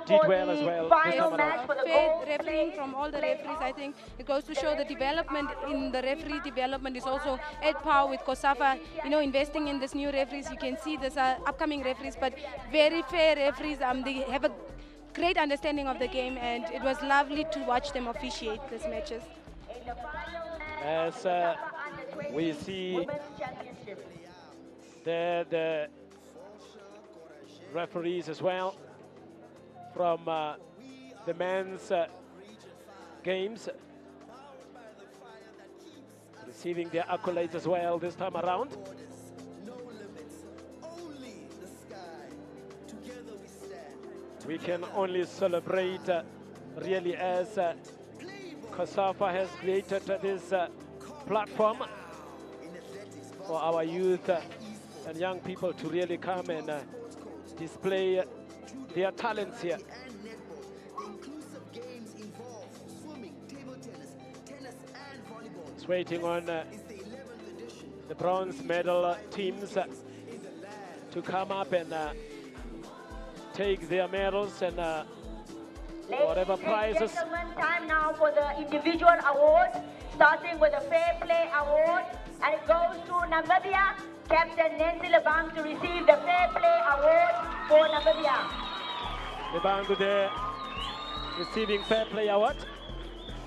did well as well. Final match for the fair refereeing from all the referees. I think it goes to show the development in the referee development is also at par with COSAFA. You know, investing in this new referees. You can see this upcoming referees, but very fair referees. They have a great understanding of the game, and it was lovely to watch them officiate these matches. As we see the referees as well from the men's games, receiving their accolades as well this time around. We can only celebrate really as COSAFA has created this platform for our youth and young people to really come and display their talents here. It's waiting on the bronze medal teams to come up and take their medals and whatever prizes. Ladies and gentlemen, time now for the individual awards, starting with the Fair Play Award, and it goes to Namibia. Captain Nancy Lebang to receive the Fair Play Award for Namibia. Lebang there receiving Fair Play Award.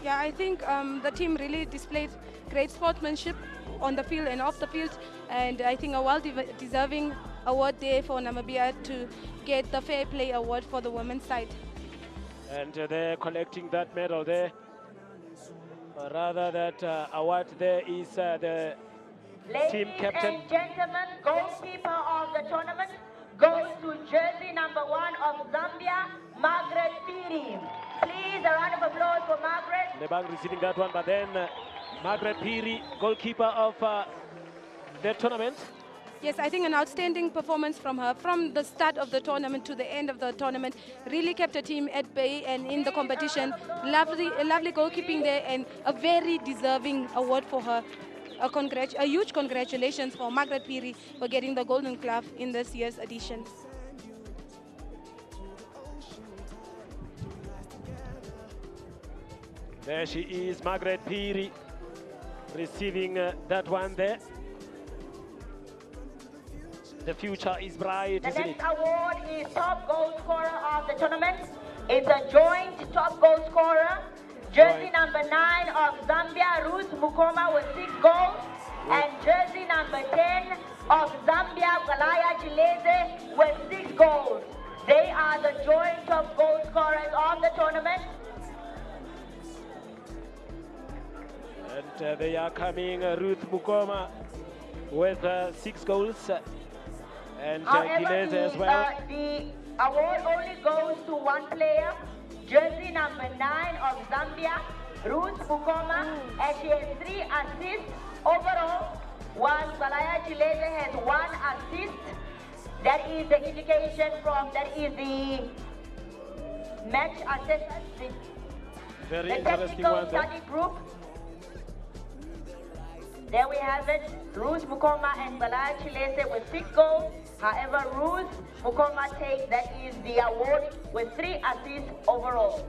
Yeah, I think the team really displayed great sportsmanship on the field and off the field, and I think a well-deserving award there for Namibia to get the Fair Play Award for the women's side. And they're collecting that medal there. Rather, that award there is the team captain. Ladies and gentlemen, goalkeeper of the tournament goes to jersey number 1 of Zambia, Margaret Piri. Please, a round of applause for Margaret. Lebang receiving that one, but then Margaret Piri, goalkeeper of the tournament. Yes, I think an outstanding performance from her from the start of the tournament to the end of the tournament. Really kept the team at bay and in the competition. Lovely goalkeeping there, and a very deserving award for her. A huge congratulations for Margaret Piri for getting the Golden Glove in this year's edition. There she is, Margaret Piri, receiving that one there. The future is bright, The isn't next it? award is top goal scorer of the tournament. It's a joint top goal scorer. Jersey number 9 of Zambia, Ruth Mukoma, with 6 goals. And jersey number 10 of Zambia, Galaya Chileze, with 6 goals. They are the joint top goal scorers of the tournament. And they are coming, Ruth Mukoma with 6 goals. And Gilese as well. The award only goes to one player, jersey number 9 of Zambia, Ruth Mukoma, and she has 3 assists overall, while Galaya Chileze has 1 assist. That is the indication that is the match assessment, Very the interesting technical one there. study group. There we have it, Ruth Mukoma and Galaya Chileze with 6 goals. However, Ruth Mukoma takes, that is the award, with 3 assists overall.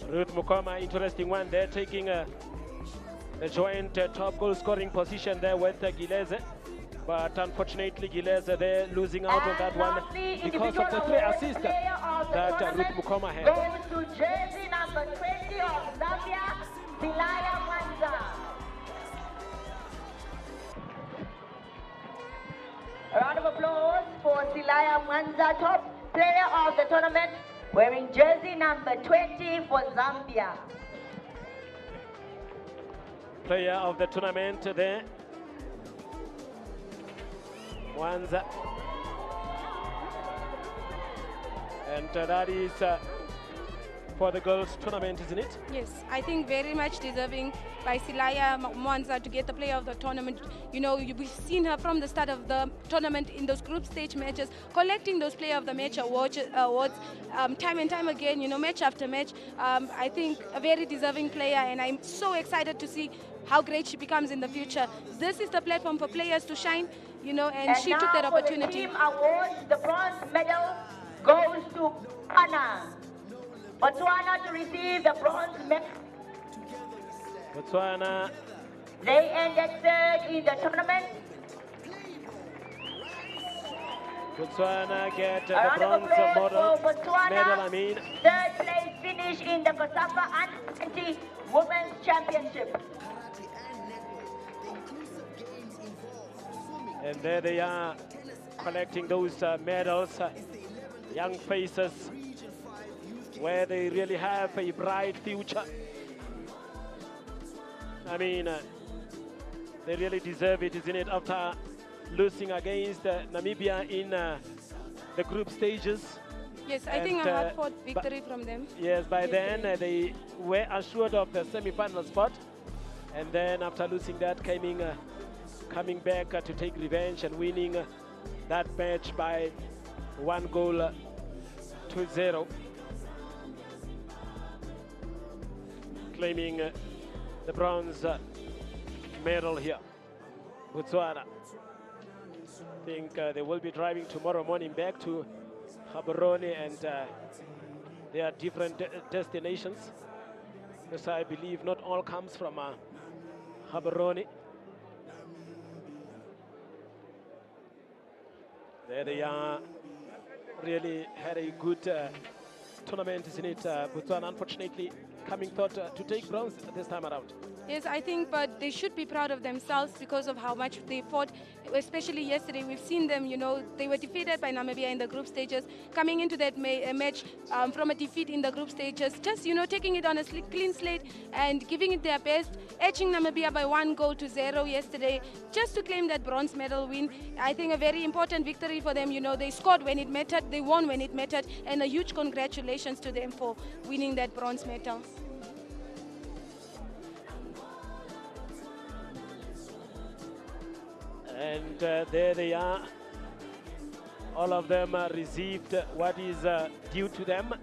Ruth Mukoma, interesting one there, taking the joint top goal scoring position there with Gilese. But unfortunately, Gilese there losing out on that one because of the 3 assists that Ruth Mukoma had. Goes to jersey number 20 of Zambia, Silaya Mwanza. A round of applause for Silaya Mwanza, top player of the tournament, wearing jersey number 20 for Zambia. Player of the tournament there, Mwanza. And that is for the girls tournament, isn't it? Yes, I think very much deserving by Silaya Mwanza to get the player of the tournament. You know, we've seen her from the start of the tournament in those group stage matches, collecting those player of the match awards time and time again, you know, match after match. I think a very deserving player, and I'm so excited to see how great she becomes in the future. This is the platform for players to shine, you know, and she took that opportunity. For the team awards, the bronze medal goes to Botswana. Botswana to receive the bronze medal. Botswana. They ended 3rd in the tournament. Botswana get the A round of bronze applause for Botswana. medal, 3rd place finish in the COSAFA U20 Women's Championship. And there they are, collecting those medals, young faces, where they really have a bright future. I mean, they really deserve it, isn't it, after losing against Namibia in the group stages. Yes, I think a hard-fought victory from them. Yes, by then they were assured of the semi-final spot. And then after losing that, coming back to take revenge and winning that match by 1 goal to 0. Claiming the bronze medal here. Botswana. I think they will be driving tomorrow morning back to Gaborone, and there are different destinations. Because I believe not all comes from Gaborone. There they are. Really had a good tournament, isn't it? Botswana unfortunately coming thought to take bronze this time around. Yes, I think, but they should be proud of themselves because of how much they fought, especially yesterday. We've seen them, you know, they were defeated by Namibia in the group stages, coming into that match from a defeat in the group stages, just, you know, taking it on a clean slate and giving it their best, edging Namibia by 1-0 yesterday, just to claim that bronze medal win. I think a very important victory for them. You know, they scored when it mattered, they won when it mattered, and a huge congratulations to them for winning that bronze medal. And there they are. All of them received what is due to them.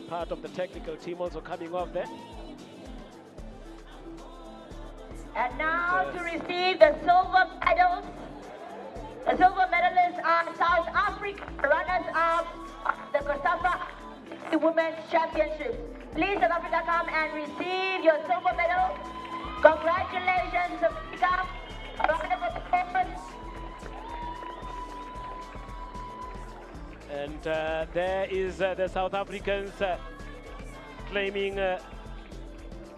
Part of the technical team also coming off there. And now to receive the silver medals. The silver medalists are South Africa, runners-up the COSAFA Women's Championships. Please, South Africa, come and receive your silver medal. Congratulations, South Africa. A round of applause. And there is the South Africans claiming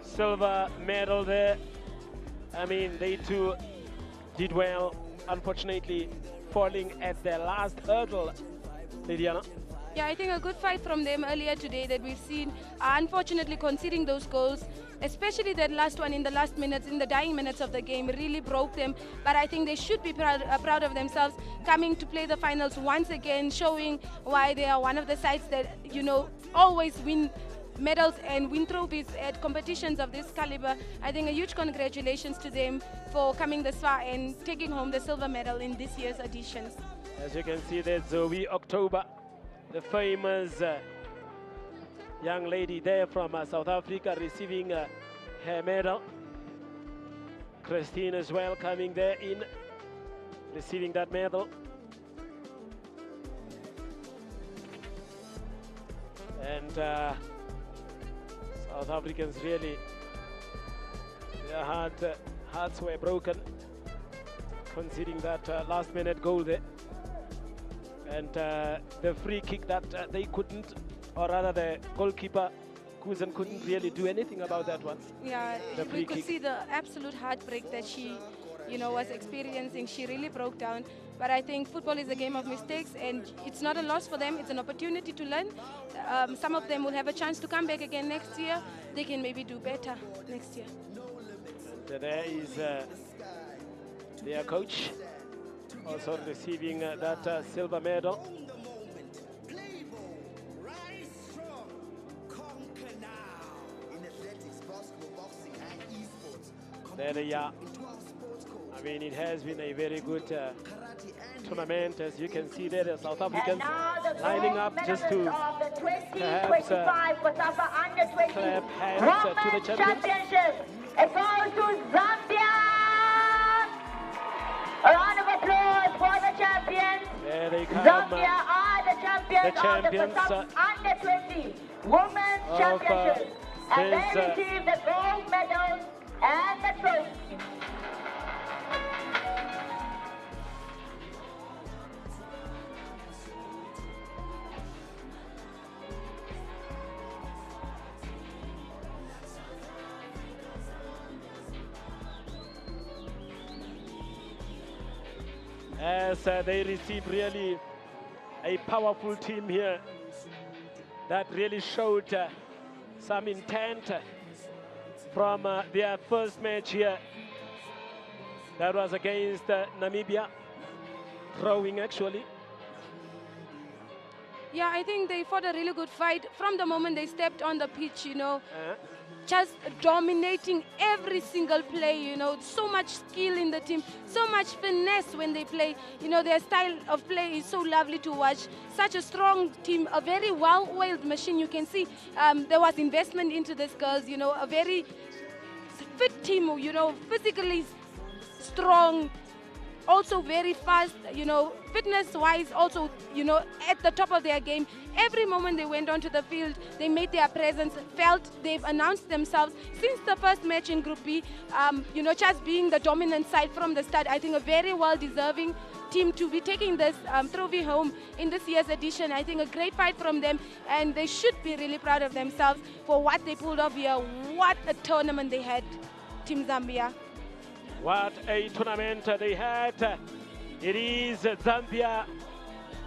silver medal there. I mean, they too did well, unfortunately falling at their last hurdle, Lydiana. Yeah, I think a good fight from them earlier today that we've seen, unfortunately conceding those goals, especially that last one in the last minutes, in the dying minutes of the game, really broke them. But I think they should be proud of themselves, coming to play the finals once again, showing why they are one of the sides that, you know, always win medals and win trophies at competitions of this caliber. I think a huge congratulations to them for coming this far and taking home the silver medal in this year's editions. As you can see, there's Zoe October, the famous young lady there from South Africa, receiving her medal. Christine as well coming there in, receiving that medal. And South Africans really, their hearts were broken, conceding that last-minute goal there. And the free kick that they couldn't, or rather the goalkeeper, Kuzen, couldn't really do anything about that one. Yeah, The free we could kick. see the absolute heartbreak that she, you know, was experiencing. She really broke down. But I think football is a game of mistakes, and it's not a loss for them. It's an opportunity to learn. Some of them will have a chance to come back again next year. They can maybe do better next year. And there is their coach, also receiving that silver medal. There they are. I mean, it has been a very good tournament. As you can see there, the South Africans lining up just to perhaps clap hands to the champions. It goes to Zambia. A round of applause for the champions. There they come. Zambia are the champions of the champions, COSAFA Under-20 Women's Championships. And they receive the gold medals and the trophy. As they receive really a powerful team here that really showed some intent from their first match here. That was against Namibia, drawing actually. Yeah, I think they fought a really good fight from the moment they stepped on the pitch, you know. Just dominating every single play, you know, so much skill in the team, so much finesse when they play. You know, their style of play is so lovely to watch. Such a strong team, a very well-oiled machine. You can see there was investment into these girls, you know, a very fit team, you know, physically strong, also very fast, fitness-wise, also, at the top of their game. Every moment they went onto the field, they made their presence felt. They've announced themselves since the first match in Group B, just being the dominant side from the start. I think a very well-deserving team to be taking this trophy home in this year's edition. I think a great fight from them, and they should be really proud of themselves for what they pulled off here. What a tournament they had, Team Zambia. What a tournament they had. It is Zambia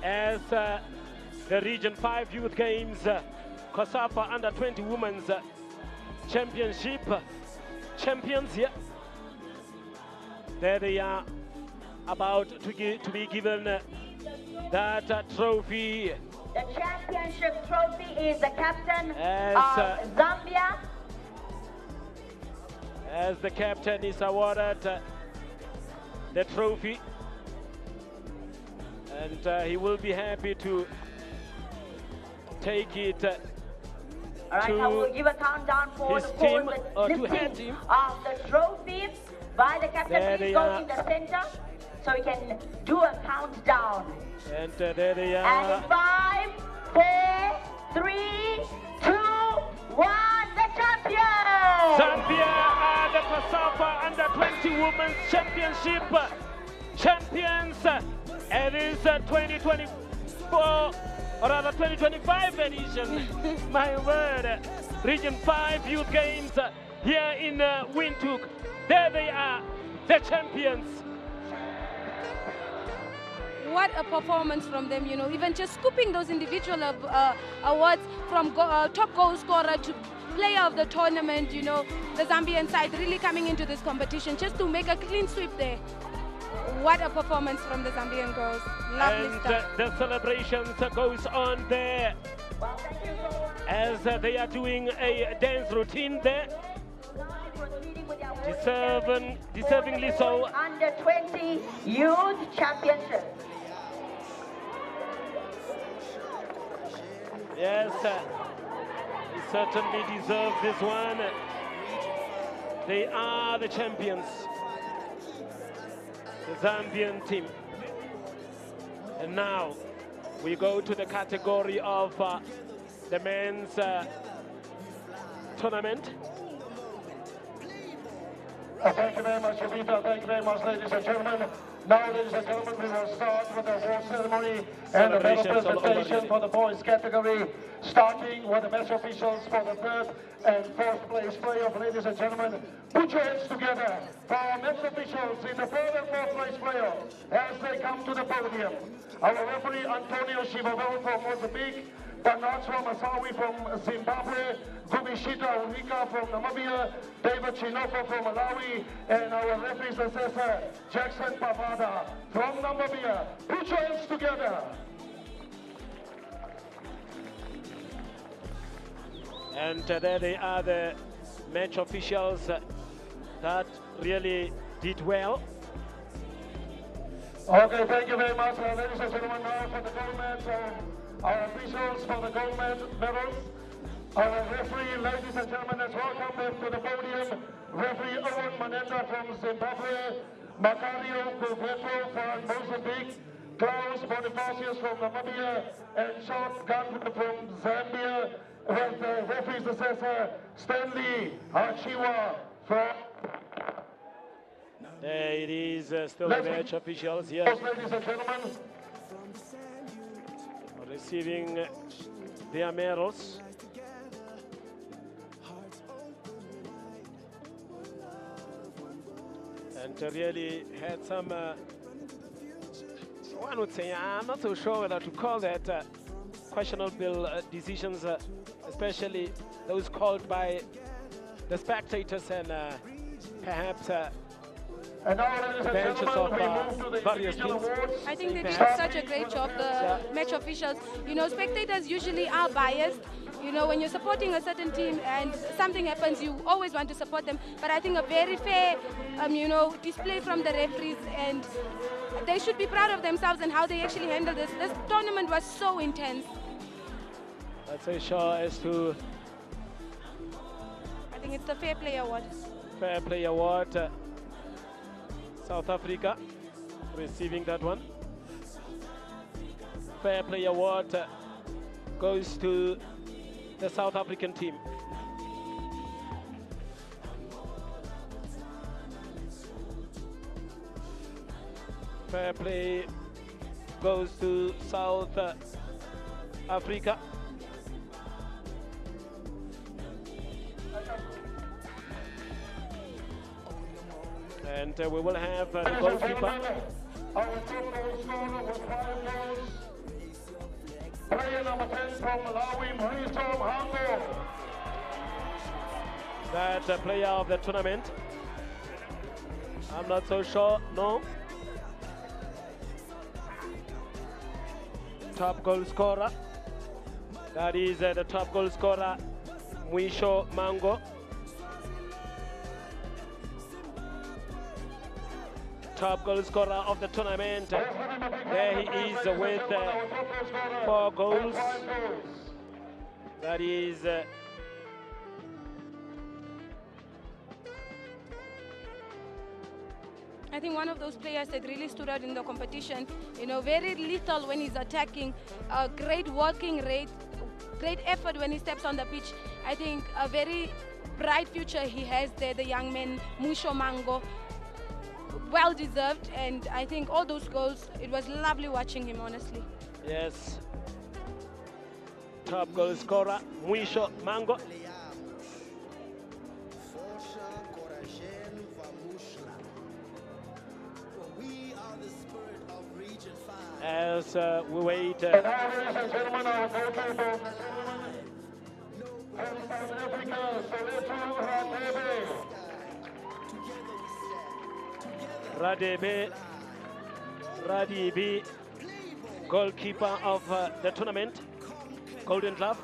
as the Region 5 Youth Games, COSAFA Under-20 Women's Championship champions here. There they are, about to be given that trophy. The championship trophy is the captain of Zambia. As the captain is awarded the trophy, and he will be happy to take it All right, I will give a countdown for the team, or to her team of the trophy by the captain. There Please they go are. in the center so we can do a countdown. And there they are. And in 5, 4, 3, 2, 1, the champions! Zambia are the COSAFA Under-20 Women's Championship champions. It is 2024, or rather 2025 edition. My word. Region 5 Youth Games here in Windhoek. There they are, the champions. What a performance from them, even just scooping those individual awards from top goal scorer to player of the tournament, the Zambian side really coming into this competition just to make a clean sweep there. What a performance from the Zambian girls. Lovely stuff. The celebrations goes on there Well, thank you so much. as they are doing a dance routine there. Deservingly so. Under-20 Youth Championship. Yes, he certainly deserve this one. They are the champions, the Zambian team. And now we go to the category of the men's tournament. Thank you very much, Jovita. Thank you very much, ladies and gentlemen. Now, ladies and gentlemen, we will start with the award ceremony and the medal presentation for the boys category, starting with the match officials for the third and fourth place playoff. Ladies and gentlemen, put your hands together for our match officials in the third and fourth place playoff as they come to the podium. Our referee, Antonio Shivavel from Mozambique, Tanachwa Masawi from Zimbabwe, Gumishita Unika from Namibia, David Chinoko from Malawi, and our referee's assessor, Jackson Pavada from Namibia. Put your hands together. And there they are, the match officials that really did well. Okay, thank you very much, ladies and gentlemen. Now for the gold match, our officials for the gold medals. Our referee, ladies and gentlemen, has welcomed them to the podium. Referee Owen Manenda from Zimbabwe, Macario Kuveto from Mozambique, Klaus Bonifacius from Namibia, and Sean Gunn from Zambia, with the referee's assessor, Stanley Hachiwa from... There it is, still the match officials here Ladies and gentlemen, receiving their medals. And really had some, one would say, I'm not so sure whether to call that questionable decisions, especially those called by the spectators and perhaps and now, ladies and benches gentlemen, of we move to the various individual teams. awards. I think they did Perhaps. such a great job, the match officials. Spectators usually are biased. When you're supporting a certain team and something happens, you always want to support them. But I think a very fair, display from the referees, and they should be proud of themselves and how they actually handled this. This tournament was so intense. Let's say sure as to I think it's the Fair Play Award. Fair Play Award. South Africa receiving that one. Fair Play Award goes to the South African team. Fair Play goes to South Africa. And we will have the goalkeeper. Player number 10 from Malawi, That player of the tournament. I'm not so sure, no. Top goal scorer. That is the top goal scorer, Mwisho Mango. Top goal scorer of the tournament. There he is with 4 goals. That is I think one of those players that really stood out in the competition, you know, very lethal when he's attacking, great working rate, great effort when he steps on the pitch. I think a very bright future he has there, the young man, Mwisho Mango. Well deserved, and I think all those goals, it was lovely watching him, honestly. yes. Top goal scorer, Mwisho Mango. As we wait. Ladies and gentlemen, our goalkeeper. From South Africa, Radebe, goalkeeper of the tournament, Golden Glove.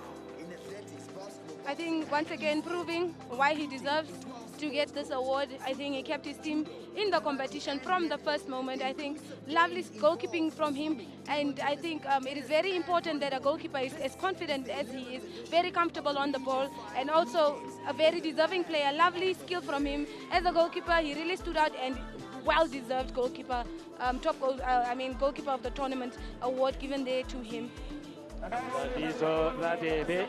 I think once again proving why he deserves to get this award. I think he kept his team in the competition from the first moment. I think lovely goalkeeping from him, and I think it is very important that a goalkeeper is as confident as he is, very comfortable on the ball, and also a very deserving player. Lovely skill from him as a goalkeeper. He really stood out and well-deserved goalkeeper, goalkeeper of the tournament award given there to him. Radebe.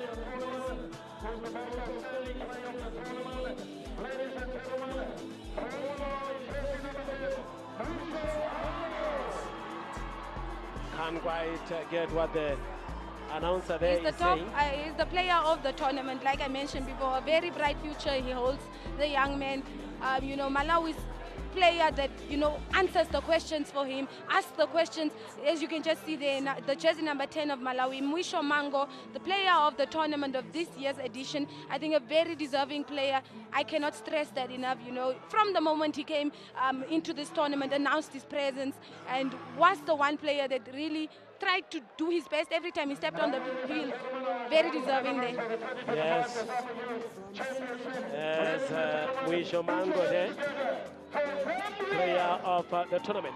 Can't quite get what the announcer there is saying. He's the player of the tournament, like I mentioned before. A very bright future he holds, the young man. Malawi's player that, answers the questions for him, asks the questions. As you can just see there, the jersey number 10 of Malawi, Mwisho Mango, the player of the tournament of this year's edition. I think a very deserving player. I cannot stress that enough, From the moment he came into this tournament, announced his presence, and was the one player that really tried to do his best every time he stepped on the field. Very deserving there. Yes. As Mwisho Mango there, player of the tournament.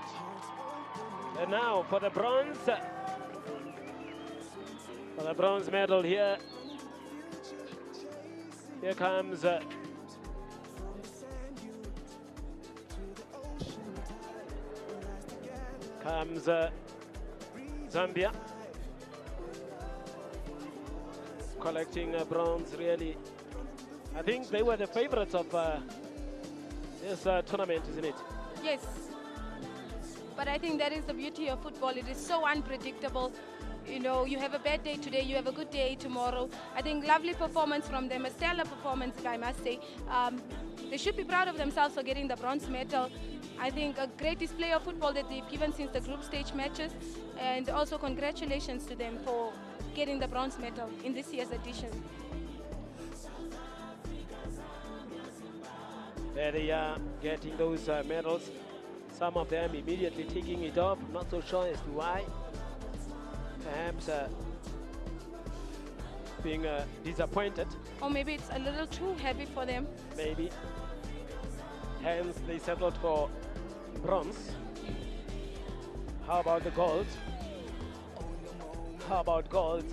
And now for the bronze medal here comes Zambia, collecting bronze. Really, I think they were the favorites of this tournament, isn't it? Yes. But I think that is the beauty of football. It is so unpredictable. You have a bad day today, you have a good day tomorrow. I think lovely performance from them, a stellar performance, if I must say. They should be proud of themselves for getting the bronze medal. I think a great display of football that they've given since the group stage matches. And also congratulations to them for getting the bronze medal in this year's edition. There they are, getting those medals. Some of them immediately taking it off. Not so sure as to why. Perhaps being disappointed. Or maybe it's a little too heavy for them. Maybe. Hence they settled for bronze. How about the gold? How about gold?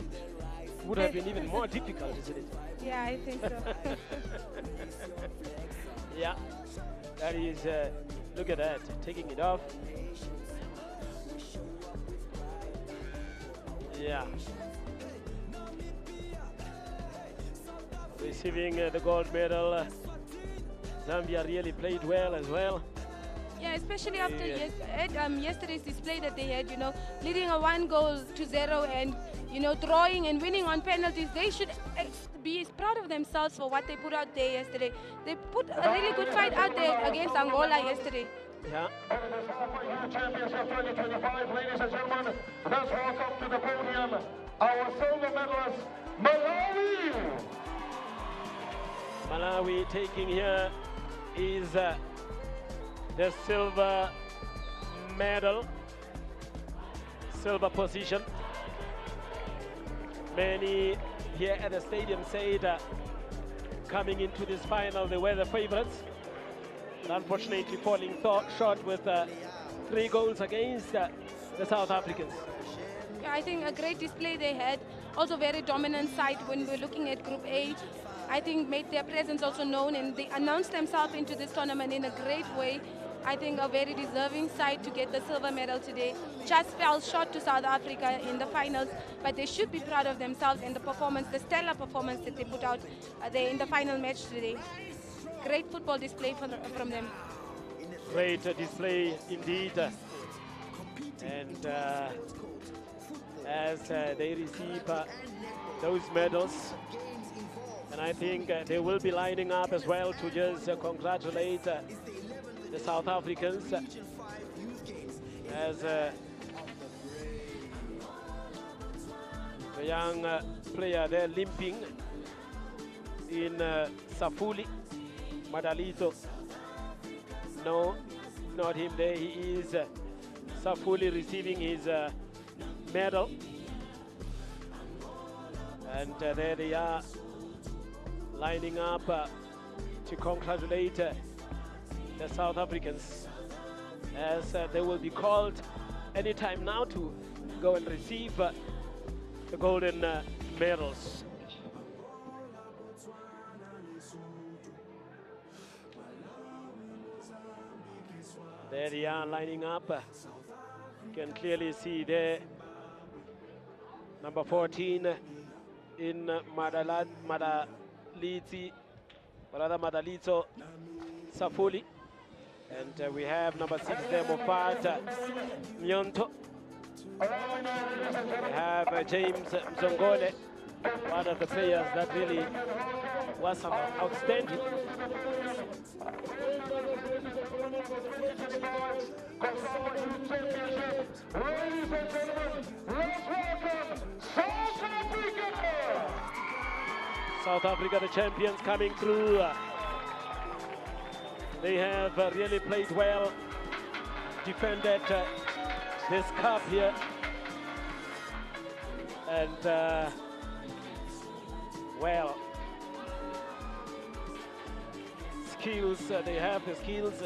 Would have been even more difficult, isn't it? Yeah, I think so. Yeah, that is, look at that, taking it off. Yeah. Receiving the gold medal. Zambia really played well as well. Yeah, especially after yesterday's display that they had, leading a 1-0 and, drawing and winning on penalties. They should be proud of themselves for what they put out there yesterday. They put a really good fight out there against Angola yesterday. Yeah. COSAFA Championship 2025, ladies and gentlemen, let's welcome to the podium our silver medalist, Malawi. Malawi taking here is the silver medal, silver position. Many here at the stadium said coming into this final they were the favorites, but unfortunately falling short with 3 goals against the South Africans. Yeah, I think a great display they had. Also very dominant side when we're looking at Group A. I think made their presence also known, and they announced themselves into this tournament in a great way. I think a very deserving side to get the silver medal today. Just fell short to South Africa in the finals, but they should be proud of themselves and the performance, the stellar performance that they put out there in the final match today. Great football display from them. Great display indeed. And as they receive those medals, and I think they will be lining up as well to just congratulate the South Africans as the young player there limping in Safuli, Madalito. No, not him there. He is Safuli receiving his medal. And there they are lining up to congratulate the South Africans, as they will be called anytime now to go and receive the golden medals. There they are lining up. You can clearly see there number 14 in Madalito Safuli. And we have number 6 there, Mofat Nyonto. We have James Mzongole, one of the players that really was outstanding. Ladies and gentlemen, let's welcome South Africa. South Africa, the champions, coming through. They have really played well, defended this cup here, and well, skills, they have the skills.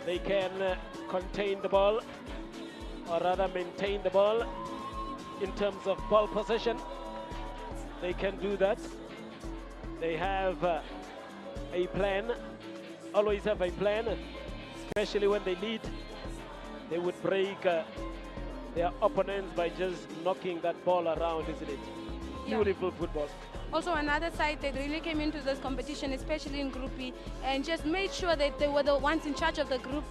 They can contain the ball, or rather maintain the ball in terms of ball possession. They can do that. They have a plan, always have a plan, especially when they lead. They would break their opponents by just knocking that ball around, isn't it? Yeah. Beautiful football. Also another side that really came into this competition, especially in Group B, and just made sure that they were the ones in charge of the group,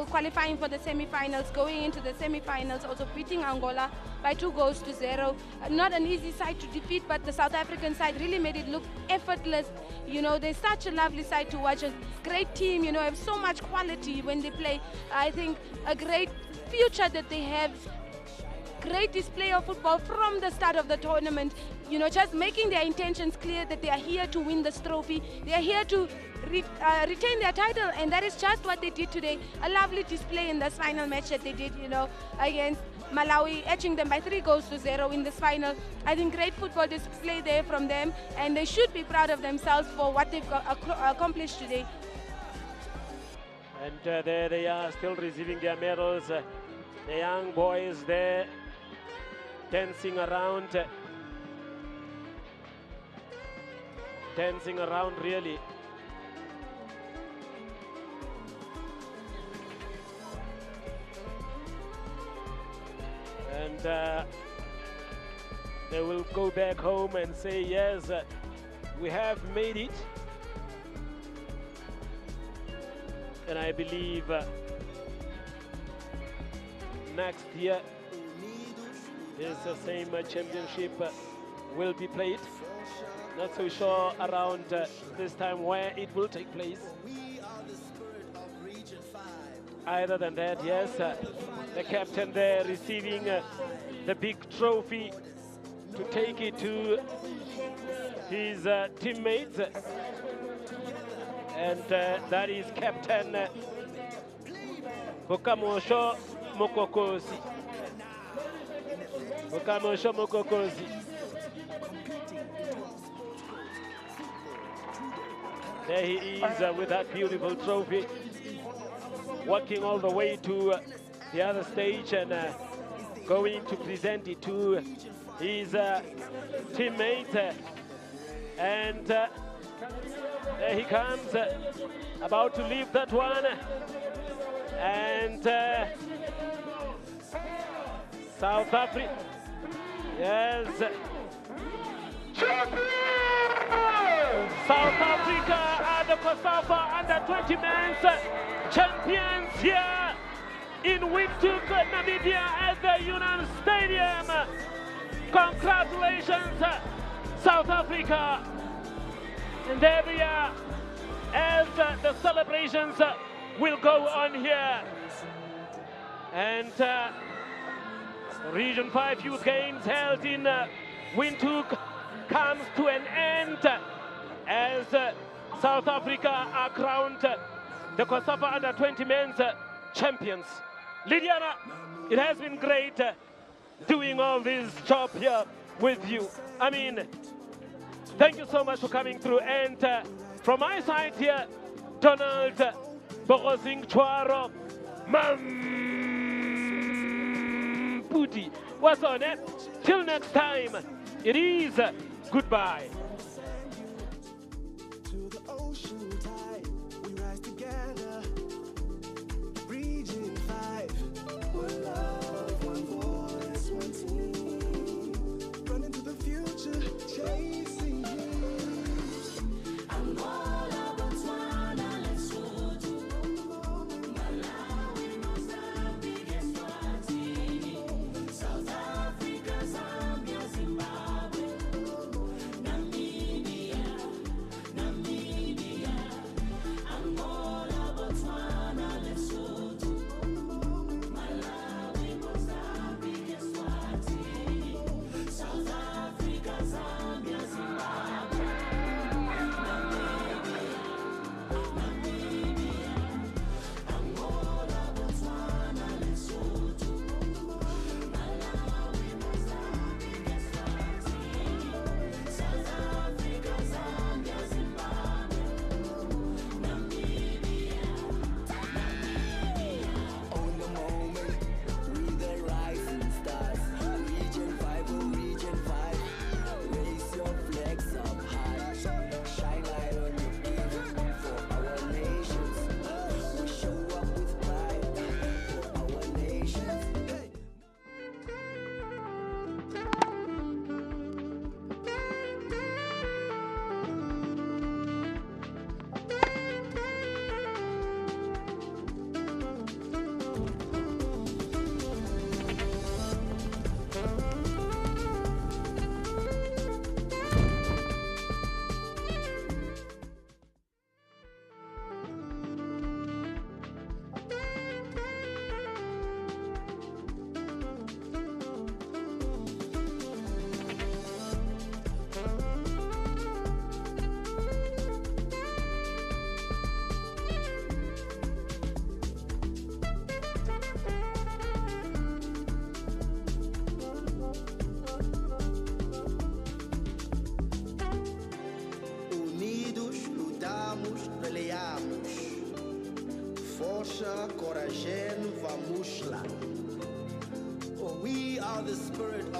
qualifying for the semi-finals, going into the semi-finals, also beating Angola by 2-0. Not an easy side to defeat, but the South African side really made it look effortless. They're such a lovely side to watch, a great team, have so much quality when they play. I think a great future that they have. Great display of football from the start of the tournament, just making their intentions clear that they are here to win this trophy. They are here to retain their title, and that is just what they did today. A lovely display in this final match that they did, against Malawi, edging them by 3-0 in this final. I think great football display there from them, and they should be proud of themselves for what they've accomplished today. And there they are, still receiving their medals. The young boys there, dancing around really. And they will go back home and say, yes, we have made it. And I believe next year this same championship will be played. Not so sure around this time where it will take place. Other than that, yes, the captain there receiving the big trophy to take it to his teammates. And that is Captain Bokamosho Mokokosi. Bokamosho Mokokosi. There he is with that beautiful trophy, walking all the way to the other stage and going to present it to his teammate. And there he comes, about to leave that one. And South Africa, yes. South Africa are the COSAFA under 20 men's champions here in Windhoek, Namibia at the Union Stadium. Congratulations, South Africa. And there we are as the celebrations will go on here. And Region 5 Youth Games held in Windhoek comes to an end as South Africa are crowned the COSAFA under 20 men's champions. Lydiana, it has been great doing all this job here with you. I mean, thank you so much for coming through. And from my side here, Donald Bogosing Chwaro Mamputi. What's on it? Till next time, it is goodbye. To the ocean tide, we rise together. Region 5, one love, one voice, one team. Running to the future, chasing dreams. I'm all about Botswana, Lesotho, Malawi, Mozambique, Eswatini, South Africa, Zambia, Zimbabwe, Namibia, Angola, Botswana, Lesotho, Malawi, Mozambique, Eswatini, South Africa, Zambia, Zimbabwe, Namibia, Angola, Botswana, Lesotho, Malawi, Mozambique, Eswatini, South Africa, Zambia, Zimbabwe, on the moment, we the rising stars. Region 5, oh Region 5. Raise your flags up high. Shine light on your gift for our nations. We show up with pride for our nations. Hey. Unidos lutamos, peleamos. Força, coragem, vamos lá. Oh, we are the spirit of